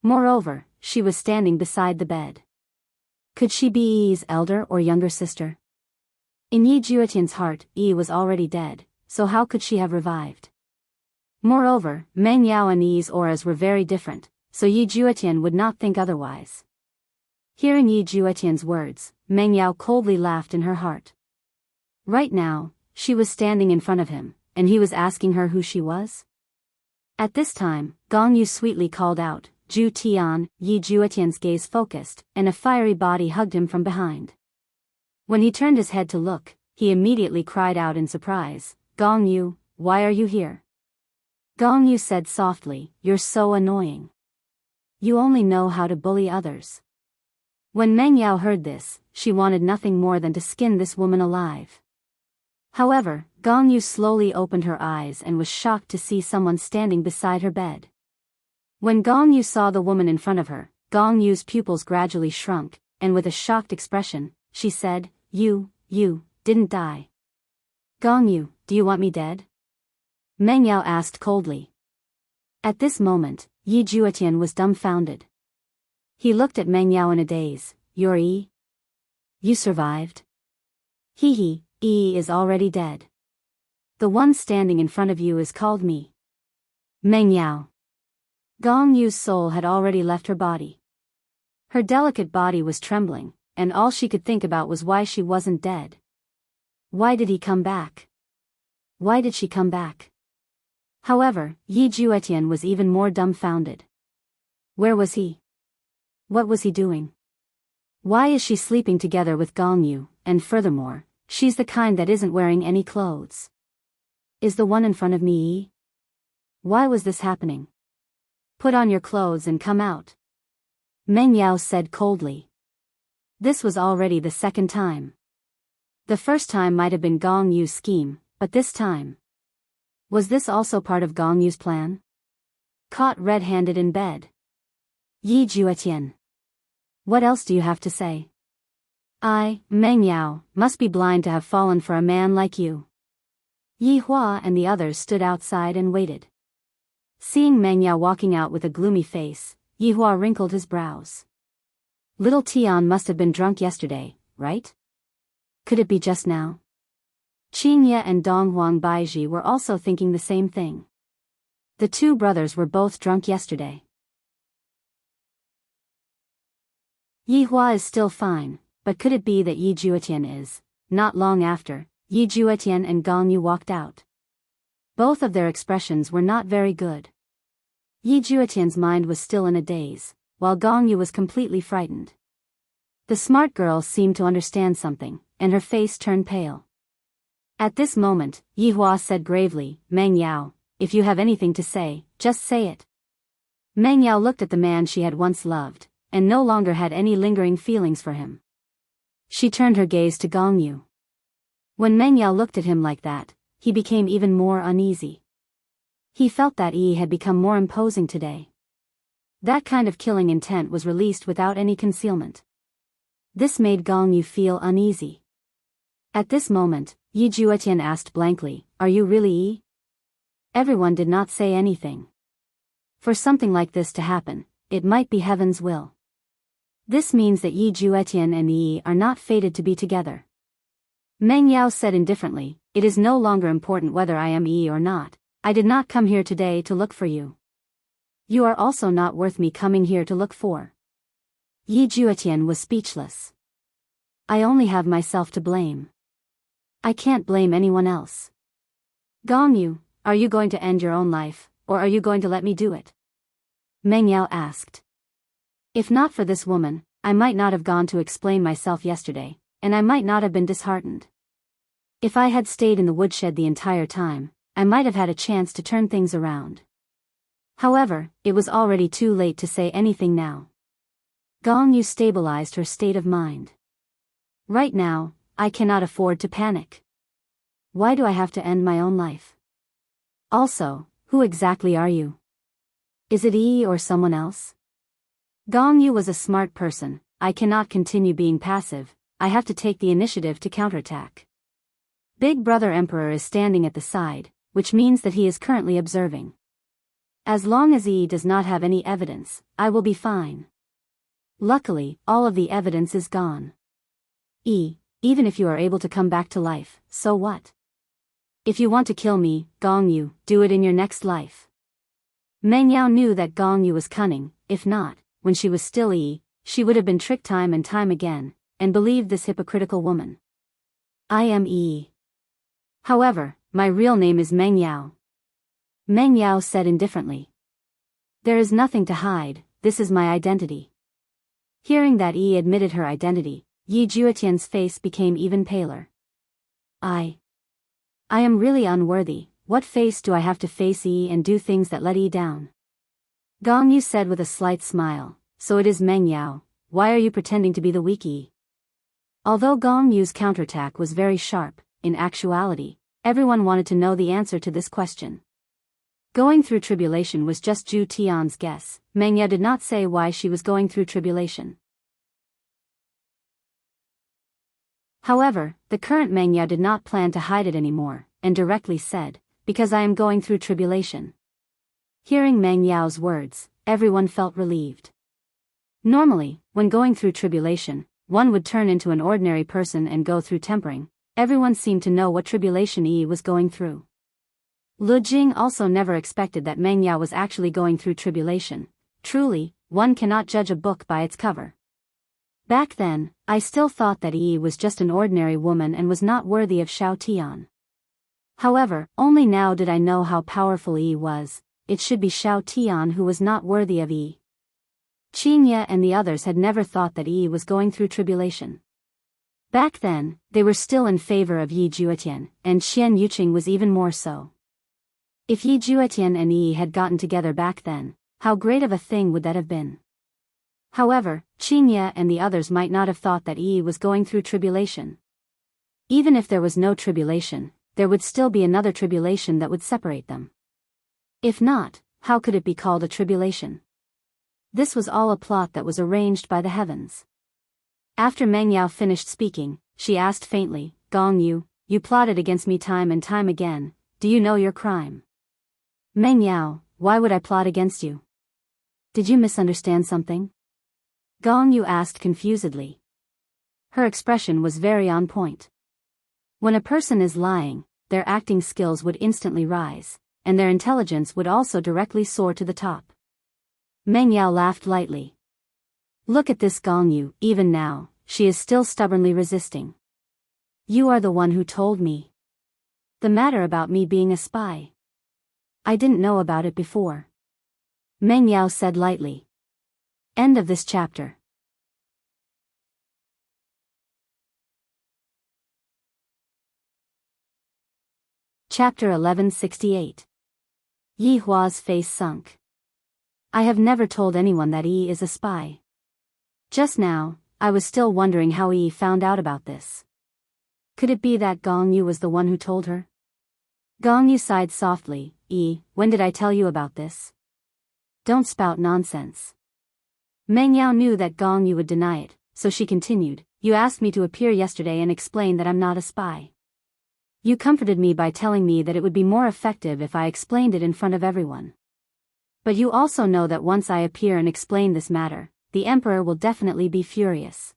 Moreover, she was standing beside the bed. Could she be Yi's elder or younger sister? In Yi Juetian's heart, Yi was already dead, so how could she have revived? Moreover, Meng Yao and Yi's auras were very different, so Yi Juetian would not think otherwise. Hearing Yi Juetian's words, Meng Yao coldly laughed in her heart. Right now, she was standing in front of him, and he was asking her who she was? At this time, Gong Yu sweetly called out, Ju Tian. Yi Juetian's gaze focused, and a fiery body hugged him from behind. When he turned his head to look, he immediately cried out in surprise, Gong Yu, why are you here? Gong Yu said softly, you're so annoying. You only know how to bully others. When Meng Yao heard this, she wanted nothing more than to skin this woman alive. However, Gong Yu slowly opened her eyes and was shocked to see someone standing beside her bed. When Gong Yu saw the woman in front of her, Gong Yu's pupils gradually shrunk, and with a shocked expression, she said, You didn't die. Gong Yu, do you want me dead? Meng Yao asked coldly. At this moment, Yi Juetian was dumbfounded. He looked at Meng Yao in a daze. You're Yi? You survived? Yi is already dead. The one standing in front of you is called me. Meng Yao. Gong Yu's soul had already left her body. Her delicate body was trembling, and all she could think about was why she wasn't dead. Why did he come back? Why did she come back? However, Yi Juetian was even more dumbfounded. Where was he? What was he doing? Why is she sleeping together with Gong Yu, and furthermore, she's the kind that isn't wearing any clothes? Is the one in front of me Yi? Why was this happening? Put on your clothes and come out. Meng Yao said coldly. This was already the second time. The first time might have been Gong Yu's scheme, but this time. Was this also part of Gong Yu's plan? Caught red-handed in bed. Yi Juetian. What else do you have to say? I, Meng Yao, must be blind to have fallen for a man like you. Yi Hua and the others stood outside and waited. Seeing Meng Yao walking out with a gloomy face, Yi Hua wrinkled his brows. Little Tian must have been drunk yesterday, right? Could it be just now? Qingye and Dong Huang Baiji were also thinking the same thing. The two brothers were both drunk yesterday. Yi Hua is still fine, but could it be that Yi Juetian is? Not long after, Yi Juetian and Gong Yu walked out. Both of their expressions were not very good. Yi Juetian's mind was still in a daze, while Gong Yu was completely frightened. The smart girl seemed to understand something, and her face turned pale. At this moment, Yi Hua said gravely, Meng Yao, if you have anything to say, just say it. Meng Yao looked at the man she had once loved, and no longer had any lingering feelings for him. She turned her gaze to Gong Yu. When Meng Yao looked at him like that, he became even more uneasy. He felt that Yi had become more imposing today. That kind of killing intent was released without any concealment. This made Gong Yu feel uneasy. At this moment, Yi Juetian asked blankly, Are you really Yi? Everyone did not say anything. For something like this to happen, it might be heaven's will. This means that Yi Juetian and Yi are not fated to be together. Meng Yao said indifferently, It is no longer important whether I am Yi or not. I did not come here today to look for you. You are also not worth me coming here to look for. Yi Juetian was speechless. I only have myself to blame. I can't blame anyone else. Gong Yu, are you going to end your own life, or are you going to let me do it? Meng Yao asked. If not for this woman, I might not have gone to explain myself yesterday, and I might not have been disheartened. If I had stayed in the woodshed the entire time, I might have had a chance to turn things around. However, it was already too late to say anything now. Gong Yu stabilized her state of mind. Right now, I cannot afford to panic. Why do I have to end my own life? Also, who exactly are you? Is it Yi or someone else? Gong Yu was a smart person. I cannot continue being passive. I have to take the initiative to counterattack. Big Brother Emperor is standing at the side, which means that he is currently observing. As long as Yi does not have any evidence, I will be fine. Luckily, all of the evidence is gone. Yi, even if you are able to come back to life, so what? If you want to kill me, Gong Yu, do it in your next life. Meng Yao knew that Gong Yu was cunning. If not, when she was still Yi, she would have been tricked time and time again, and believed this hypocritical woman. I am Yi. However, my real name is Meng Yao. Meng Yao said indifferently. There is nothing to hide, this is my identity. Hearing that Yi admitted her identity, Yi Juetian's face became even paler. I am really unworthy. What face do I have to face Yi and do things that let Yi down? Gong Yu said with a slight smile, so it is Meng Yao, why are you pretending to be the weak Yi? Although Gong Yu's counterattack was very sharp, in actuality, everyone wanted to know the answer to this question. Going through tribulation was just Zhu Tian's guess. Meng Yao did not say why she was going through tribulation. However, the current Meng Yao did not plan to hide it anymore, and directly said, because I am going through tribulation. Hearing Meng Yao's words, everyone felt relieved. Normally, when going through tribulation, one would turn into an ordinary person and go through tempering. Everyone seemed to know what tribulation Yi was going through. Lu Jing also never expected that Meng Yao was actually going through tribulation. Truly, one cannot judge a book by its cover. Back then, I still thought that Yi was just an ordinary woman and was not worthy of Xiao Tian. However, only now did I know how powerful Yi was. It should be Xiao Tian who was not worthy of Yi. Qin Ye and the others had never thought that Yi was going through tribulation. Back then, they were still in favor of Yi Juetian, and Xian Yuqing was even more so. If Yi Juetian and Yi had gotten together back then, how great of a thing would that have been? However, Qin Ye and the others might not have thought that Yi was going through tribulation. Even if there was no tribulation, there would still be another tribulation that would separate them. If not, how could it be called a tribulation? This was all a plot that was arranged by the heavens. After Meng Yao finished speaking, she asked faintly, Gong Yu, you plotted against me time and time again, do you know your crime? Meng Yao, why would I plot against you? Did you misunderstand something? Gong Yu asked confusedly. Her expression was very on point. When a person is lying, their acting skills would instantly rise, and their intelligence would also directly soar to the top. Meng Yao laughed lightly. Look at this Gong Yu, even now, she is still stubbornly resisting. You are the one who told me. The matter about me being a spy. I didn't know about it before. Meng Yao said lightly. End of this chapter. Chapter 1168. Yi Hua's face sunk. I have never told anyone that Yi is a spy. Just now, I was still wondering how Yi found out about this. Could it be that Gong Yu was the one who told her? Gong Yu sighed softly. Yi, when did I tell you about this? Don't spout nonsense. Meng Yao knew that Gong Yu would deny it, so she continued, you asked me to appear yesterday and explain that I'm not a spy. You comforted me by telling me that it would be more effective if I explained it in front of everyone. But you also know that once I appear and explain this matter, the Emperor will definitely be furious.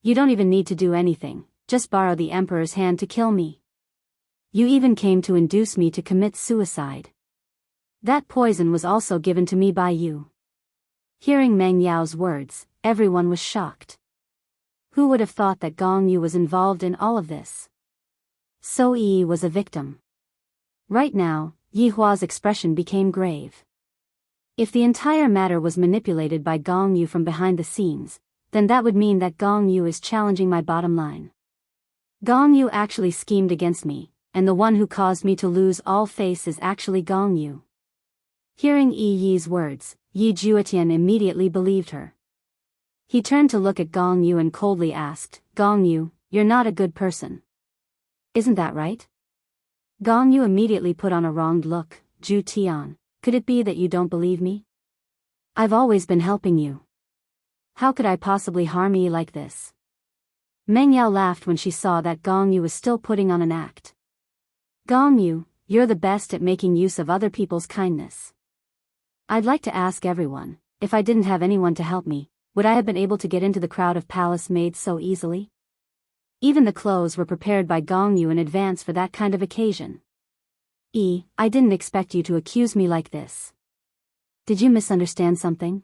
You don't even need to do anything, just borrow the Emperor's hand to kill me. You even came to induce me to commit suicide. That poison was also given to me by you. Hearing Meng Yao's words, everyone was shocked. Who would have thought that Gong Yu was involved in all of this? So Yi was a victim. Right now, Yi Hua's expression became grave. If the entire matter was manipulated by Gong Yu from behind the scenes, then that would mean that Gong Yu is challenging my bottom line. Gong Yu actually schemed against me, and the one who caused me to lose all face is actually Gong Yu. Hearing Yi's words, Yi Juetian immediately believed her. He turned to look at Gong Yu and coldly asked, "Gong Yu, you're not a good person. Isn't that right?" Gong Yu immediately put on a wronged look. "Ju Tian, could it be that you don't believe me? I've always been helping you. How could I possibly harm you like this?" Meng Yao laughed when she saw that Gong Yu was still putting on an act. "Gong Yu, you're the best at making use of other people's kindness. I'd like to ask everyone, if I didn't have anyone to help me, would I have been able to get into the crowd of palace maids so easily? Even the clothes were prepared by Gong Yu in advance for that kind of occasion. I didn't expect you to accuse me like this. Did you misunderstand something?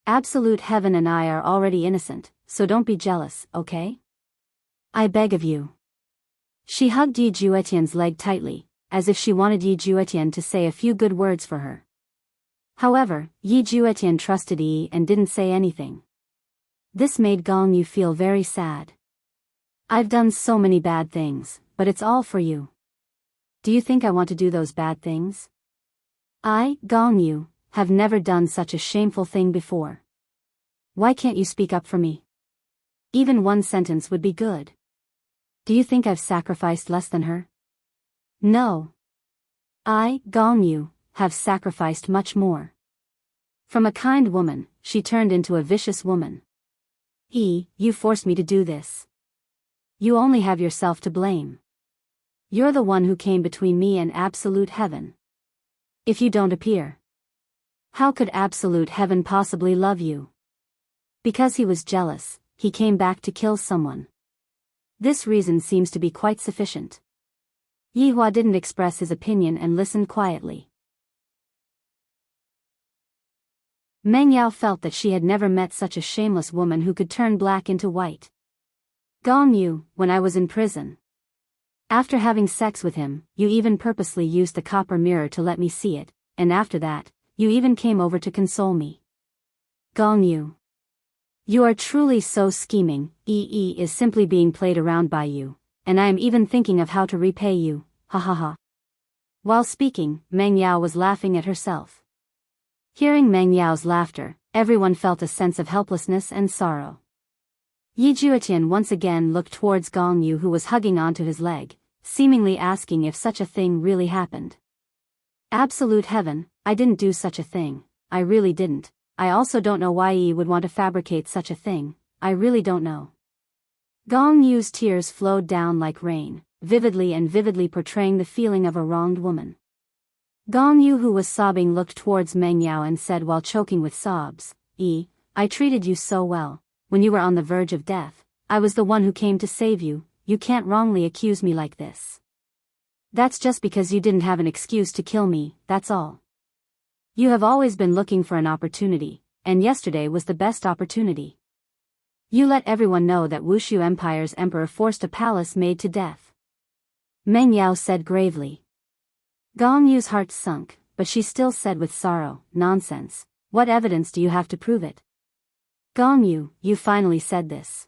Absolute Heaven and I are already innocent, so don't be jealous, okay? I beg of you." She hugged Yi Juetian's leg tightly, as if she wanted Yi Juetian to say a few good words for her. However, Yi Juetian trusted Yi and didn't say anything. This made Gong Yu feel very sad. "I've done so many bad things, but it's all for you. Do you think I want to do those bad things? I, Gong Yu, have never done such a shameful thing before. Why can't you speak up for me? Even one sentence would be good. Do you think I've sacrificed less than her? No. I, Gong Yu, have sacrificed much more." From a kind woman, she turned into a vicious woman. You forced me to do this. You only have yourself to blame. You're the one who came between me and Absolute Heaven. If you don't appear, how could Absolute Heaven possibly love you? Because he was jealous, he came back to kill someone. This reason seems to be quite sufficient. Yi Hua didn't express his opinion and listened quietly. Meng Yao felt that she had never met such a shameless woman who could turn black into white. "Gong Yu, when I was in prison. After having sex with him, you even purposely used the copper mirror to let me see it, and after that, you even came over to console me. Gong Yu, you are truly so scheming. Is simply being played around by you, and I am even thinking of how to repay you, ha ha ha." While speaking, Meng Yao was laughing at herself. Hearing Meng Yao's laughter, everyone felt a sense of helplessness and sorrow. Yi Juetian once again looked towards Gong Yu, who was hugging onto his leg, seemingly asking if such a thing really happened. "Absolute Heaven, I didn't do such a thing, I really didn't. I also don't know why Yi would want to fabricate such a thing, I really don't know." Gong Yu's tears flowed down like rain, vividly portraying the feeling of a wronged woman. Gong Yu, who was sobbing, looked towards Meng Yao and said while choking with sobs, I treated you so well. When you were on the verge of death, I was the one who came to save you. You can't wrongly accuse me like this. That's just because you didn't have an excuse to kill me, that's all. You have always been looking for an opportunity, and yesterday was the best opportunity. You let everyone know that Wushu Empire's emperor forced a palace maid to death," Meng Yao said gravely. Gong Yu's heart sunk, but she still said with sorrow, "Nonsense. What evidence do you have to prove it? Gong Yu, you finally said this.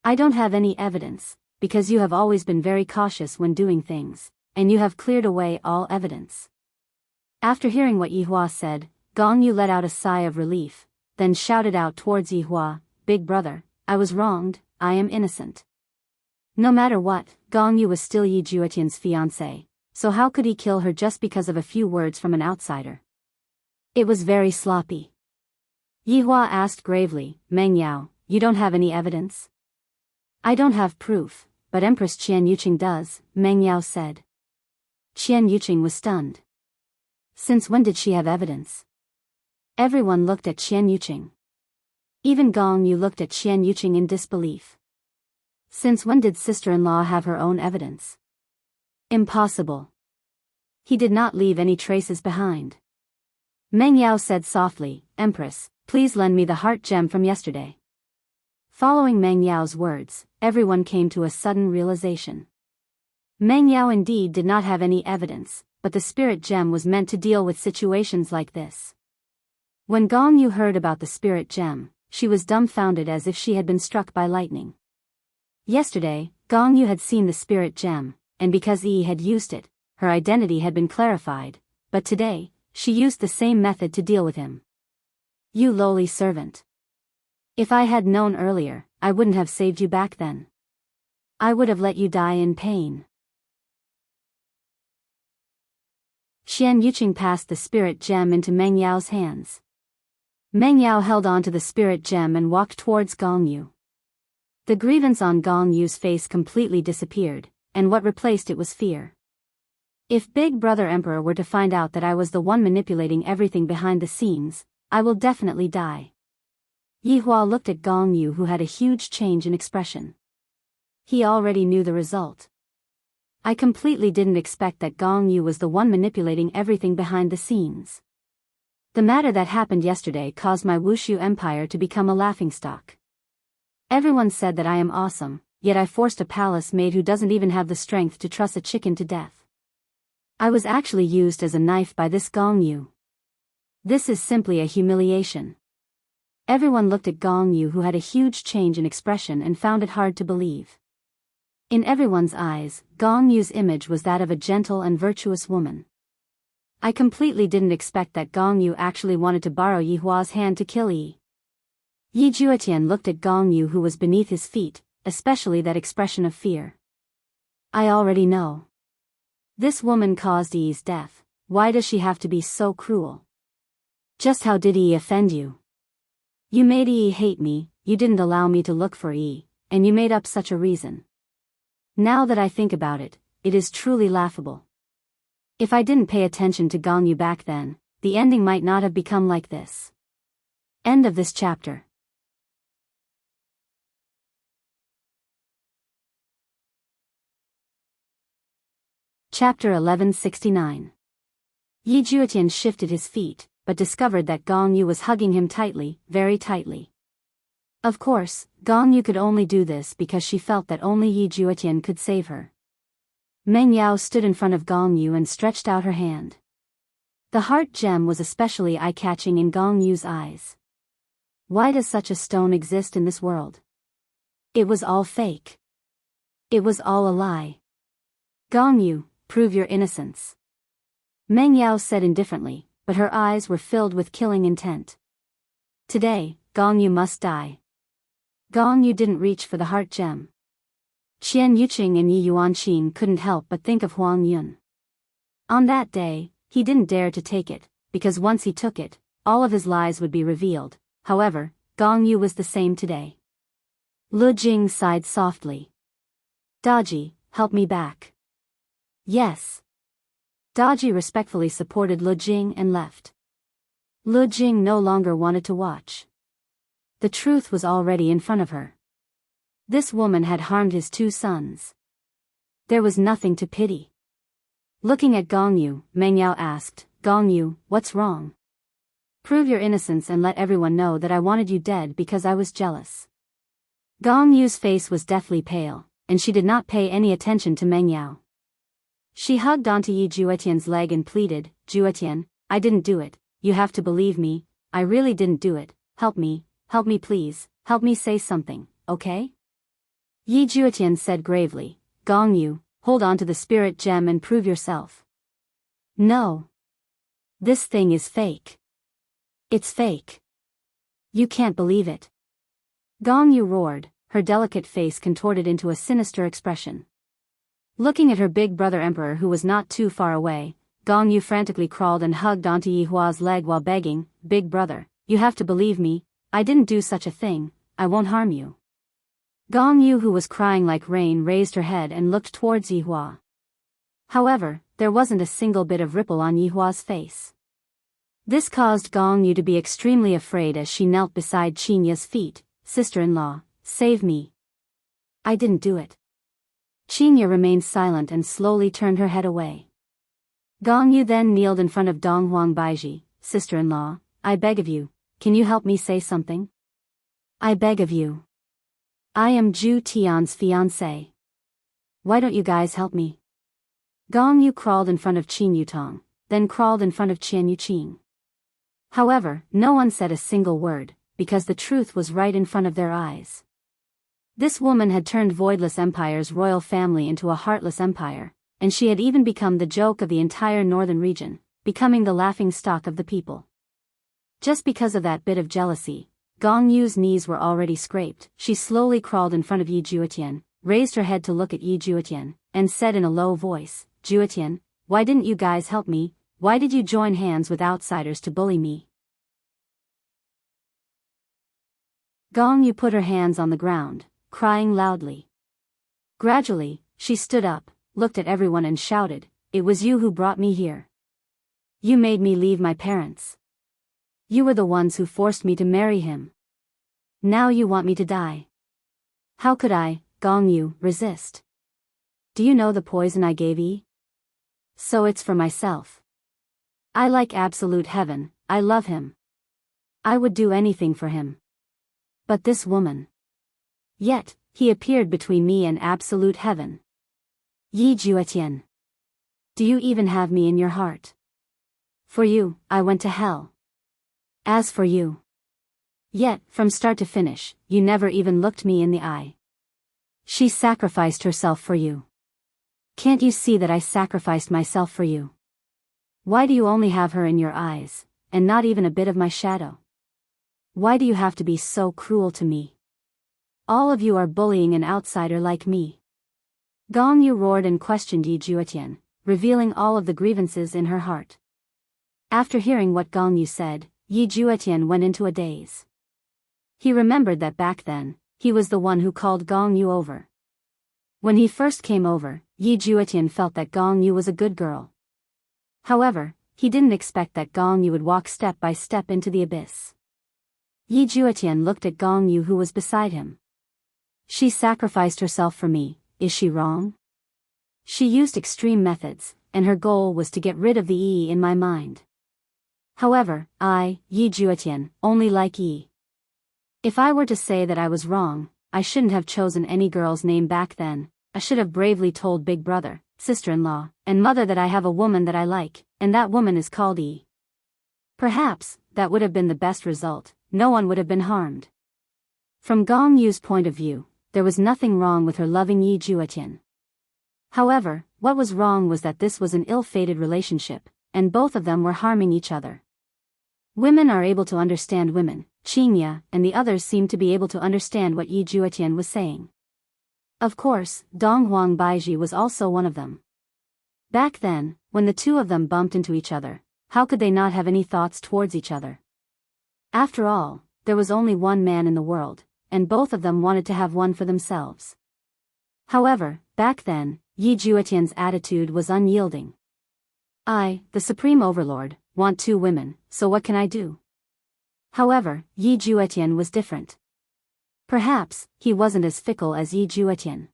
I don't have any evidence, because you have always been very cautious when doing things, and you have cleared away all evidence." After hearing what Yi Hua said, Gong Yu let out a sigh of relief, then shouted out towards Yi Hua, "Big brother, I was wronged, I am innocent." No matter what, Gong Yu was still Yi Juetian's fiancé, so how could he kill her just because of a few words from an outsider? It was very sloppy. Yi Hua asked gravely, "Meng Yao, you don't have any evidence?" "I don't have proof, but Empress Qian Yuqing does," Meng Yao said. Qian Yuqing was stunned. Since when did she have evidence? Everyone looked at Qian Yuqing. Even Gong Yu looked at Qian Yuqing in disbelief. Since when did sister-in-law have her own evidence? Impossible. He did not leave any traces behind. Meng Yao said softly, "Empress, please lend me the heart gem from yesterday. Following Meng Yao's words, everyone came to a sudden realization. Meng Yao indeed did not have any evidence, but the spirit gem was meant to deal with situations like this. When Gong Yu heard about the spirit gem, she was dumbfounded as if she had been struck by lightning. Yesterday, Gong Yu had seen the spirit gem, and because Yi had used it, her identity had been clarified, but today, she used the same method to deal with him. You lowly servant. If I had known earlier, I wouldn't have saved you back then. I would have let you die in pain. Xian Yuqing passed the spirit gem into Meng Yao's hands. Meng Yao held on to the spirit gem and walked towards Gong Yu. The grievance on Gong Yu's face completely disappeared, and what replaced it was fear. If Big Brother Emperor were to find out that I was the one manipulating everything behind the scenes, I will definitely die. Yi Hua looked at Gong Yu, who had a huge change in expression. He already knew the result. I completely didn't expect that Gong Yu was the one manipulating everything behind the scenes. The matter that happened yesterday caused my Wushu empire to become a laughingstock. Everyone said that I am awesome, yet I forced a palace maid who doesn't even have the strength to truss a chicken to death. I was actually used as a knife by this Gong Yu. This is simply a humiliation. Everyone looked at Gong Yu, who had a huge change in expression, and found it hard to believe. In everyone's eyes, Gong Yu's image was that of a gentle and virtuous woman. I completely didn't expect that Gong Yu actually wanted to borrow Yi Hua's hand to kill Yi. Yi Juetian looked at Gong Yu, who was beneath his feet, especially that expression of fear. I already know. This woman caused Yi's death. Why does she have to be so cruel? Just how did Yi offend you? You made Yi hate me, you didn't allow me to look for Yi, and you made up such a reason. Now that I think about it, it is truly laughable. If I didn't pay attention to Gong Yu back then, the ending might not have become like this. End of this chapter. Chapter 1169. Yi Juetian shifted his feet, but discovered that Gong Yu was hugging him tightly, very tightly. Of course, Gong Yu could only do this because she felt that only Yi Juetian could save her. Meng Yao stood in front of Gong Yu and stretched out her hand. The heart gem was especially eye-catching in Gong Yu's eyes. Why does such a stone exist in this world? It was all fake. It was all a lie. Gong Yu, prove your innocence. Meng Yao said indifferently, but her eyes were filled with killing intent. Today, Gong Yu must die. Gong Yu didn't reach for the heart gem. Xian Yuqing and Yi Yuanqing couldn't help but think of Huang Yun. On that day, he didn't dare to take it, because once he took it, all of his lies would be revealed. However, Gong Yu was the same today. Lu Jing sighed softly. Daji, help me back. Yes. Daji respectfully supported Lu Jing and left. Lu Jing no longer wanted to watch. The truth was already in front of her. This woman had harmed his two sons. There was nothing to pity. Looking at Gong Yu, Meng Yao asked, Gong Yu, what's wrong? Prove your innocence and let everyone know that I wanted you dead because I was jealous. Gong Yu's face was deathly pale, and she did not pay any attention to Meng Yao. She hugged onto Yi Juetian's leg and pleaded, Juetian, I didn't do it, you have to believe me, I really didn't do it, help me please, help me say something, okay? Yi Juetian said gravely, Gong Yu, hold on to the spirit gem and prove yourself. No. This thing is fake. It's fake. You can't believe it. Gong Yu roared, her delicate face contorted into a sinister expression. Looking at her big brother emperor, who was not too far away, Gong Yu frantically crawled and hugged onto Yi Hua's leg while begging, Big brother, you have to believe me, I didn't do such a thing, I won't harm you. Gong Yu, who was crying like rain, raised her head and looked towards Yi Hua. However, there wasn't a single bit of ripple on Yi Hua's face. This caused Gong Yu to be extremely afraid as she knelt beside Qinya's feet. Sister-in-law, save me. I didn't do it. Qinya remained silent and slowly turned her head away. Gong Yu then kneeled in front of Dong Huang Baiji. Sister-in-law, I beg of you, can you help me say something? I beg of you. I am Ju Tian's fiancé. Why don't you guys help me? Gong Yu crawled in front of Qin Yutong, then crawled in front of Qian Yuqing. However, no one said a single word, because the truth was right in front of their eyes. This woman had turned Voidless Empire's royal family into a heartless empire, and she had even become the joke of the entire northern region, becoming the laughing stock of the people. Just because of that bit of jealousy, Gong Yu's knees were already scraped. She slowly crawled in front of Yi Juetian, raised her head to look at Yi Juetian, and said in a low voice, Juetian, why didn't you guys help me? Why did you join hands with outsiders to bully me? Gong Yu put her hands on the ground, crying loudly. Gradually, she stood up, looked at everyone and shouted, it was you who brought me here. You made me leave my parents. You were the ones who forced me to marry him. Now you want me to die. How could I, Gong Yu, resist? Do you know the poison I gave Yi? So it's for myself. I like absolute heaven, I love him. I would do anything for him. But this woman. Yet, he appeared between me and absolute heaven. Yi Juetian. Do you even have me in your heart? For you, I went to hell. As for you. Yet, from start to finish, you never even looked me in the eye. She sacrificed herself for you. Can't you see that I sacrificed myself for you? Why do you only have her in your eyes, and not even a bit of my shadow? Why do you have to be so cruel to me? All of you are bullying an outsider like me. Gong Yu roared and questioned Yi Juetian, revealing all of the grievances in her heart. After hearing what Gong Yu said, Yi Juetian went into a daze. He remembered that back then, he was the one who called Gong Yu over. When he first came over, Yi Juetian felt that Gong Yu was a good girl. However, he didn't expect that Gong Yu would walk step by step into the abyss. Yi Juetian looked at Gong Yu who was beside him. She sacrificed herself for me, is she wrong? She used extreme methods, and her goal was to get rid of the Yi in my mind. However, I, Yi Juetian, only like Yi. If I were to say that I was wrong, I shouldn't have chosen any girl's name back then. I should have bravely told big brother, sister-in-law, and mother that I have a woman that I like, and that woman is called Yi. Perhaps, that would have been the best result, no one would have been harmed. From Gong Yu's point of view, there was nothing wrong with her loving Yi Juetian. However, what was wrong was that this was an ill-fated relationship, and both of them were harming each other. Women are able to understand women, Qingya and the others seemed to be able to understand what Yi Juetian was saying. Of course, Donghuang Baiji was also one of them. Back then, when the two of them bumped into each other, how could they not have any thoughts towards each other? After all, there was only one man in the world, and both of them wanted to have one for themselves. However, back then, Yi Juetian's attitude was unyielding. I, the Supreme Overlord, want two women, so what can I do? However, Yi Juetian was different. Perhaps, he wasn't as fickle as Yi Juetian.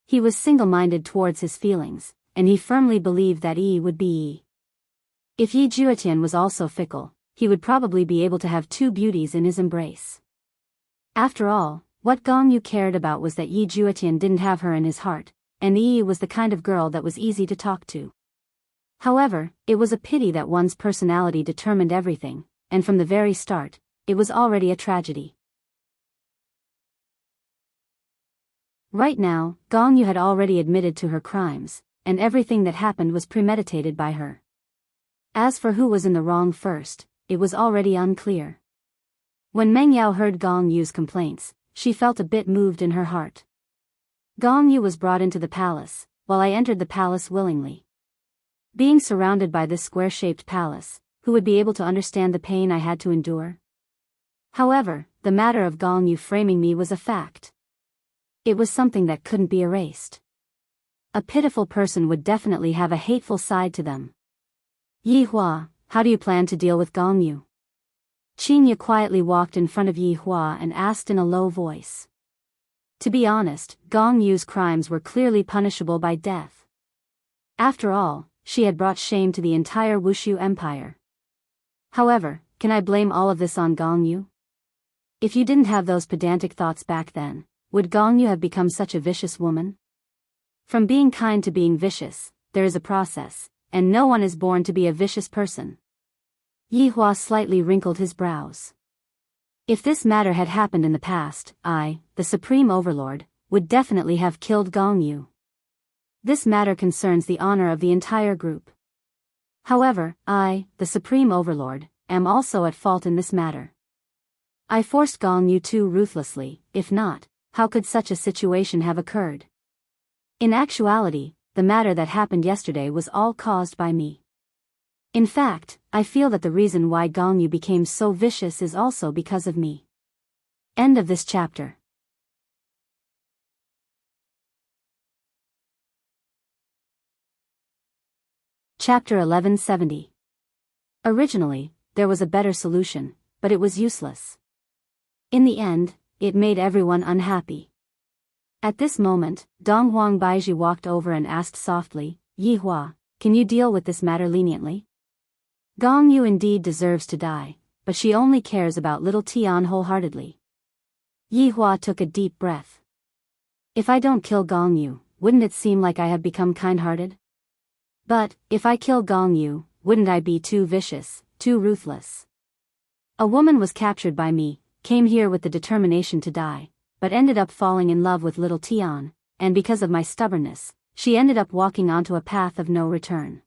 He was single-minded towards his feelings, and he firmly believed that Yi would be Yi. If Yi Juetian was also fickle, he would probably be able to have two beauties in his embrace. After all, what Gong Yu cared about was that Yi Juetian didn't have her in his heart, and Yi was the kind of girl that was easy to talk to. However, it was a pity that one's personality determined everything, and from the very start, it was already a tragedy. Right now, Gong Yu had already admitted to her crimes, and everything that happened was premeditated by her. As for who was in the wrong first, it was already unclear. When Meng Yao heard Gong Yu's complaints, she felt a bit moved in her heart. Gong Yu was brought into the palace, while I entered the palace willingly. Being surrounded by this square-shaped palace, who would be able to understand the pain I had to endure? However, the matter of Gong Yu framing me was a fact. It was something that couldn't be erased. A pitiful person would definitely have a hateful side to them. Yi Hua, how do you plan to deal with Gong Yu? Qingya quietly walked in front of Yi Hua and asked in a low voice. To be honest, Gong Yu's crimes were clearly punishable by death. After all, she had brought shame to the entire Wushu Empire. However, can I blame all of this on Gong Yu? If you didn't have those pedantic thoughts back then, would Gong Yu have become such a vicious woman? From being kind to being vicious, there is a process, and no one is born to be a vicious person. Yi Hua slightly wrinkled his brows. If this matter had happened in the past, I, the Supreme Overlord, would definitely have killed Gong Yu. This matter concerns the honor of the entire group. However, I, the Supreme Overlord, am also at fault in this matter. I forced Gong Yu too ruthlessly. If not, how could such a situation have occurred? In actuality, the matter that happened yesterday was all caused by me. In fact, I feel that the reason why Gong Yu became so vicious is also because of me. End of this chapter. Chapter 1170. Originally, there was a better solution, but it was useless. In the end, it made everyone unhappy. At this moment, Dong Huang Baiji walked over and asked softly, Yi Hua, can you deal with this matter leniently? Gong Yu indeed deserves to die, but she only cares about little Tian wholeheartedly. Yi Hua took a deep breath. If I don't kill Gong Yu, wouldn't it seem like I have become kind-hearted? But, if I kill Gong Yu, wouldn't I be too vicious, too ruthless? A woman was captured by me, came here with the determination to die, but ended up falling in love with little Tian, and because of my stubbornness, she ended up walking onto a path of no return.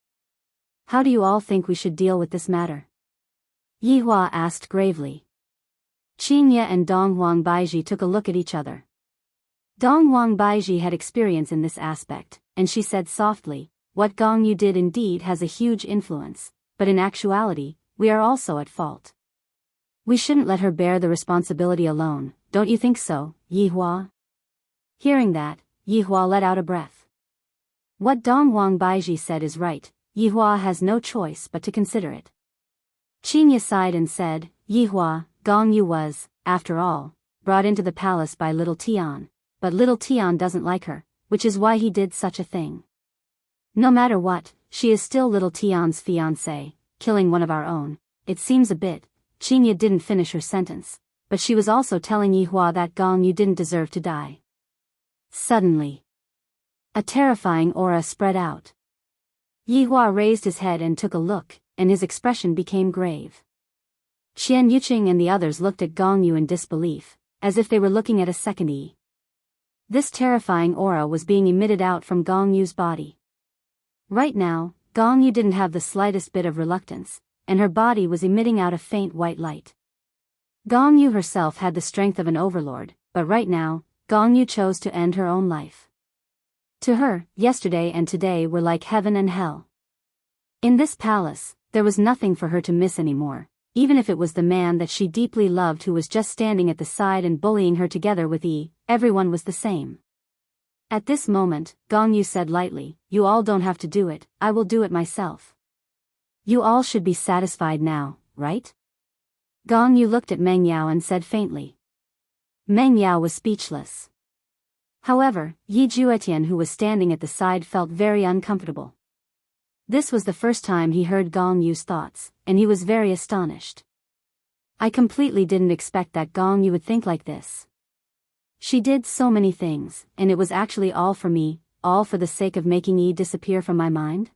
How do you all think we should deal with this matter? Yi Hua asked gravely. Qingye and Dong Huang Baiji took a look at each other. Dong Huang Baiji had experience in this aspect, and she said softly, what Gong Yu did indeed has a huge influence, but in actuality, we are also at fault. We shouldn't let her bear the responsibility alone, don't you think so, Yi Hua? Hearing that, Yi Hua let out a breath. What Dong Huang Baiji said is right, Yi Hua has no choice but to consider it. Qingye sighed and said, Yi Hua, Gong Yu was, after all, brought into the palace by little Tian, but little Tian doesn't like her, which is why he did such a thing. No matter what, she is still little Tian's fiancée, killing one of our own, it seems a bit. Qingye didn't finish her sentence, but she was also telling Yi Hua that Gong Yu didn't deserve to die. Suddenly, a terrifying aura spread out. Yi Hua raised his head and took a look, and his expression became grave. Qian Yuqing and the others looked at Gong Yu in disbelief, as if they were looking at a second Yi. This terrifying aura was being emitted out from Gong Yu's body. Right now, Gong Yu didn't have the slightest bit of reluctance, and her body was emitting out a faint white light. Gong Yu herself had the strength of an overlord, but right now, Gong Yu chose to end her own life. To her, yesterday and today were like heaven and hell. In this palace, there was nothing for her to miss anymore, even if it was the man that she deeply loved who was just standing at the side and bullying her together with everyone was the same. At this moment, Gong Yu said lightly, you all don't have to do it, I will do it myself. You all should be satisfied now, right? Gong Yu looked at Meng Yao and said faintly. Meng Yao was speechless. However, Yi Juetian who was standing at the side felt very uncomfortable. This was the first time he heard Gong Yu's thoughts, and he was very astonished. I completely didn't expect that Gong Yu would think like this. She did so many things, and it was actually all for me, all for the sake of making Yi disappear from my mind?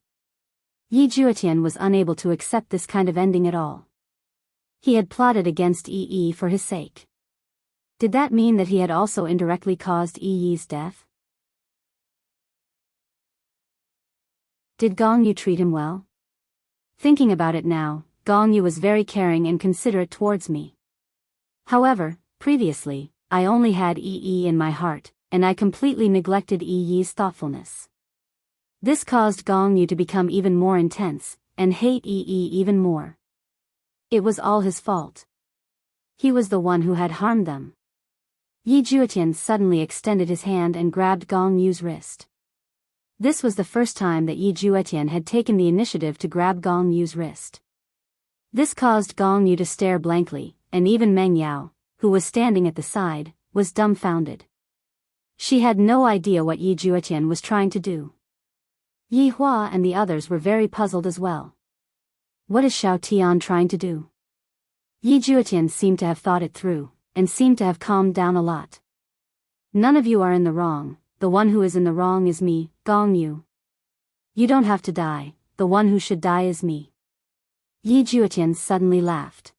Yi Juetian was unable to accept this kind of ending at all. He had plotted against Yi for his sake. Did that mean that he had also indirectly caused Yi's death? Did Gong Yu treat him well? Thinking about it now, Gong Yu was very caring and considerate towards me. However, previously, I only had Yi in my heart, and I completely neglected Yi's thoughtfulness. This caused Gong Yu to become even more intense, and hate Yi even more. It was all his fault. He was the one who had harmed them. Yi Juetian suddenly extended his hand and grabbed Gong Yu's wrist. This was the first time that Yi Juetian had taken the initiative to grab Gong Yu's wrist. This caused Gong Yu to stare blankly, and even Meng Yao, who was standing at the side, was dumbfounded. She had no idea what Yi Juetian was trying to do. Yi Hua and the others were very puzzled as well. What is Xiao Tian trying to do? Yi Juetian seemed to have thought it through, and seemed to have calmed down a lot. None of you are in the wrong, the one who is in the wrong is me, Gong Yu. You don't have to die, the one who should die is me. Yi Juetian suddenly laughed.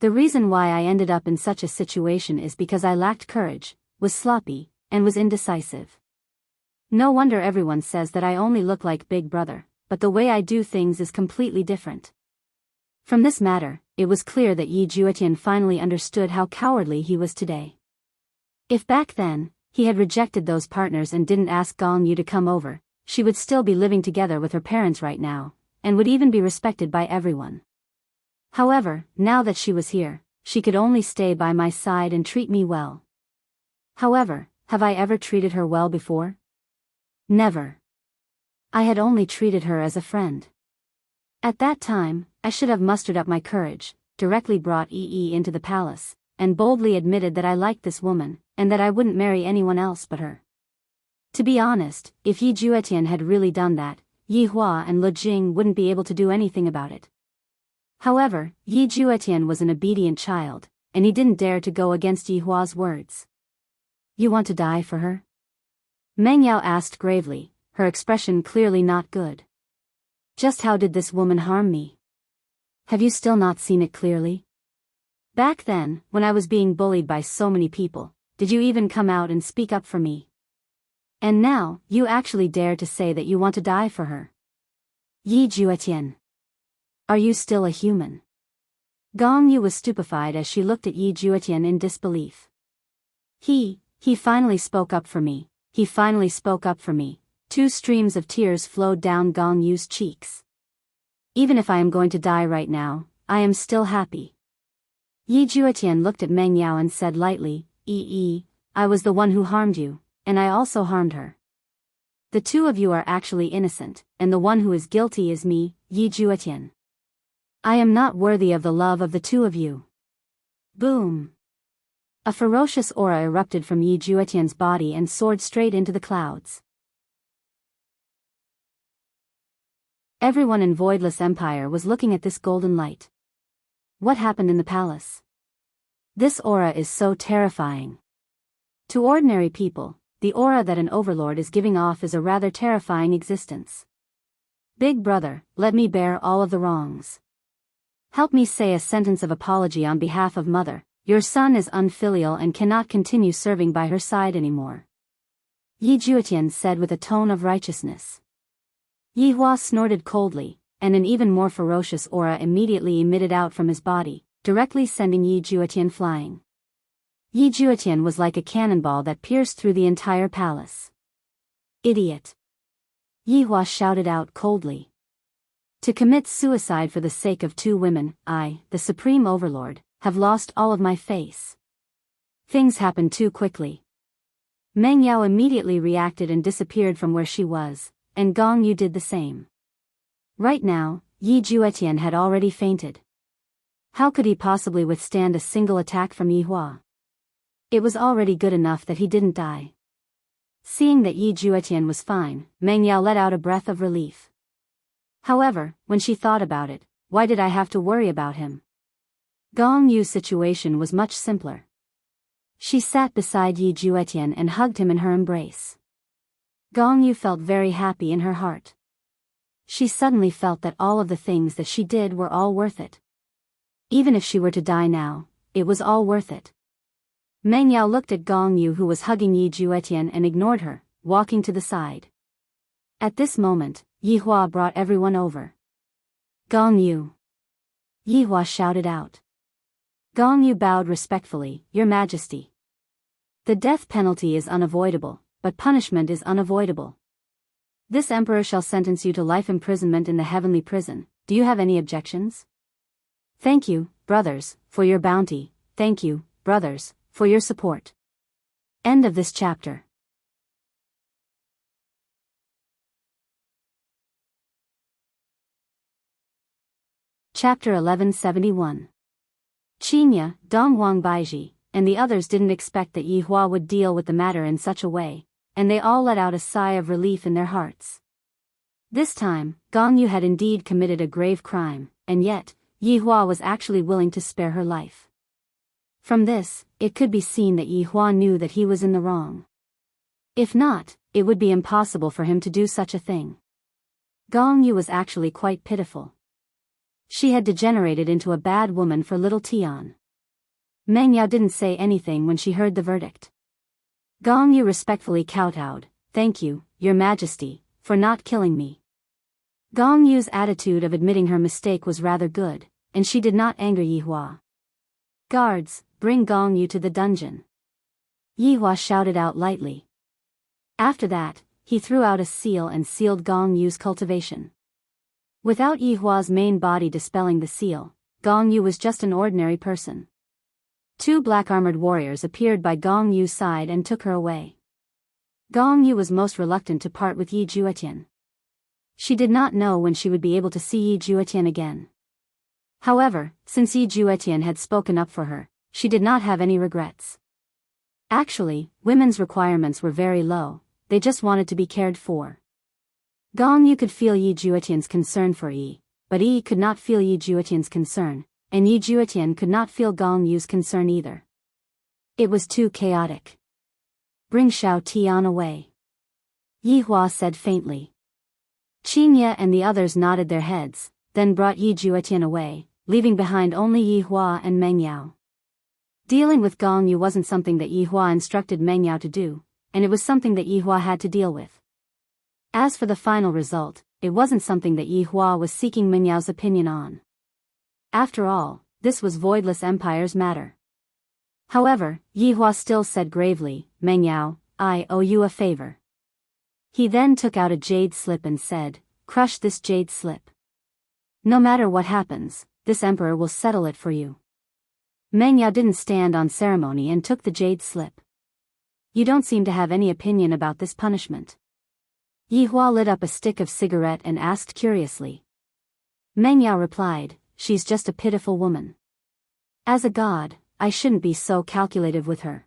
The reason why I ended up in such a situation is because I lacked courage, was sloppy, and was indecisive. No wonder everyone says that I only look like Big Brother, but the way I do things is completely different. From this matter, it was clear that Yi Juetian finally understood how cowardly he was today. If back then, he had rejected those partners and didn't ask Gong Yu to come over, she would still be living together with her parents right now, and would even be respected by everyone. However, now that she was here, she could only stay by my side and treat me well. However, have I ever treated her well before? Never. I had only treated her as a friend. At that time, I should have mustered up my courage, directly brought Yi into the palace, and boldly admitted that I liked this woman, and that I wouldn't marry anyone else but her. To be honest, if Yi Juetian had really done that, Yi Hua and Lu Jing wouldn't be able to do anything about it. However, Yi Juetian was an obedient child, and he didn't dare to go against Yi Hua's words. You want to die for her? Meng Yao asked gravely, her expression clearly not good. Just how did this woman harm me? Have you still not seen it clearly? Back then, when I was being bullied by so many people, did you even come out and speak up for me? And now, you actually dare to say that you want to die for her. Yi Juetian. Are you still a human? Gong Yu was stupefied as she looked at Yi Juetian in disbelief. He finally spoke up for me, he finally spoke up for me. 2 streams of tears flowed down Gong Yu's cheeks. Even if I am going to die right now, I am still happy. Yi Juetian looked at Meng Yao and said lightly, I was the one who harmed you, and I also harmed her. The 2 of you are actually innocent, and the one who is guilty is me, Yi Juetian. I am not worthy of the love of the 2 of you. Boom! A ferocious aura erupted from Yi Juetian's body and soared straight into the clouds. Everyone in Voidless Empire was looking at this golden light. What happened in the palace? This aura is so terrifying. To ordinary people, the aura that an overlord is giving off is a rather terrifying existence. Big Brother, let me bear all of the wrongs. Help me say a sentence of apology on behalf of Mother. Your son is unfilial and cannot continue serving by her side anymore. Yi Juetian said with a tone of righteousness. Yi Hua snorted coldly, and an even more ferocious aura immediately emitted out from his body, directly sending Yi Juetian flying. Yi Juetian was like a cannonball that pierced through the entire palace. Idiot! Yi Hua shouted out coldly. To commit suicide for the sake of 2 women, I, the Supreme Overlord, have lost all of my face. Things happened too quickly. Meng Yao immediately reacted and disappeared from where she was, and Gong Yu did the same. Right now, Yi Juetian had already fainted. How could he possibly withstand a single attack from Yi Hua? It was already good enough that he didn't die. Seeing that Yi Juetian was fine, Meng Yao let out a breath of relief. However, when she thought about it, why did I have to worry about him? Gong Yu's situation was much simpler. She sat beside Yi Juetian and hugged him in her embrace. Gong Yu felt very happy in her heart. She suddenly felt that all of the things that she did were all worth it. Even if she were to die now, it was all worth it. Meng Yao looked at Gong Yu, who was hugging Yi Juetian, and ignored her, walking to the side. At this moment, Yi Hua brought everyone over. Gong Yu! Yi Hua shouted out. Gong Yu bowed respectfully, Your Majesty. The death penalty is unavoidable, but punishment is unavoidable. This emperor shall sentence you to life imprisonment in the heavenly prison. Do you have any objections? Thank you, brothers, for your bounty. Thank you, brothers, for your support. End of this chapter. Chapter 1171. Qinya, Donghuang Baiji, and the others didn't expect that Yi Hua would deal with the matter in such a way, and they all let out a sigh of relief in their hearts. This time, Gong Yu had indeed committed a grave crime, and yet, Yi Hua was actually willing to spare her life. From this, it could be seen that Yi Hua knew that he was in the wrong. If not, it would be impossible for him to do such a thing. Gong Yu was actually quite pitiful. She had degenerated into a bad woman for little Tian. Meng Yao didn't say anything when she heard the verdict. Gong Yu respectfully kowtowed, "Thank you, Your Majesty, for not killing me." Gong Yu's attitude of admitting her mistake was rather good, and she did not anger Yi Hua. "Guards, bring Gong Yu to the dungeon." Yi Hua shouted out lightly. After that, he threw out a seal and sealed Gong Yu's cultivation. Without Yi Hua's main body dispelling the seal, Gong Yu was just an ordinary person. Two black-armored warriors appeared by Gong Yu's side and took her away. Gong Yu was most reluctant to part with Yi Juetian. She did not know when she would be able to see Yi Juetian again. However, since Yi Juetian had spoken up for her, she did not have any regrets. Actually, women's requirements were very low, they just wanted to be cared for. Gong Yu could feel Yi Juetian's concern for Yi, but Yi could not feel Yi Juetian's concern, and Yi Juetian could not feel Gong Yu's concern either. It was too chaotic. "Bring Xiao Tian away," Yi Hua said faintly. Qin Ye and the others nodded their heads, then brought Yi Juetian away, leaving behind only Yi Hua and Meng Yao. Dealing with Gong Yu wasn't something that Yi Hua instructed Meng Yao to do, and it was something that Yi Hua had to deal with. As for the final result, it wasn't something that Yi Hua was seeking Meng Yao's opinion on. After all, this was Voidless Empire's matter. However, Yi Hua still said gravely, "Meng Yao, I owe you a favor." He then took out a jade slip and said, "Crush this jade slip. No matter what happens, this emperor will settle it for you." Meng Yao didn't stand on ceremony and took the jade slip. "You don't seem to have any opinion about this punishment." Yi Hua lit up a stick of cigarette and asked curiously. Meng Yao replied, "She's just a pitiful woman. As a god, I shouldn't be so calculative with her."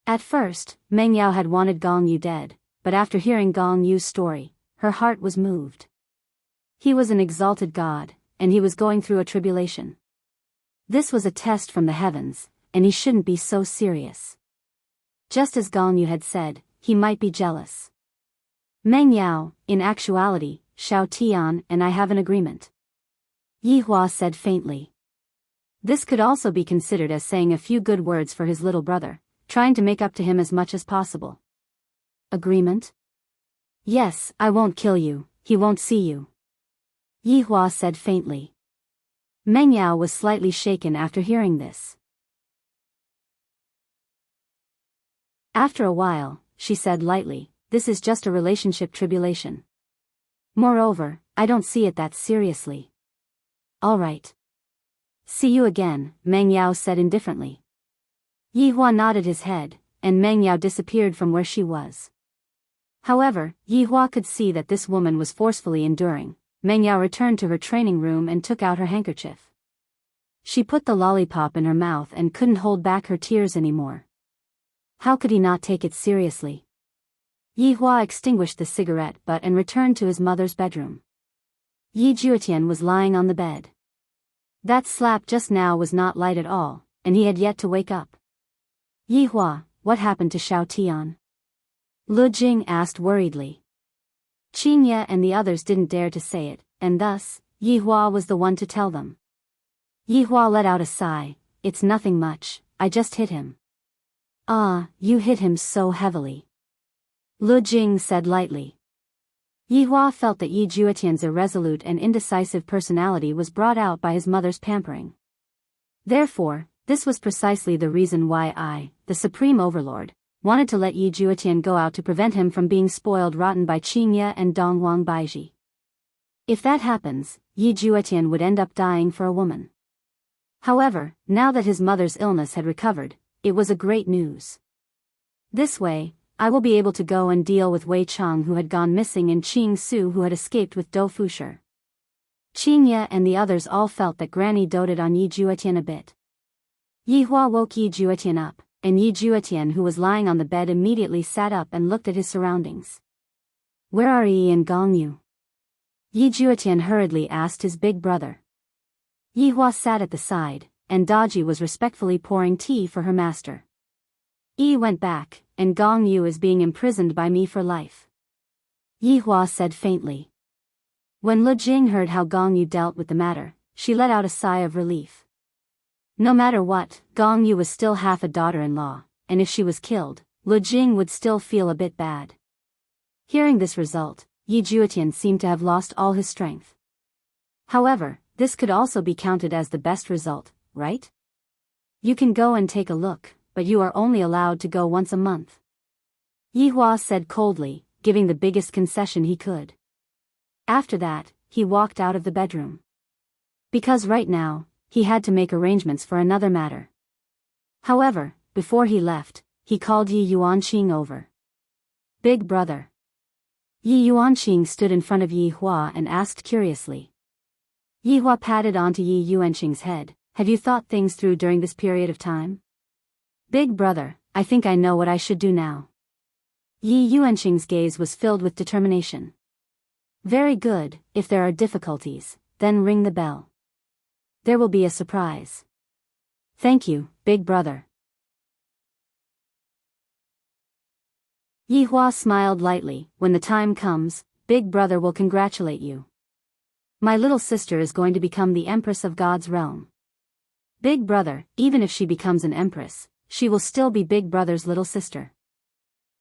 At first, Meng Yao had wanted Gong Yu dead, but after hearing Gong Yu's story, her heart was moved. He was an exalted god, and he was going through a tribulation. This was a test from the heavens, and he shouldn't be so serious. Just as Gong Yu had said, he might be jealous. "Meng Yao, in actuality, Xiao Tian and I have an agreement," Yi Hua said faintly. This could also be considered as saying a few good words for his little brother, trying to make up to him as much as possible. "Agreement?" "Yes, I won't kill you, he won't see you," Yi Hua said faintly. Meng Yao was slightly shaken after hearing this. After a while, she said lightly, "This is just a relationship tribulation. Moreover, I don't see it that seriously." "All right. See you again," Meng Yao said indifferently. Yi Hua nodded his head, and Meng Yao disappeared from where she was. However, Yi Hua could see that this woman was forcefully enduring. Meng Yao returned to her training room and took out her handkerchief. She put the lollipop in her mouth and couldn't hold back her tears anymore. How could he not take it seriously? Yi Hua extinguished the cigarette butt and returned to his mother's bedroom. Yi Juetian was lying on the bed. That slap just now was not light at all, and he had yet to wake up. "Yi Hua, what happened to Xiao Tian?" Lu Jing asked worriedly. Qin Ye and the others didn't dare to say it, and thus, Yi Hua was the one to tell them. Yi Hua let out a sigh, "It's nothing much, I just hit him." "Ah, you hit him so heavily," Lu Jing said lightly. Yi Hua felt that Yi Juetian's irresolute and indecisive personality was brought out by his mother's pampering. Therefore, this was precisely the reason why I, the Supreme Overlord, wanted to let Yi Juetian go out to prevent him from being spoiled rotten by Qin Ye and Donghuang Baiji. If that happens, Yi Juetian would end up dying for a woman. However, now that his mother's illness had recovered, it was a great news. This way, I will be able to go and deal with Wei Chang who had gone missing and Qing Su who had escaped with Dou Fusher. Qin Ye and the others all felt that Granny doted on Yi Juetian a bit. Yi Hua woke Yi Juetian up, and Yi Juetian who was lying on the bed immediately sat up and looked at his surroundings. "Where are Yi and Gong Yu?" Yi Juetian hurriedly asked his big brother. Yi Hua sat at the side, and Daji was respectfully pouring tea for her master. Yi went back, and Gong Yu is being imprisoned by me for life. Yi Hua said faintly. When Lu Jing heard how Gong Yu dealt with the matter, she let out a sigh of relief. No matter what, Gong Yu was still half a daughter-in-law, and if she was killed, Lu Jing would still feel a bit bad. Hearing this result, Yi Juetian seemed to have lost all his strength. However, this could also be counted as the best result, right? You can go and take a look, but you are only allowed to go once a month. Yi Hua said coldly, giving the biggest concession he could. After that, he walked out of the bedroom. Because right now, he had to make arrangements for another matter. However, before he left, he called Yi Yuanqing over. Big brother. Yi Yuanqing stood in front of Yi Hua and asked curiously. Yi Hua patted onto Yi Yuanqing's head. Have you thought things through during this period of time? Big brother, I think I know what I should do now. Yi Yuanqing's gaze was filled with determination. Very good, if there are difficulties, then ring the bell. There will be a surprise. Thank you, big brother. Yi Hua smiled lightly. When the time comes, big brother will congratulate you. My little sister is going to become the empress of God's realm. Big brother, even if she becomes an empress, she will still be big brother's little sister.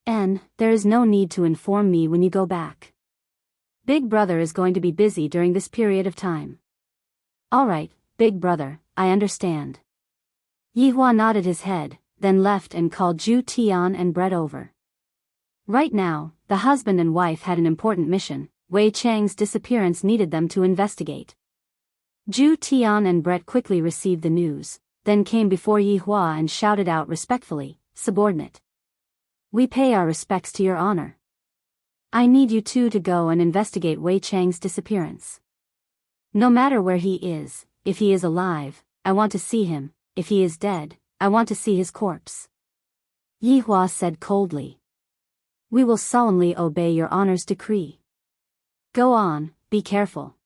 And there is no need to inform me when you go back. Big brother is going to be busy during this period of time. All right, big brother, I understand. Yi Hua nodded his head, then left and called Zhu Tian and Brett over. Right now, the husband and wife had an important mission. Wei Chang's disappearance needed them to investigate. Zhu Tian and Brett quickly received the news, then came before Yi Hua and shouted out respectfully, subordinate. We pay our respects to your honor. I need you two to go and investigate Wei Chang's disappearance. No matter where he is, if he is alive, I want to see him, if he is dead, I want to see his corpse. Yi Hua said coldly. We will solemnly obey your honor's decree. Go on, be careful.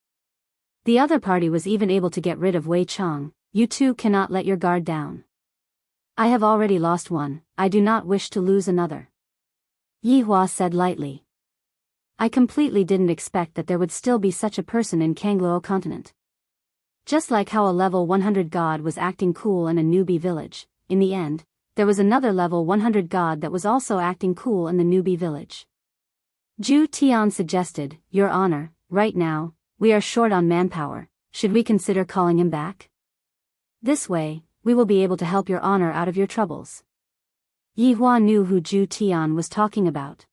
The other party was even able to get rid of Wei Chang. You two cannot let your guard down. I have already lost one, I do not wish to lose another. Yi Hua said lightly. I completely didn't expect that there would still be such a person in Kangluo continent. Just like how a level 100 god was acting cool in a newbie village, in the end, there was another level 100 god that was also acting cool in the newbie village. Zhu Tian suggested, Your Honor, right now, we are short on manpower, should we consider calling him back? This way, we will be able to help Your Honor out of your troubles. Yi Hua knew who Zhu Tian was talking about.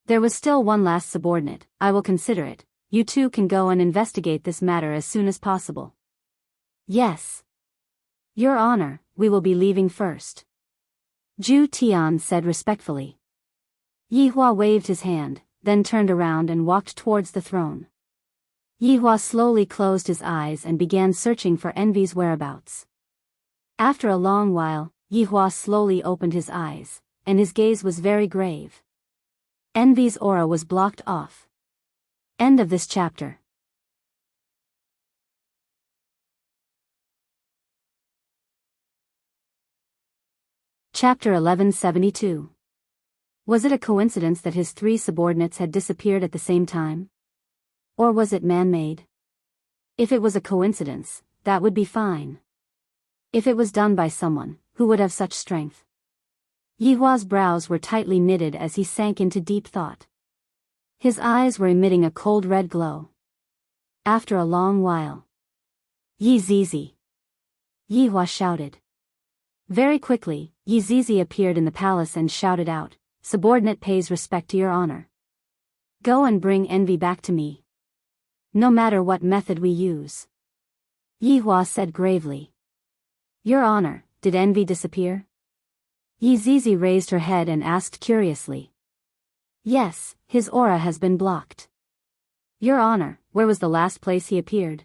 There was still one last subordinate. I will consider it. You two can go and investigate this matter as soon as possible. Yes. Your Honor, we will be leaving first. Zhu Tian said respectfully. Yi Hua waved his hand, then turned around and walked towards the throne. Yi Hua slowly closed his eyes and began searching for Envy's whereabouts. After a long while, Yi Hua slowly opened his eyes, and his gaze was very grave. Envy's aura was blocked off. End of this chapter. Chapter 1172. Was it a coincidence that his three subordinates had disappeared at the same time? Or was it man-made? If it was a coincidence, that would be fine. If it was done by someone, who would have such strength? Yi Hua's brows were tightly knitted as he sank into deep thought. His eyes were emitting a cold red glow. After a long while. Yi Zizi! Yi Hua shouted. Very quickly, Yi Zizi appeared in the palace and shouted out, Subordinate pays respect to your honor. Go and bring Envy back to me. No matter what method we use. Yi Hua said gravely. Your honor, did Envy disappear? Yi Zizi raised her head and asked curiously. Yes, his aura has been blocked. Your honor, where was the last place he appeared?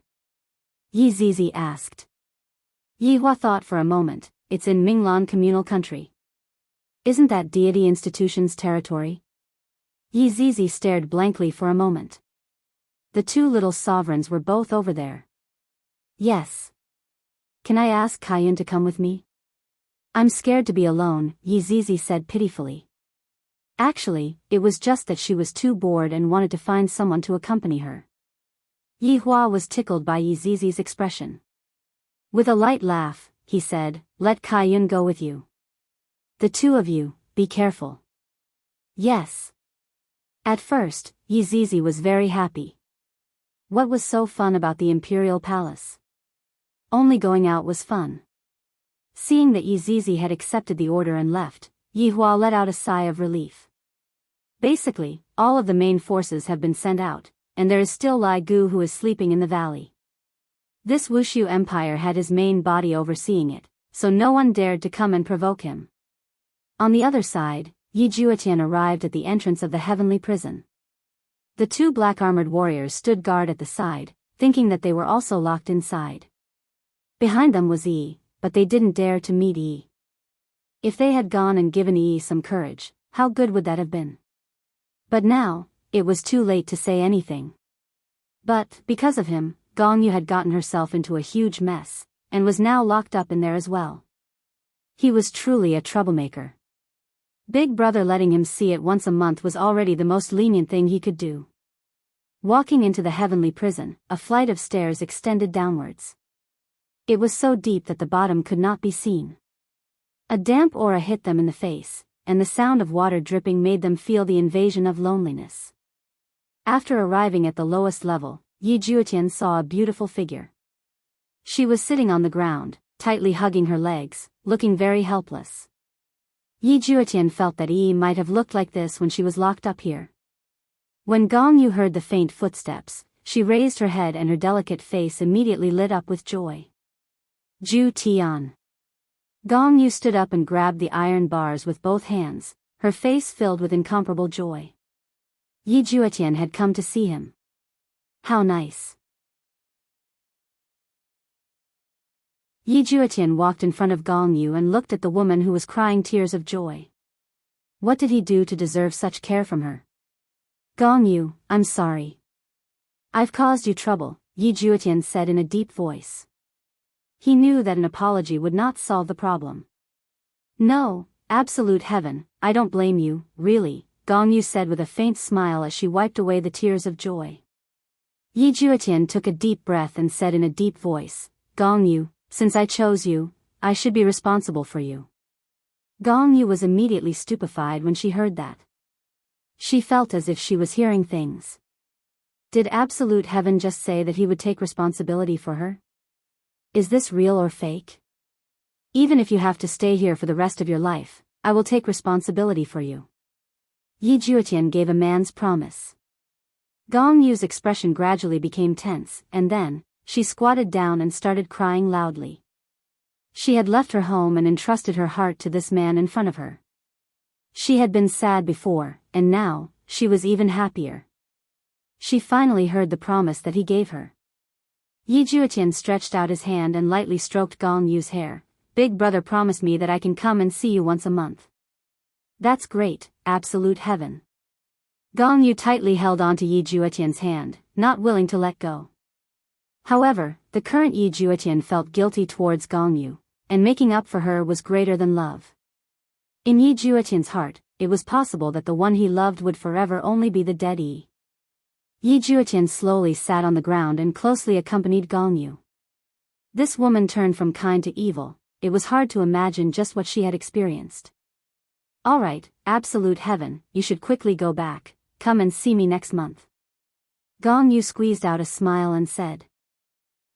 Yi Zizi asked. Yi Hua thought for a moment. It's in Minglan communal country. Isn't that deity institution's territory? Yi Zizi stared blankly for a moment. The two little sovereigns were both over there. Yes. Can I ask Kayun to come with me? I'm scared to be alone, Yi Zizi said pitifully. Actually, it was just that she was too bored and wanted to find someone to accompany her. Yi Hua was tickled by Yi Zizi's expression. With a light laugh, he said, let Kayun go with you. The two of you, be careful. Yes. At first, Yi Zizi was very happy. What was so fun about the Imperial Palace? Only going out was fun. Seeing that Yi Zizi had accepted the order and left, Yi Hua let out a sigh of relief. Basically, all of the main forces have been sent out, and there is still Lai Gu who is sleeping in the valley. This Wushu Empire had his main body overseeing it, so no one dared to come and provoke him. On the other side, Yi Juetian arrived at the entrance of the heavenly prison. The two black-armored warriors stood guard at the side, thinking that they were also locked inside. Behind them was Yi, but they didn't dare to meet Yi. If they had gone and given Yi some courage, how good would that have been? But now, it was too late to say anything. But, because of him, Gong Yu had gotten herself into a huge mess, and was now locked up in there as well. He was truly a troublemaker. Big Brother letting him see it once a month was already the most lenient thing he could do. Walking into the heavenly prison, a flight of stairs extended downwards. It was so deep that the bottom could not be seen. A damp aura hit them in the face, and the sound of water dripping made them feel the invasion of loneliness. After arriving at the lowest level, Yi Juetian saw a beautiful figure. She was sitting on the ground, tightly hugging her legs, looking very helpless. Yi Juetian felt that Yi might have looked like this when she was locked up here. When Gong Yu heard the faint footsteps, she raised her head and her delicate face immediately lit up with joy. Ju Tian. Gong Yu stood up and grabbed the iron bars with both hands, her face filled with incomparable joy. Yi Juetian had come to see him. How nice. Yi Juetian walked in front of Gong Yu and looked at the woman who was crying tears of joy. What did he do to deserve such care from her? Gong Yu, I'm sorry. I've caused you trouble, Yi Juetian said in a deep voice. He knew that an apology would not solve the problem. No, absolute heaven, I don't blame you, really, Gong Yu said with a faint smile as she wiped away the tears of joy. Yi Juetian took a deep breath and said in a deep voice, Gong Yu, since I chose you, I should be responsible for you. Gong Yu was immediately stupefied when she heard that. She felt as if she was hearing things. Did absolute heaven just say that he would take responsibility for her? Is this real or fake? Even if you have to stay here for the rest of your life, I will take responsibility for you. Yi Juetian gave a man's promise. Gong Yu's expression gradually became tense, and then, she squatted down and started crying loudly. She had left her home and entrusted her heart to this man in front of her. She had been sad before, and now, she was even happier. She finally heard the promise that he gave her. Yi Juetian stretched out his hand and lightly stroked Gong Yu's hair. Big Brother promised me that I can come and see you once a month. That's great, absolute heaven. Gong Yu tightly held onto Yi Juetian's hand, not willing to let go. However, the current Yi Juetian felt guilty towards Gong Yu, and making up for her was greater than love. In Yi Juetian's heart, it was possible that the one he loved would forever only be the dead Yi. Yi Juetian slowly sat on the ground and closely accompanied Gong Yu. This woman turned from kind to evil. It was hard to imagine just what she had experienced. Alright, absolute heaven, you should quickly go back, come and see me next month. Gong Yu squeezed out a smile and said.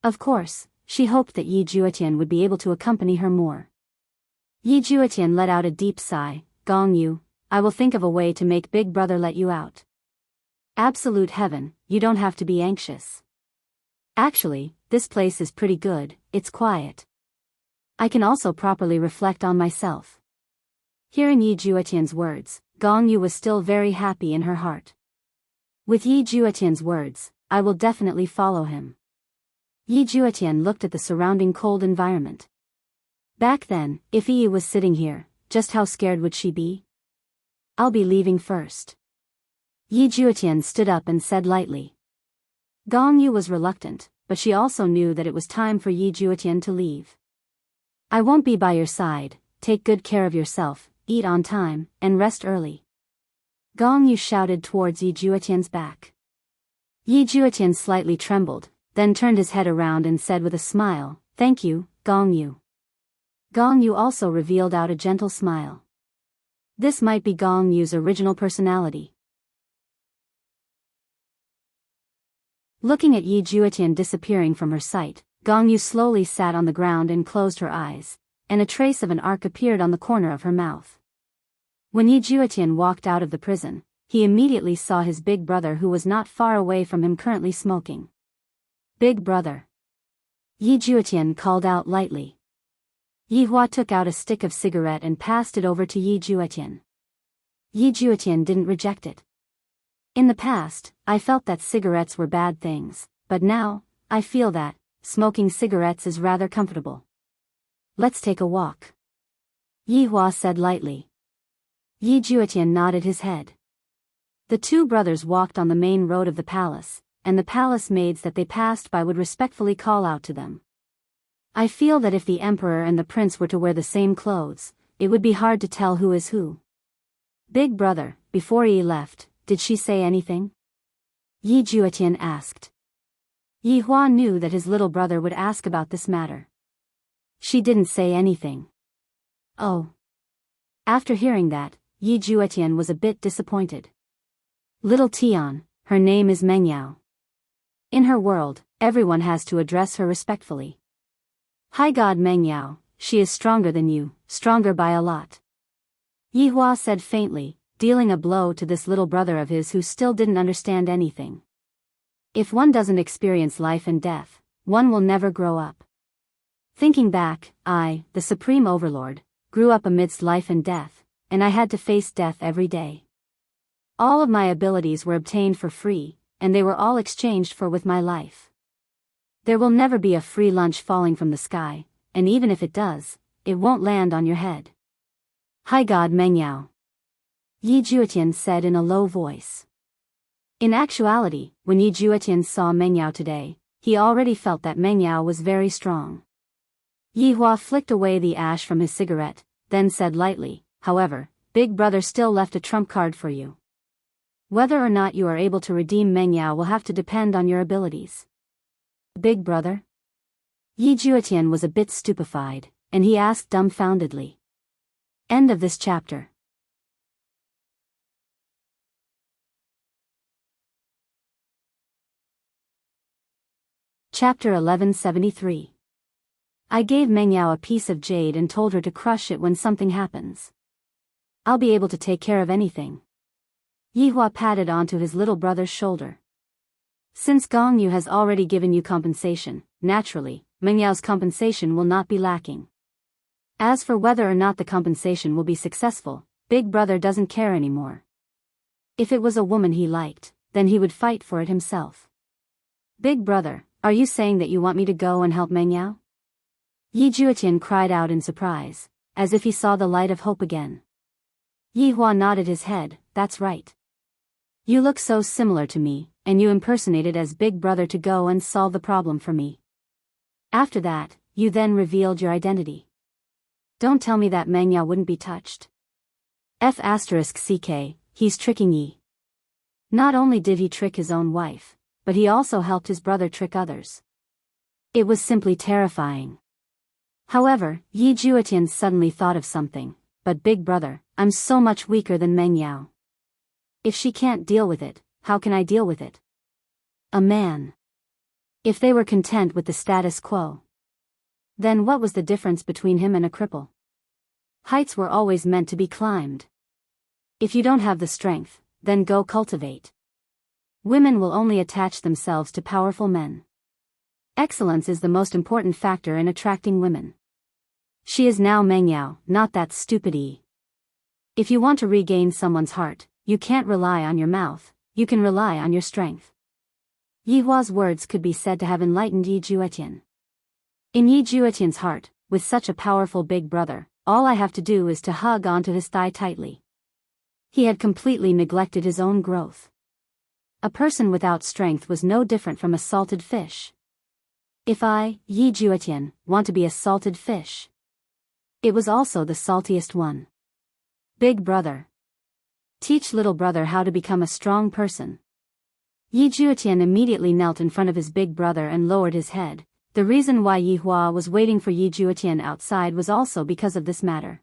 Of course, she hoped that Yi Juetian would be able to accompany her more. Yi Juetian let out a deep sigh. Gong Yu, I will think of a way to make Big Brother let you out. Absolute heaven, you don't have to be anxious. Actually, this place is pretty good, it's quiet. I can also properly reflect on myself. Hearing Yi Juetian's words, Gong Yu was still very happy in her heart. With Yi Juetian's words, I will definitely follow him. Yi Juetian looked at the surrounding cold environment. Back then, if Yi was sitting here, just how scared would she be? I'll be leaving first. Yi Juetian stood up and said lightly. Gong Yu was reluctant, but she also knew that it was time for Yi Juetian to leave. I won't be by your side, take good care of yourself, eat on time, and rest early. Gong Yu shouted towards Yi Juetian's back. Yi Juetian slightly trembled, then turned his head around and said with a smile, "Thank you, Gong Yu." Gong Yu also revealed out a gentle smile. This might be Gong Yu's original personality. Looking at Yi Juetian disappearing from her sight, Gong Yu slowly sat on the ground and closed her eyes, and a trace of an arc appeared on the corner of her mouth. When Yi Juetian walked out of the prison, he immediately saw his big brother who was not far away from him currently smoking. "Big brother." Yi Juetian called out lightly. Yi Hua took out a stick of cigarette and passed it over to Yi Juetian. Yi Juetian didn't reject it. "In the past, I felt that cigarettes were bad things, but now, I feel that smoking cigarettes is rather comfortable. Let's take a walk," Yi Hua said lightly. Yi Juetian nodded his head. The two brothers walked on the main road of the palace, and the palace maids that they passed by would respectfully call out to them. I feel that if the emperor and the prince were to wear the same clothes, it would be hard to tell who is who. "Big brother, before Yi left, did she say anything?" Yi Juetian asked. Yi Hua knew that his little brother would ask about this matter. "She didn't say anything." "Oh." After hearing that, Yi Juetian was a bit disappointed. "Little Tian, her name is Mengyao. In her world, everyone has to address her respectfully. High God Mengyao, she is stronger than you, stronger by a lot," Yi Hua said faintly, dealing a blow to this little brother of his who still didn't understand anything. If one doesn't experience life and death, one will never grow up. Thinking back, I, the Supreme Overlord, grew up amidst life and death, and I had to face death every day. All of my abilities were obtained for free, and they were all exchanged for with my life. There will never be a free lunch falling from the sky, and even if it does, it won't land on your head. High God Mengyao, Yi Juetian said in a low voice. In actuality, when Yi Juetian saw Mengyao today, he already felt that Mengyao was very strong. Yi Hua flicked away the ash from his cigarette, then said lightly, "However, Big Brother still left a trump card for you. Whether or not you are able to redeem Mengyao will have to depend on your abilities." "Big Brother?" Yi Juetian was a bit stupefied, and he asked dumbfoundedly. End of this chapter. Chapter 1173. I gave Mengyao a piece of jade and told her to crush it when something happens. I'll be able to take care of anything. Yi Hua patted onto his little brother's shoulder. Since Gong Yu has already given you compensation, naturally, Mengyao's compensation will not be lacking. As for whether or not the compensation will be successful, Big Brother doesn't care anymore. If it was a woman he liked, then he would fight for it himself. "Big Brother, are you saying that you want me to go and help Mengyao?" Yi Juetian cried out in surprise, as if he saw the light of hope again. Yi Hua nodded his head, "That's right. You look so similar to me, and you impersonated as Big Brother to go and solve the problem for me. After that, you then revealed your identity. Don't tell me that Mengyao wouldn't be touched. F***ck, he's tricking Yi. Not only did he trick his own wife, but he also helped his brother trick others. It was simply terrifying." However, Yi Juetian suddenly thought of something. "But Big Brother, I'm so much weaker than Mengyao. If she can't deal with it, how can I deal with it? A man. If they were content with the status quo, then what was the difference between him and a cripple? Heights were always meant to be climbed. If you don't have the strength, then go cultivate. Women will only attach themselves to powerful men. Excellence is the most important factor in attracting women. She is now Mengyao, not that stupid Yi. If you want to regain someone's heart, you can't rely on your mouth, you can rely on your strength." Yi Hua's words could be said to have enlightened Yi Juetian. In Yi Juetian's heart, with such a powerful Big Brother, all I have to do is to hug onto his thigh tightly. He had completely neglected his own growth. A person without strength was no different from a salted fish. If I, Yi Juetian, want to be a salted fish. It was also the saltiest one. Big brother. Teach little brother how to become a strong person. Yi Juetian immediately knelt in front of his big brother and lowered his head. The reason why Yi Hua was waiting for Yi Juetian outside was also because of this matter.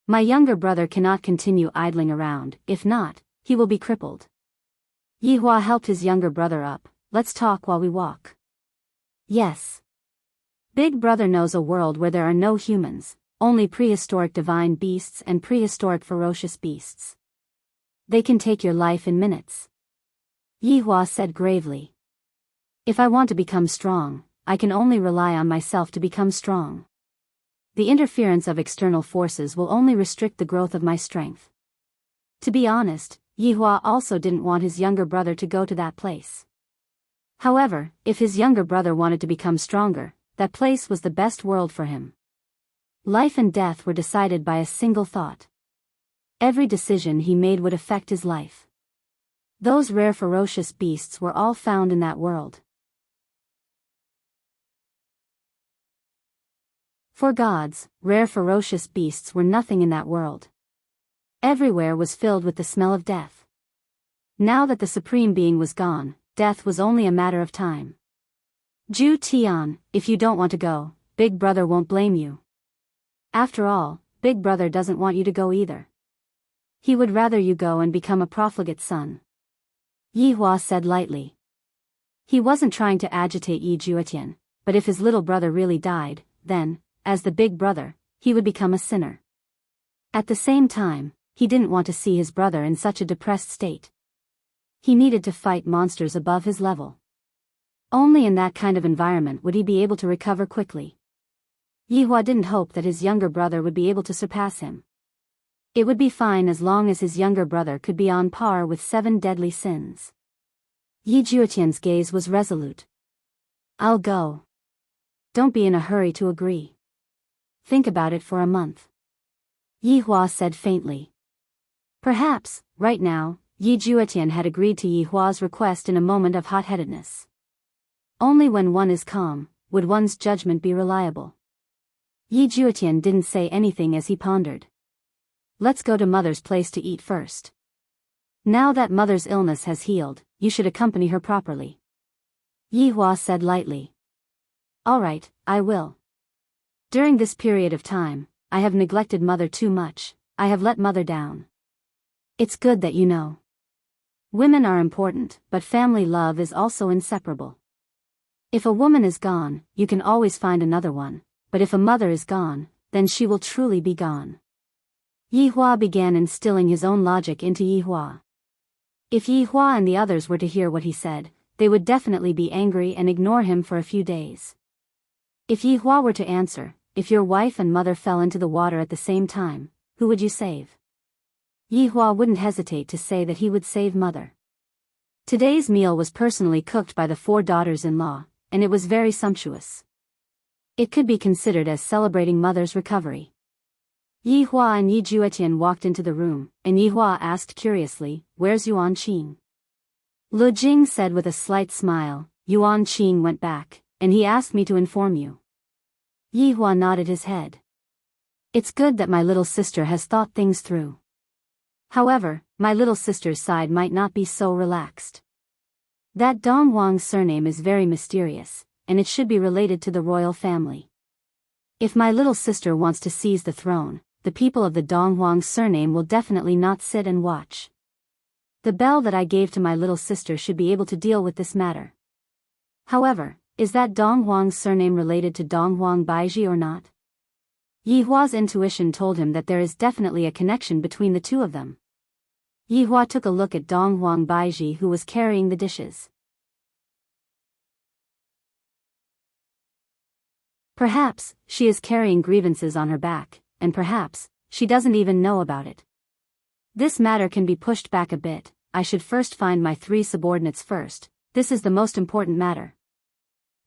My younger brother cannot continue idling around, if not, he will be crippled. Yi Hua helped his younger brother up. Let's talk while we walk. Yes. Big brother knows a world where there are no humans, only prehistoric divine beasts and prehistoric ferocious beasts. They can take your life in minutes. Yi Hua said gravely. If I want to become strong, I can only rely on myself to become strong. The interference of external forces will only restrict the growth of my strength. To be honest, Yi Hua also didn't want his younger brother to go to that place. However, if his younger brother wanted to become stronger, that place was the best world for him. Life and death were decided by a single thought. Every decision he made would affect his life. Those rare ferocious beasts were all found in that world. For gods, rare ferocious beasts were nothing in that world. Everywhere was filled with the smell of death. Now that the Supreme Being was gone, death was only a matter of time. Ju Tian, if you don't want to go, Big Brother won't blame you. After all, Big Brother doesn't want you to go either. He would rather you go and become a profligate son. Yi Hua said lightly. He wasn't trying to agitate Yi Juetian, but if his little brother really died, then, as the big brother, he would become a sinner. At the same time, he didn't want to see his brother in such a depressed state. He needed to fight monsters above his level. Only in that kind of environment would he be able to recover quickly. Yi Hua didn't hope that his younger brother would be able to surpass him. It would be fine as long as his younger brother could be on par with 7 deadly sins. Yi Juetian's gaze was resolute. I'll go. Don't be in a hurry to agree. Think about it for a month. Yi Hua said faintly. Perhaps, right now, Yi Juetian had agreed to Yi Hua's request in a moment of hot-headedness. Only when one is calm, would one's judgment be reliable. Yi Juetian didn't say anything as he pondered. Let's go to Mother's place to eat first. Now that Mother's illness has healed, you should accompany her properly. Yi Hua said lightly. All right, I will. During this period of time, I have neglected Mother too much. I have let Mother down. It's good that you know. Women are important, but family love is also inseparable. If a woman is gone, you can always find another one, but if a mother is gone, then she will truly be gone. Yi Hua began instilling his own logic into Yi Hua. If Yi Hua and the others were to hear what he said, they would definitely be angry and ignore him for a few days. If Yi Hua were to answer, if your wife and mother fell into the water at the same time, who would you save? Yi Hua wouldn't hesitate to say that he would save Mother. Today's meal was personally cooked by the 4 daughters-in-law, and it was very sumptuous. It could be considered as celebrating Mother's recovery. Yi Hua and Yi Juetian walked into the room, and Yi Hua asked curiously, "Where's Yuan Qing?" Lu Jing said with a slight smile, "Yuan Qing went back, and he asked me to inform you." Yi Hua nodded his head. It's good that my little sister has thought things through. However, my little sister's side might not be so relaxed. That Dong Huang surname is very mysterious, and it should be related to the royal family. If my little sister wants to seize the throne, the people of the Dong Huang surname will definitely not sit and watch. The bell that I gave to my little sister should be able to deal with this matter. However, is that Dong Huang surname related to Dong Huang Baiji or not? Yi Hua's intuition told him that there is definitely a connection between the two of them. Yi Hua took a look at Dong Huang Baiji, who was carrying the dishes. Perhaps, she is carrying grievances on her back, and perhaps, she doesn't even know about it. This matter can be pushed back a bit. I should first find my 3 subordinates first. This is the most important matter.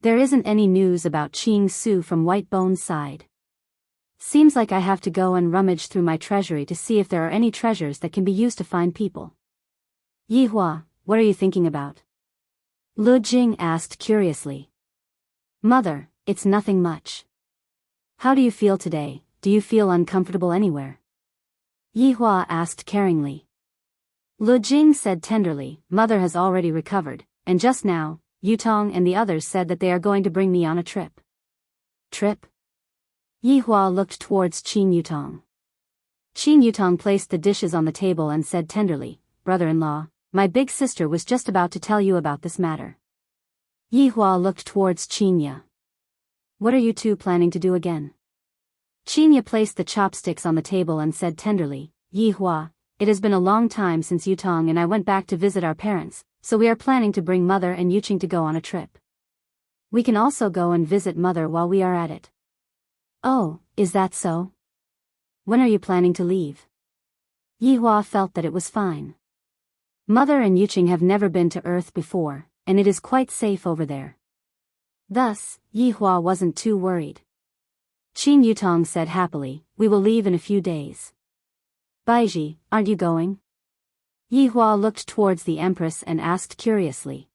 There isn't any news about Qing Su from White Bone's side. Seems like I have to go and rummage through my treasury to see if there are any treasures that can be used to find people. Yi Hua, what are you thinking about? Lu Jing asked curiously. Mother, it's nothing much. How do you feel today? Do you feel uncomfortable anywhere? Yihua asked caringly. Lu Jing said tenderly, Mother has already recovered, and just now, Yutong and the others said that they are going to bring me on a trip. Trip? Yihua looked towards Qin Yutong. Qin Yutong placed the dishes on the table and said tenderly, Brother-in-law, my big sister was just about to tell you about this matter. Yihua looked towards Qinya. What are you two planning to do again? Qinya placed the chopsticks on the table and said tenderly, Yihua, it has been a long time since Yutong and I went back to visit our parents, so we are planning to bring Mother and Yuqing to go on a trip. We can also go and visit Mother while we are at it. Oh, is that so? When are you planning to leave? Yihua felt that it was fine. Mother and Yuqing have never been to Earth before, and it is quite safe over there. Thus, Yihua wasn't too worried. Qin Yutong said happily, we will leave in a few days. Baiji, aren't you going? Yihua looked towards the Empress and asked curiously.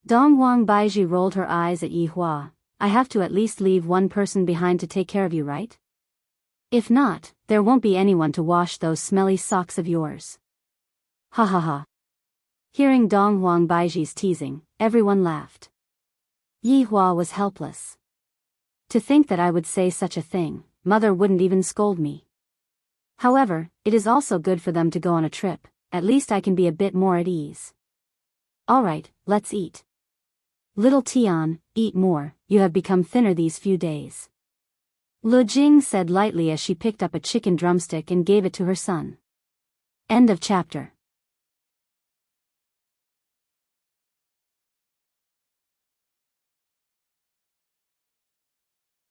Dongwang Baiji rolled her eyes at Yihua, I have to at least leave one person behind to take care of you, right? If not, there won't be anyone to wash those smelly socks of yours. Ha ha ha. Hearing Dongwang Baiji's teasing, everyone laughed. Yihua was helpless. To think that I would say such a thing, Mother wouldn't even scold me. However, it is also good for them to go on a trip, at least I can be a bit more at ease. Alright, let's eat. Little Tian, eat more, you have become thinner these few days. Lu Jing said lightly as she picked up a chicken drumstick and gave it to her son. End of chapter.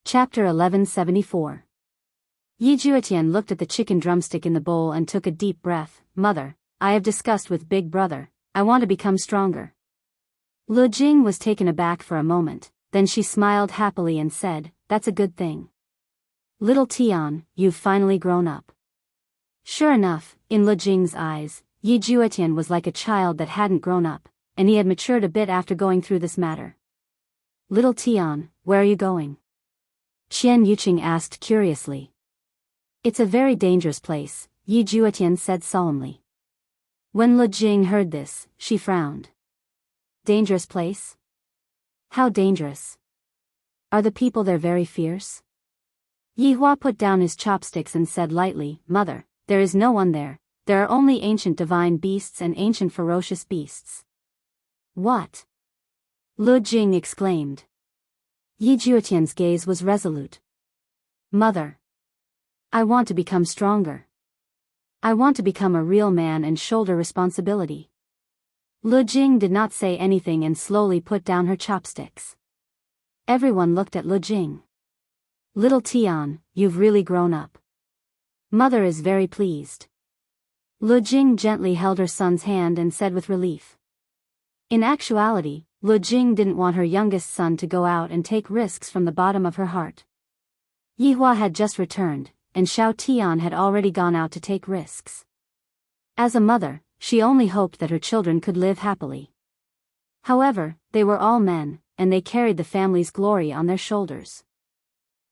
Chapter 1174. Yi Juetian looked at the chicken drumstick in the bowl and took a deep breath. Mother, I have discussed with Big Brother, I want to become stronger. Lu Jing was taken aback for a moment, then she smiled happily and said, that's a good thing. Little Tian, you've finally grown up. Sure enough, in Lu Jing's eyes, Yi Juetian was like a child that hadn't grown up, and he had matured a bit after going through this matter. Little Tian, where are you going? Qian Yuqing asked curiously. It's a very dangerous place, Yi Juetian said solemnly. When Lu Jing heard this, she frowned. Dangerous place? How dangerous? Are the people there very fierce? Yihua put down his chopsticks and said lightly, Mother, there is no one there, there are only ancient divine beasts and ancient ferocious beasts. What? Lu Jing exclaimed. Yi Juetian's gaze was resolute. Mother. I want to become stronger. I want to become a real man and shoulder responsibility. Lu Jing did not say anything and slowly put down her chopsticks. Everyone looked at Lu Jing. Little Tian, you've really grown up. Mother is very pleased. Lu Jing gently held her son's hand and said with relief. In actuality, Lu Jing didn't want her youngest son to go out and take risks from the bottom of her heart. Yihua had just returned, and Xiao Tian had already gone out to take risks. As a mother, she only hoped that her children could live happily. However, they were all men, and they carried the family's glory on their shoulders.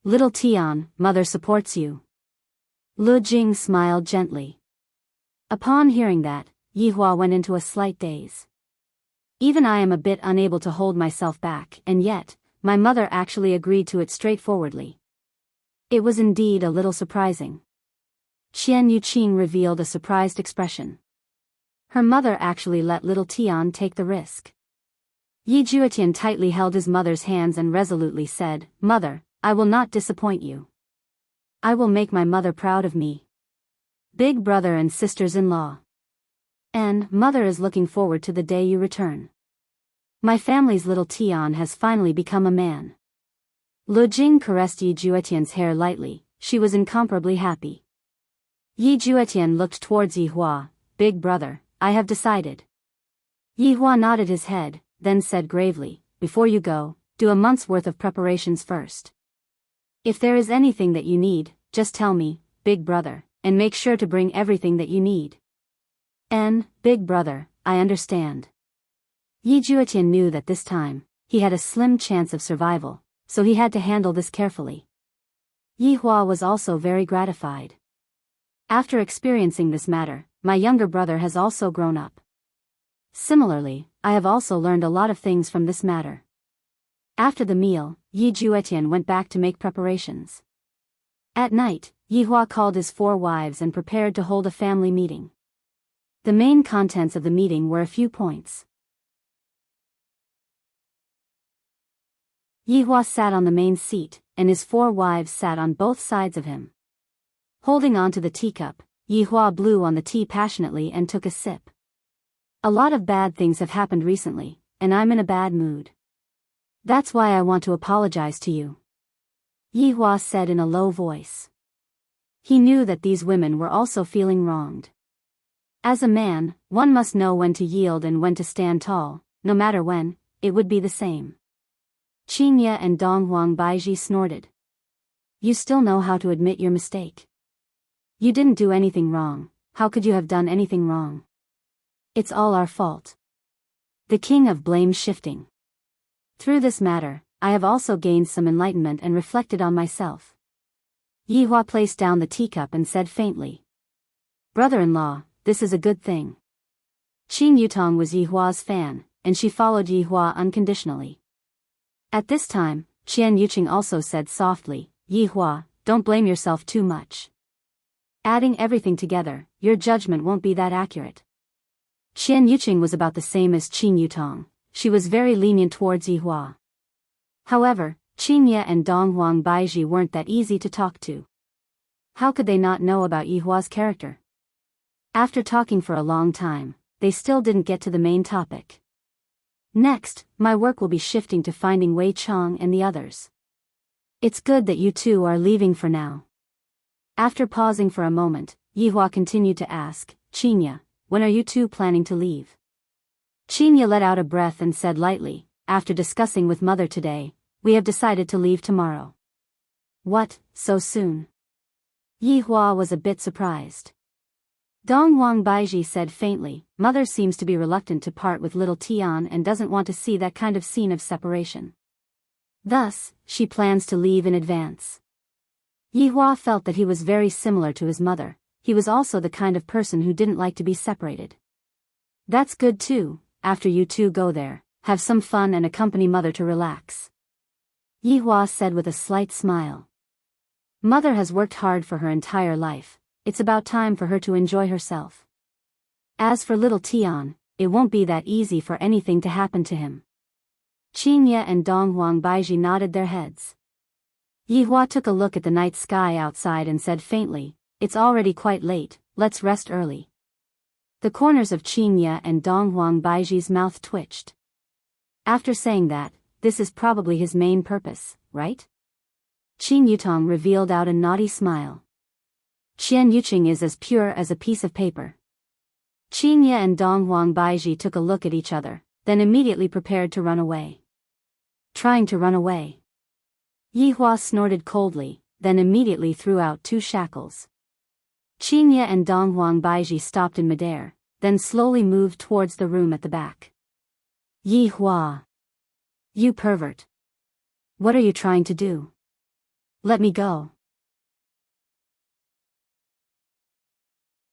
Little Tian, Mother supports you. Lu Jing smiled gently. Upon hearing that, Yihua went into a slight daze. Even I am a bit unable to hold myself back, and yet, my mother actually agreed to it straightforwardly. It was indeed a little surprising. Qian Yuqing revealed a surprised expression. Her mother actually let little Tian take the risk. Yi Juetian tightly held his mother's hands and resolutely said, Mother, I will not disappoint you. I will make my mother proud of me. Big brother and sisters-in-law. And Mother is looking forward to the day you return. My family's little Tian has finally become a man. Lu Jing caressed Yi Juetian's hair lightly, she was incomparably happy. Yi Juetian looked towards Yihua, Big brother, I have decided. Yihua nodded his head, then said gravely, before you go, do a month's worth of preparations first. If there is anything that you need, just tell me, Big brother, and make sure to bring everything that you need. Big brother, I understand. Yi Juetian knew that this time, he had a slim chance of survival, so he had to handle this carefully. Yi Hua was also very gratified. After experiencing this matter, my younger brother has also grown up. Similarly, I have also learned a lot of things from this matter. After the meal, Yi Juetian went back to make preparations. At night, Yi Hua called his 4 wives and prepared to hold a family meeting. The main contents of the meeting were a few points. Yi Hua sat on the main seat, and his 4 wives sat on both sides of him. Holding on to the teacup, Yi Hua blew on the tea passionately and took a sip. A lot of bad things have happened recently, and I'm in a bad mood. That's why I want to apologize to you, Yi Hua said in a low voice. He knew that these women were also feeling wronged. As a man, one must know when to yield and when to stand tall, no matter when, it would be the same. Qingye and Donghuang Baiji snorted. You still know how to admit your mistake. You didn't do anything wrong, how could you have done anything wrong? It's all our fault. The king of blame shifting. Through this matter, I have also gained some enlightenment and reflected on myself. Yi Hua placed down the teacup and said faintly. Brother-in-law, this is a good thing. Qin Yutong was Yi Hua's fan, and she followed Yi Hua unconditionally. At this time, Qian Yuqing also said softly, Yi Hua, don't blame yourself too much. Adding everything together, your judgment won't be that accurate. Qian Yuqing was about the same as Qin Yutong. She was very lenient towards Yi Hua. However, Qingye and Donghuang Baiji weren't that easy to talk to. How could they not know about Yi Hua's character? After talking for a long time, they still didn't get to the main topic. Next, my work will be shifting to finding Wei Chong and the others. It's good that you two are leaving for now. After pausing for a moment, Yi Hua continued to ask, Qingye, when are you two planning to leave? Qingye let out a breath and said lightly, after discussing with mother today, we have decided to leave tomorrow. What, so soon? Yi Hua was a bit surprised. Donghuang Baiji said faintly, mother seems to be reluctant to part with little Tian and doesn't want to see that kind of scene of separation. Thus, she plans to leave in advance. Yi Hua felt that he was very similar to his mother. He was also the kind of person who didn't like to be separated. That's good too. After you two go there, have some fun and accompany mother to relax. Yi Hua said with a slight smile. Mother has worked hard for her entire life, it's about time for her to enjoy herself. As for little Tian, it won't be that easy for anything to happen to him. Qingye and Donghuang Baiji nodded their heads. Yi Hua took a look at the night sky outside and said faintly, it's already quite late, let's rest early. The corners of Qingye and Donghuang Baiji's mouth twitched. After saying that, this is probably his main purpose, right? Qin Yutong revealed out a naughty smile. Qian Yuqing is as pure as a piece of paper. Qingye and Donghuang Baiji took a look at each other, then immediately prepared to run away. Trying to run away. Yi Hua snorted coldly, then immediately threw out 2 shackles. Qingye and Donghuang Baiji stopped in midair, then slowly moved towards the room at the back. Yi Hua. You pervert. What are you trying to do? Let me go.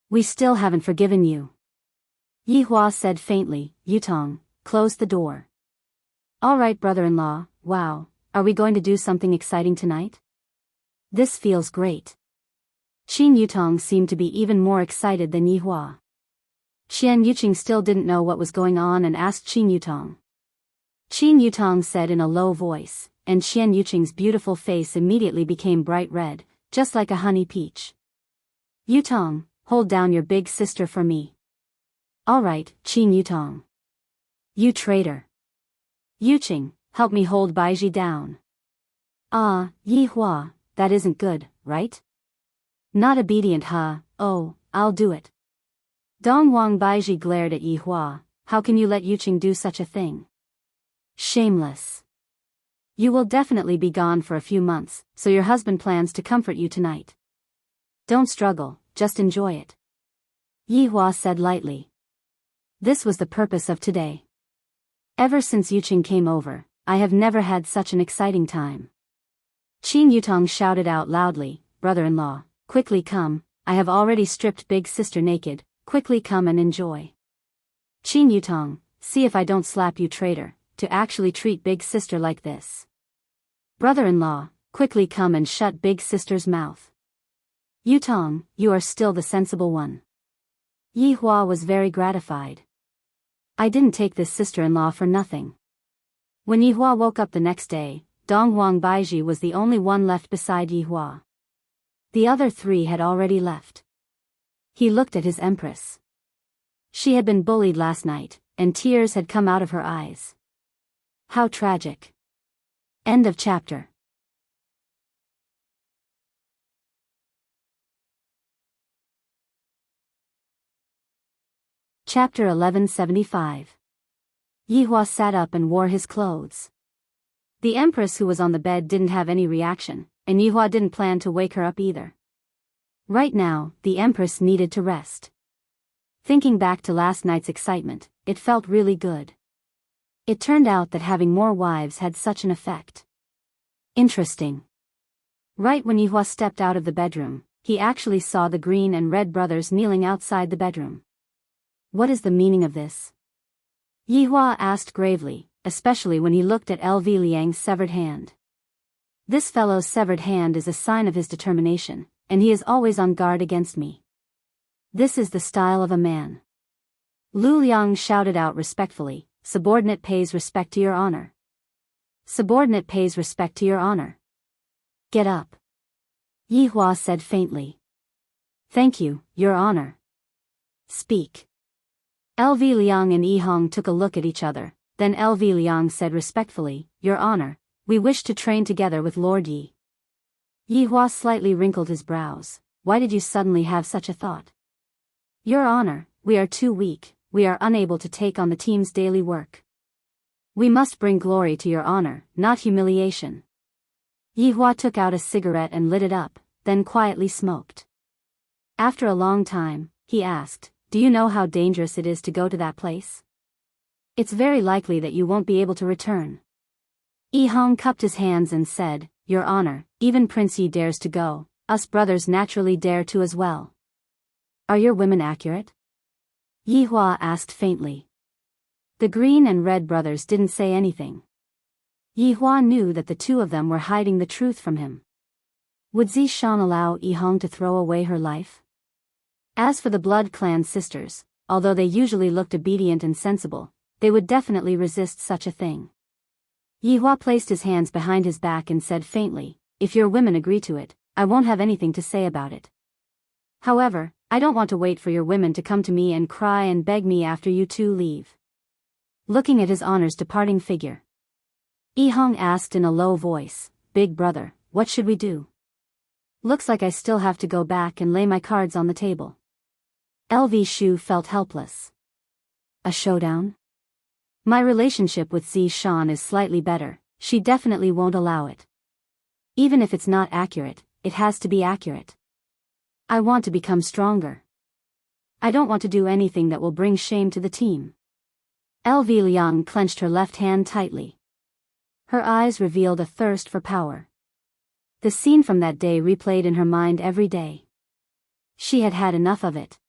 We still haven't forgiven you. Yi Hua said faintly, Yutong, close the door. All right, brother-in-law, wow, are we going to do something exciting tonight? This feels great. Qin Yutong seemed to be even more excited than Yi Hua. Qian Yuqing still didn't know what was going on and asked Qin Yutong. Qin Yutong said in a low voice, and Qian Yuqing's beautiful face immediately became bright red, just like a honey peach. Yutong, hold down your big sister for me. All right, Qin Yutong. You traitor. Yuqing, help me hold Baiji down. Ah, Yi Hua, that isn't good, right? Not obedient, huh? Oh, I'll do it. Donghuang Baiji glared at Yi Hua. How can you let Yuqing do such a thing? Shameless. You will definitely be gone for a few months, so your husband plans to comfort you tonight. Don't struggle, just enjoy it. Yi Hua said lightly. This was the purpose of today. Ever since Yuqing came over, I have never had such an exciting time. Qin Yutong shouted out loudly, brother-in-law, quickly come, I have already stripped big sister naked, quickly come and enjoy. Qin Yutong, see if I don't slap you traitor, to actually treat big sister like this. Brother-in-law, quickly come and shut big sister's mouth. Yutong, you are still the sensible one. Yi Hua was very gratified. I didn't take this sister-in-law for nothing. When Yi Hua woke up the next day, Donghuang Baiji was the only one left beside Yi Hua. The other three had already left. He looked at his empress. She had been bullied last night, and tears had come out of her eyes. How tragic. End of chapter. Chapter 1175. Yi Hua sat up and wore his clothes. The empress who was on the bed didn't have any reaction, and Yi Hua didn't plan to wake her up either. Right now, the empress needed to rest. Thinking back to last night's excitement, it felt really good. It turned out that having more wives had such an effect. Interesting. Right when Yi Hua stepped out of the bedroom, he actually saw the green and red brothers kneeling outside the bedroom. What is the meaning of this? Yi Hua asked gravely, especially when he looked at LV Liang's severed hand. This fellow's severed hand is a sign of his determination, and he is always on guard against me. This is the style of a man. Lu Liang shouted out respectfully, subordinate pays respect to your honor. Subordinate pays respect to your honor. Get up. Yi Hua said faintly. Thank you, your honor. Speak. LV Liang and Yi Hong took a look at each other, then LV Liang said respectfully, your honor, we wish to train together with Lord Yi. Yi Hua slightly wrinkled his brows. Why did you suddenly have such a thought? Your honor, we are too weak, we are unable to take on the team's daily work. We must bring glory to your honor, not humiliation. Yi Hua took out a cigarette and lit it up, then quietly smoked. After a long time, he asked, do you know how dangerous it is to go to that place? It's very likely that you won't be able to return. Yi Hong cupped his hands and said, your honor, even Prince Yi dares to go, us brothers naturally dare to as well. Are your women accurate? Yi Hua asked faintly. The green and red brothers didn't say anything. Yi Hua knew that the two of them were hiding the truth from him. Would Zi Shan allow Yi Hong to throw away her life? As for the blood clan sisters, although they usually looked obedient and sensible, they would definitely resist such a thing. Yi Hua placed his hands behind his back and said faintly, if your women agree to it, I won't have anything to say about it. However, I don't want to wait for your women to come to me and cry and beg me after you two leave. Looking at his honor's departing figure, Yi Hong asked in a low voice, big brother, what should we do? Looks like I still have to go back and lay my cards on the table. LV Shu felt helpless. A showdown? My relationship with Zi Shan is slightly better, she definitely won't allow it. Even if it's not accurate, it has to be accurate. I want to become stronger. I don't want to do anything that will bring shame to the team. LV Liang clenched her left hand tightly. Her eyes revealed a thirst for power. The scene from that day replayed in her mind every day. She had had enough of it.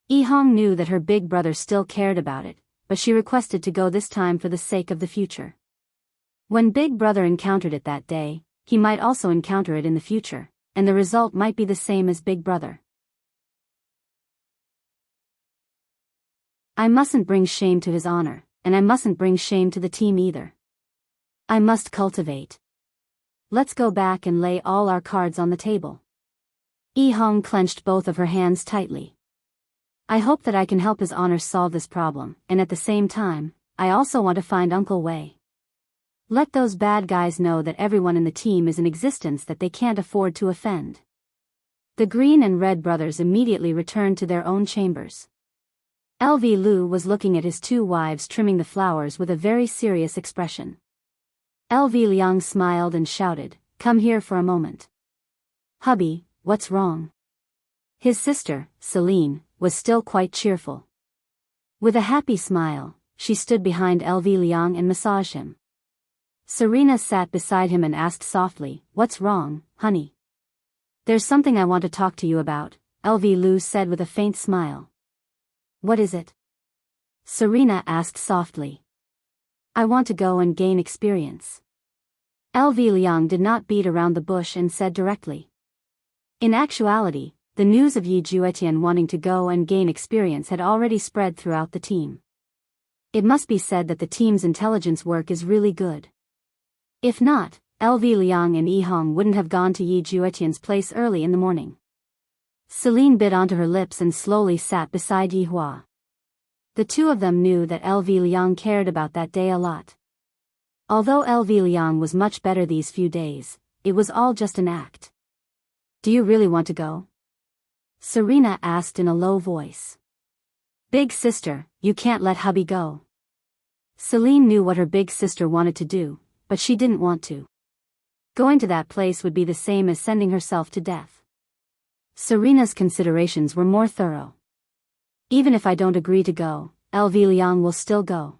Yi Hong knew that her big brother still cared about it, but she requested to go this time for the sake of the future. When big brother encountered it that day, he might also encounter it in the future, and the result might be the same as big brother. I mustn't bring shame to his honor, and I mustn't bring shame to the team either. I must cultivate. Let's go back and lay all our cards on the table. Yi Hong clenched both of her hands tightly. I hope that I can help his honor solve this problem, and at the same time, I also want to find Uncle Wei. Let those bad guys know that everyone in the team is in existence that they can't afford to offend. The green and red brothers immediately returned to their own chambers. LV Lu was looking at his two wives trimming the flowers with a very serious expression. LV Liang smiled and shouted, come here for a moment. Hubby, what's wrong? His sister, Celine, was still quite cheerful. With a happy smile, she stood behind LV Liang and massaged him. Serena sat beside him and asked softly, "What's wrong, honey?" "There's something I want to talk to you about," Lv said with a faint smile. "What is it?" Serena asked softly. "I want to go and gain experience." Lv did not beat around the bush and said directly. In actuality, the news of Yi Juetian wanting to go and gain experience had already spread throughout the team. It must be said that the team's intelligence work is really good. If not, Lv and Yi Hong wouldn't have gone to Yi Juetian's place early in the morning. Celine bit onto her lips and slowly sat beside Yi Hua. The two of them knew that Lv cared about that day a lot. Although Lv was much better these few days, it was all just an act. "Do you really want to go?" Serena asked in a low voice. "Big sister, you can't let hubby go." Celine knew what her big sister wanted to do, but she didn't want to. Going to that place would be the same as sending herself to death. Serena's considerations were more thorough. "Even if I don't agree to go, Lv will still go."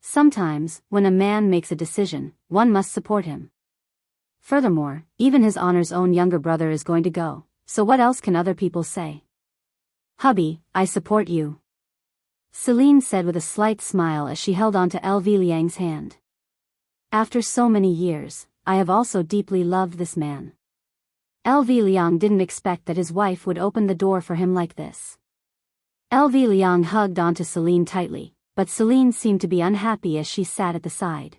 Sometimes, when a man makes a decision, one must support him. Furthermore, even his honor's own younger brother is going to go, so what else can other people say? "Hubby, I support you," Celine said with a slight smile as she held onto Lv hand. "After so many years, I have also deeply loved this man." Lv didn't expect that his wife would open the door for him like this. Lv hugged onto Celine tightly, but Celine seemed to be unhappy as she sat at the side.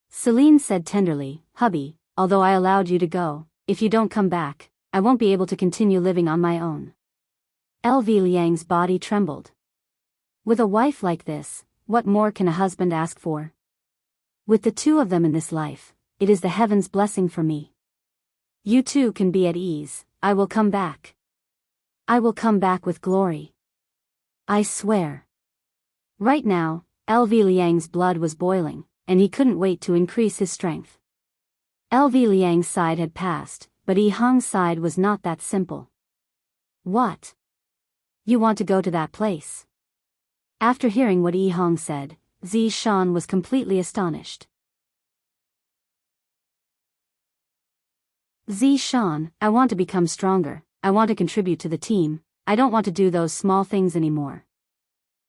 Celine said tenderly, "Hubby, although I allowed you to go, if you don't come back, I won't be able to continue living on my own." Lv body trembled. With a wife like this, what more can a husband ask for? "With the two of them in this life, it is the heaven's blessing for me. You two can be at ease, I will come back. I will come back with glory. I swear." Right now, Lv blood was boiling, and he couldn't wait to increase his strength. Lv side had passed, but Yi Hong's side was not that simple. "What? You want to go to that place?" After hearing what Yi Hong said, Zi Shan was completely astonished. "Zi Shan, I want to become stronger, I want to contribute to the team, I don't want to do those small things anymore."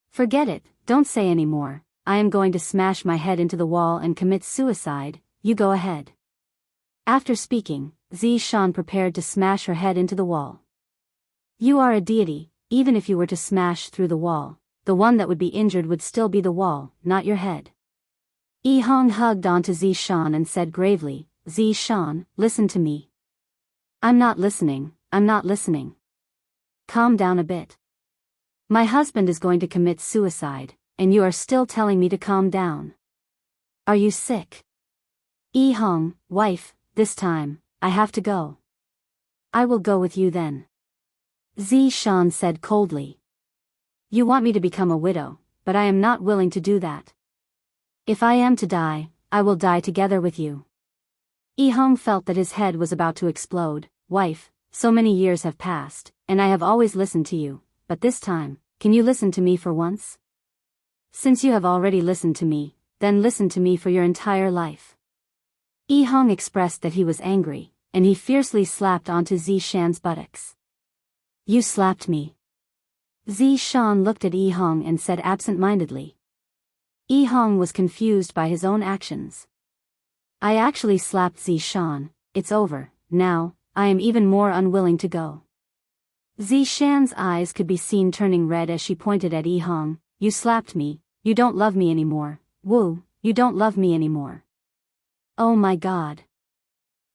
"Forget it, don't say any more, I am going to smash my head into the wall and commit suicide, you go ahead." After speaking, Zi Shan prepared to smash her head into the wall. "You are a deity, even if you were to smash through the wall, the one that would be injured would still be the wall, not your head." Yi Hong hugged onto Zi Shan and said gravely, "Zi Shan, listen to me." I'm not listening. Calm down a bit. My husband is going to commit suicide, and you are still telling me to calm down. Are you sick?" "Yi Hong, wife, this time, I have to go." "I will go with you then," Zi Shan said coldly. "You want me to become a widow, but I am not willing to do that. If I am to die, I will die together with you." Yi Hong felt that his head was about to explode. "Wife, so many years have passed, and I have always listened to you, but this time, can you listen to me for once? Since you have already listened to me, then listen to me for your entire life." Yi Hong expressed that he was angry, and he fiercely slapped onto Zi Shan's buttocks. "You slapped me." Zi Shan looked at Yi Hong and said absent-mindedly. Yi Hong was confused by his own actions. "I actually slapped Zi Shan, it's over, now, I am even more unwilling to go." Zi Shan's eyes could be seen turning red as she pointed at Yi Hong. "You slapped me, you don't love me anymore, woo, you don't love me anymore. Oh my God.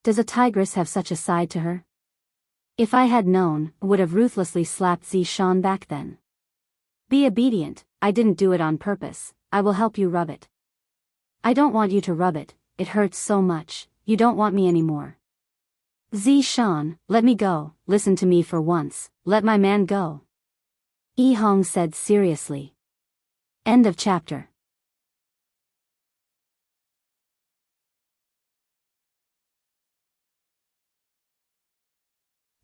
Does a tigress have such a side to her? If I had known, I would have ruthlessly slapped Zi Shan back then. Be obedient, I didn't do it on purpose, I will help you rub it." "I don't want you to rub it, it hurts so much, you don't want me anymore." "Zi Shan, let me go, listen to me for once, let my man go," Yi Hong said seriously. End of chapter.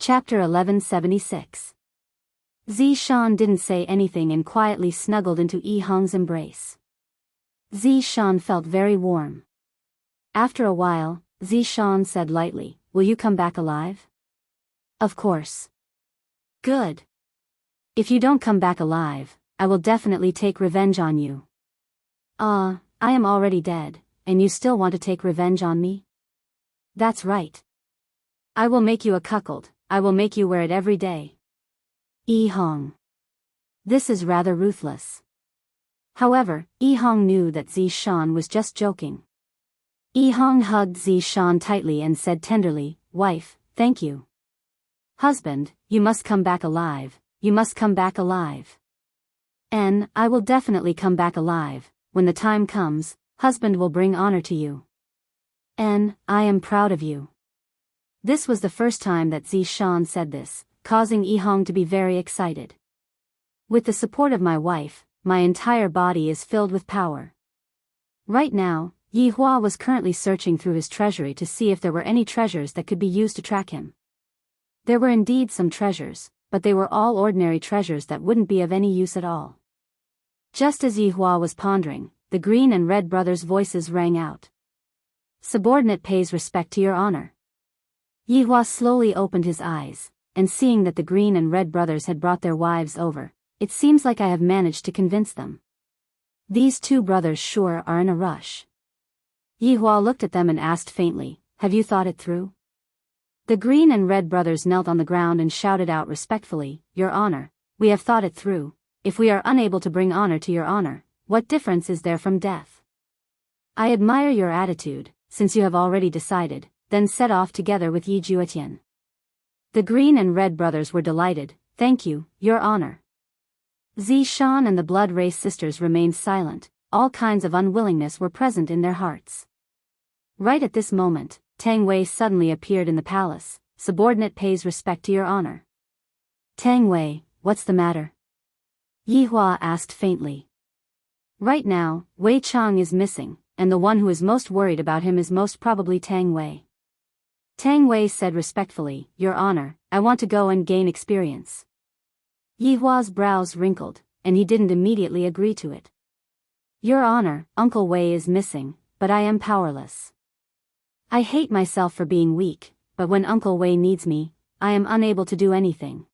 Chapter 1176. Zi Shan didn't say anything and quietly snuggled into Yi Hong's embrace. Zi Shan felt very warm. After a while, Zishan said lightly, "Will you come back alive?" "Of course." "Good. If you don't come back alive, I will definitely take revenge on you." I am already dead, and you still want to take revenge on me?" "That's right. I will make you a cuckold, I will make you wear it every day." Yi Hong. This is rather ruthless. However, Yi Hong knew that Zishan was just joking. Yi Hong hugged Zishan tightly and said tenderly, "Wife, thank you. Husband, you must come back alive, you must come back alive." I will definitely come back alive. When the time comes, husband will bring honor to you. I am proud of you." This was the first time that Zishan said this, causing Yi Hong to be very excited. "With the support of my wife, my entire body is filled with power." Right now, Yi Hua was currently searching through his treasury to see if there were any treasures that could be used to track him. There were indeed some treasures, but they were all ordinary treasures that wouldn't be of any use at all. Just as Yi Hua was pondering, the Green and Red brothers' voices rang out. "Subordinate pays respect to your honor." Yi Hua slowly opened his eyes, and seeing that the Green and Red brothers had brought their wives over, "It seems like I have managed to convince them. These two brothers sure are in a rush." Yi Hua looked at them and asked faintly, "Have you thought it through?" The Green and Red brothers knelt on the ground and shouted out respectfully, "Your honor, we have thought it through. If we are unable to bring honor to your honor, what difference is there from death? I admire your attitude, since you have already decided, then set off together with Yi Juetian." The Green and Red brothers were delighted. "Thank you, your honor." Zishan and the Blood Race sisters remained silent, all kinds of unwillingness were present in their hearts. Right at this moment, Tang Wei suddenly appeared in the palace. "Subordinate pays respect to your honor." "Tang Wei, what's the matter?" Yi Hua asked faintly. Right now, Wei Chang is missing, and the one who is most worried about him is most probably Tang Wei. Tang Wei said respectfully, "Your honor, I want to go and gain experience." Yi Hua's brows wrinkled, and he didn't immediately agree to it. "Your honor, Uncle Wei is missing, but I am powerless. I hate myself for being weak, but when Uncle Wei needs me, I am unable to do anything.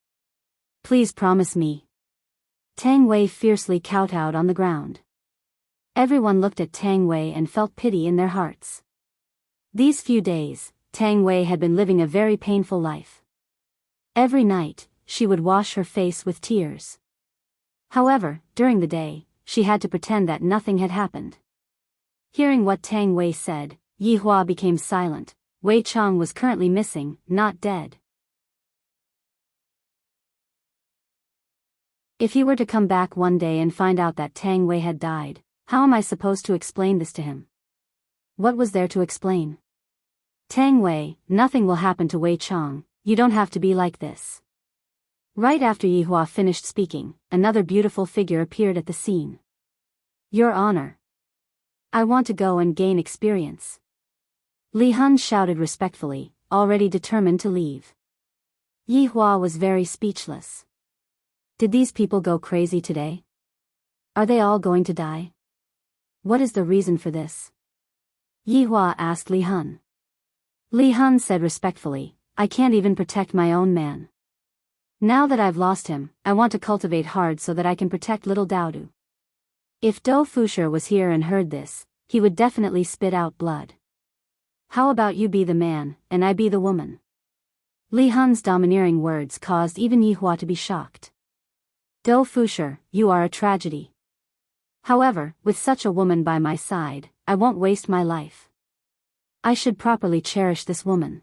Please promise me." Tang Wei fiercely kowtowed on the ground. Everyone looked at Tang Wei and felt pity in their hearts. These few days, Tang Wei had been living a very painful life. Every night, she would wash her face with tears. However, during the day, she had to pretend that nothing had happened. Hearing what Tang Wei said, Yi Hua became silent. Wei Chang was currently missing, not dead. If he were to come back one day and find out that Tang Wei had died, how am I supposed to explain this to him? What was there to explain? "Tang Wei, nothing will happen to Wei Chang, you don't have to be like this." Right after Yi Hua finished speaking, another beautiful figure appeared at the scene. "Your honor, I want to go and gain experience." Li Hun shouted respectfully, already determined to leave. Yi Hua was very speechless. Did these people go crazy today? Are they all going to die? What is the reason for this? Yi Hua asked Li Hun. Li Hun said respectfully, "I can't even protect my own man. Now that I've lost him, I want to cultivate hard so that I can protect little Daodu." If Do Fusher was here and heard this, he would definitely spit out blood. "How about you be the man, and I be the woman?" Li Hun's domineering words caused even Yi Hua to be shocked. "Do Fusher, you are a tragedy. However, with such a woman by my side, I won't waste my life. I should properly cherish this woman."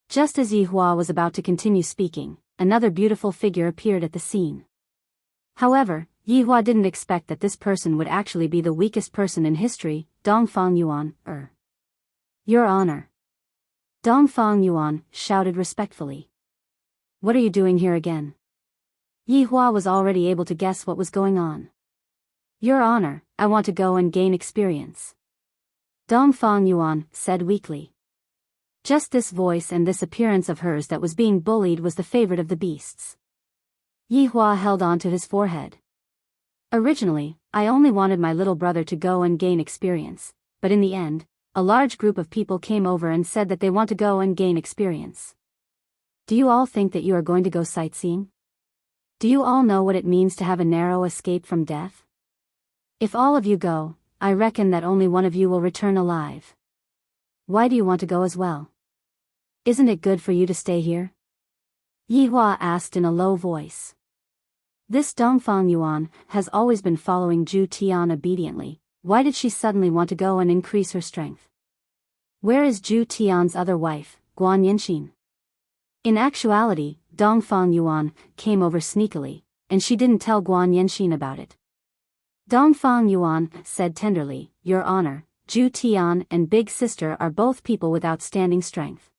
Just as Yi Hua was about to continue speaking, another beautiful figure appeared at the scene. However, Yi Hua didn't expect that this person would actually be the weakest person in history. Dongfang Yuan, "Your honor." Dongfang Yuan shouted respectfully. "What are you doing here again?" Yi Hua was already able to guess what was going on. "Your honor, I want to go and gain experience." Dongfang Yuan said weakly. Just this voice and this appearance of hers that was being bullied was the favorite of the beasts. Yi Hua held on to his forehead. "Originally, I only wanted my little brother to go and gain experience, but in the end, a large group of people came over and said that they want to go and gain experience. Do you all think that you are going to go sightseeing? Do you all know what it means to have a narrow escape from death? If all of you go, I reckon that only one of you will return alive. Why do you want to go as well? Isn't it good for you to stay here? Yihua asked in a low voice. This Dongfang Yuan has always been following Zhu Tian obediently. Why did she suddenly want to go and increase her strength? Where is Zhu Tian's other wife, Guan Yanxin? In actuality, Dongfang Yuan came over sneakily, and she didn't tell Guan Yanxin about it. Dongfang Yuan said tenderly, Your Honor, Zhu Tian and Big Sister are both people with outstanding strength.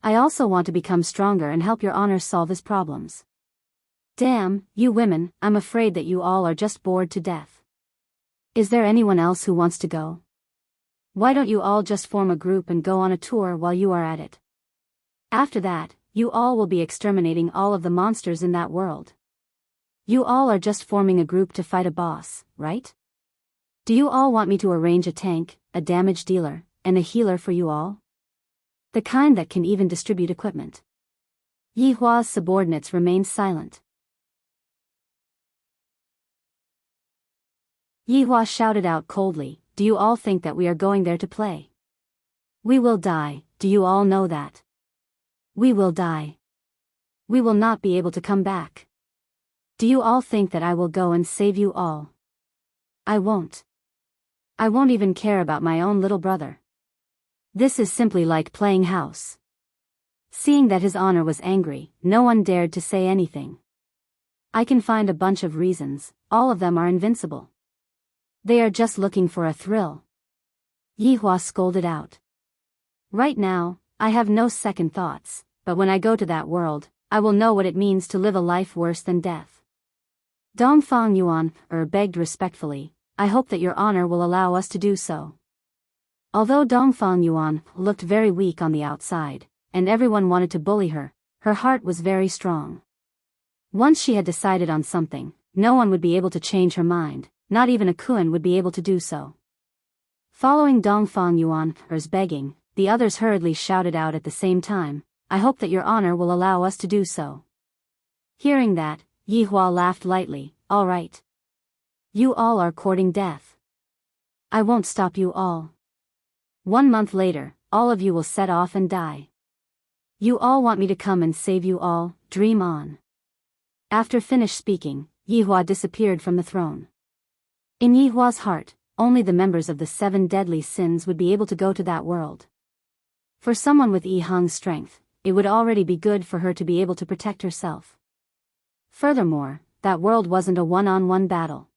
I also want to become stronger and help Your Honor solve his problems. Damn, you women, I'm afraid that you all are just bored to death. Is there anyone else who wants to go? Why don't you all just form a group and go on a tour while you are at it? After that, you all will be exterminating all of the monsters in that world. You all are just forming a group to fight a boss, right? Do you all want me to arrange a tank, a damage dealer, and a healer for you all? The kind that can even distribute equipment. Yihua's subordinates remained silent. Yihua shouted out coldly, Do you all think that we are going there to play? We will die, do you all know that? We will die. We will not be able to come back. Do you all think that I will go and save you all? I won't. I won't even care about my own little brother. This is simply like playing house. Seeing that his honor was angry, no one dared to say anything. I can find a bunch of reasons, all of them are invincible. They are just looking for a thrill. Yihua scolded out. Right now, I have no second thoughts, but when I go to that world, I will know what it means to live a life worse than death. Dongfang Yuan begged respectfully, I hope that Your Honor will allow us to do so. Although Dongfang Yuan looked very weak on the outside, and everyone wanted to bully her, her heart was very strong. Once she had decided on something, no one would be able to change her mind, not even a Kun would be able to do so. Following Dongfang Yuan's begging, the others hurriedly shouted out at the same time, I hope that Your Honor will allow us to do so. Hearing that, Yihua laughed lightly, all right. You all are courting death. I won't stop you all. 1 month later, all of you will set off and die. You all want me to come and save you all, dream on. After finished speaking, Yihua disappeared from the throne. In Yihua's heart, only the members of the 7 deadly sins would be able to go to that world. For someone with Yi Heng's strength, it would already be good for her to be able to protect herself. Furthermore, that world wasn't a one-on-one battle.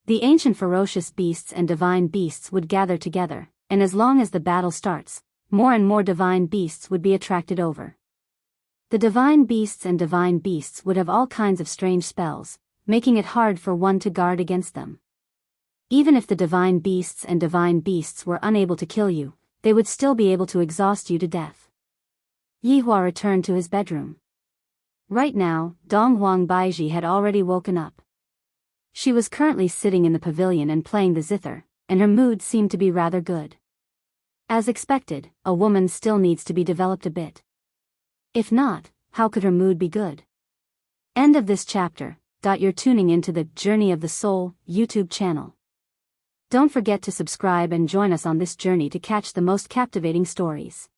The ancient ferocious beasts and divine beasts would gather together, and as long as the battle starts, more and more divine beasts would be attracted over. The divine beasts and divine beasts would have all kinds of strange spells, making it hard for one to guard against them. Even if the divine beasts and divine beasts were unable to kill you, they would still be able to exhaust you to death. Yihua returned to his bedroom. Right now, Donghuang Baiji had already woken up. She was currently sitting in the pavilion and playing the zither, and her mood seemed to be rather good. As expected, a woman still needs to be developed a bit. If not, how could her mood be good? End of this chapter. You're tuning into the Journey of the Soul YouTube channel. Don't forget to subscribe and join us on this journey to catch the most captivating stories.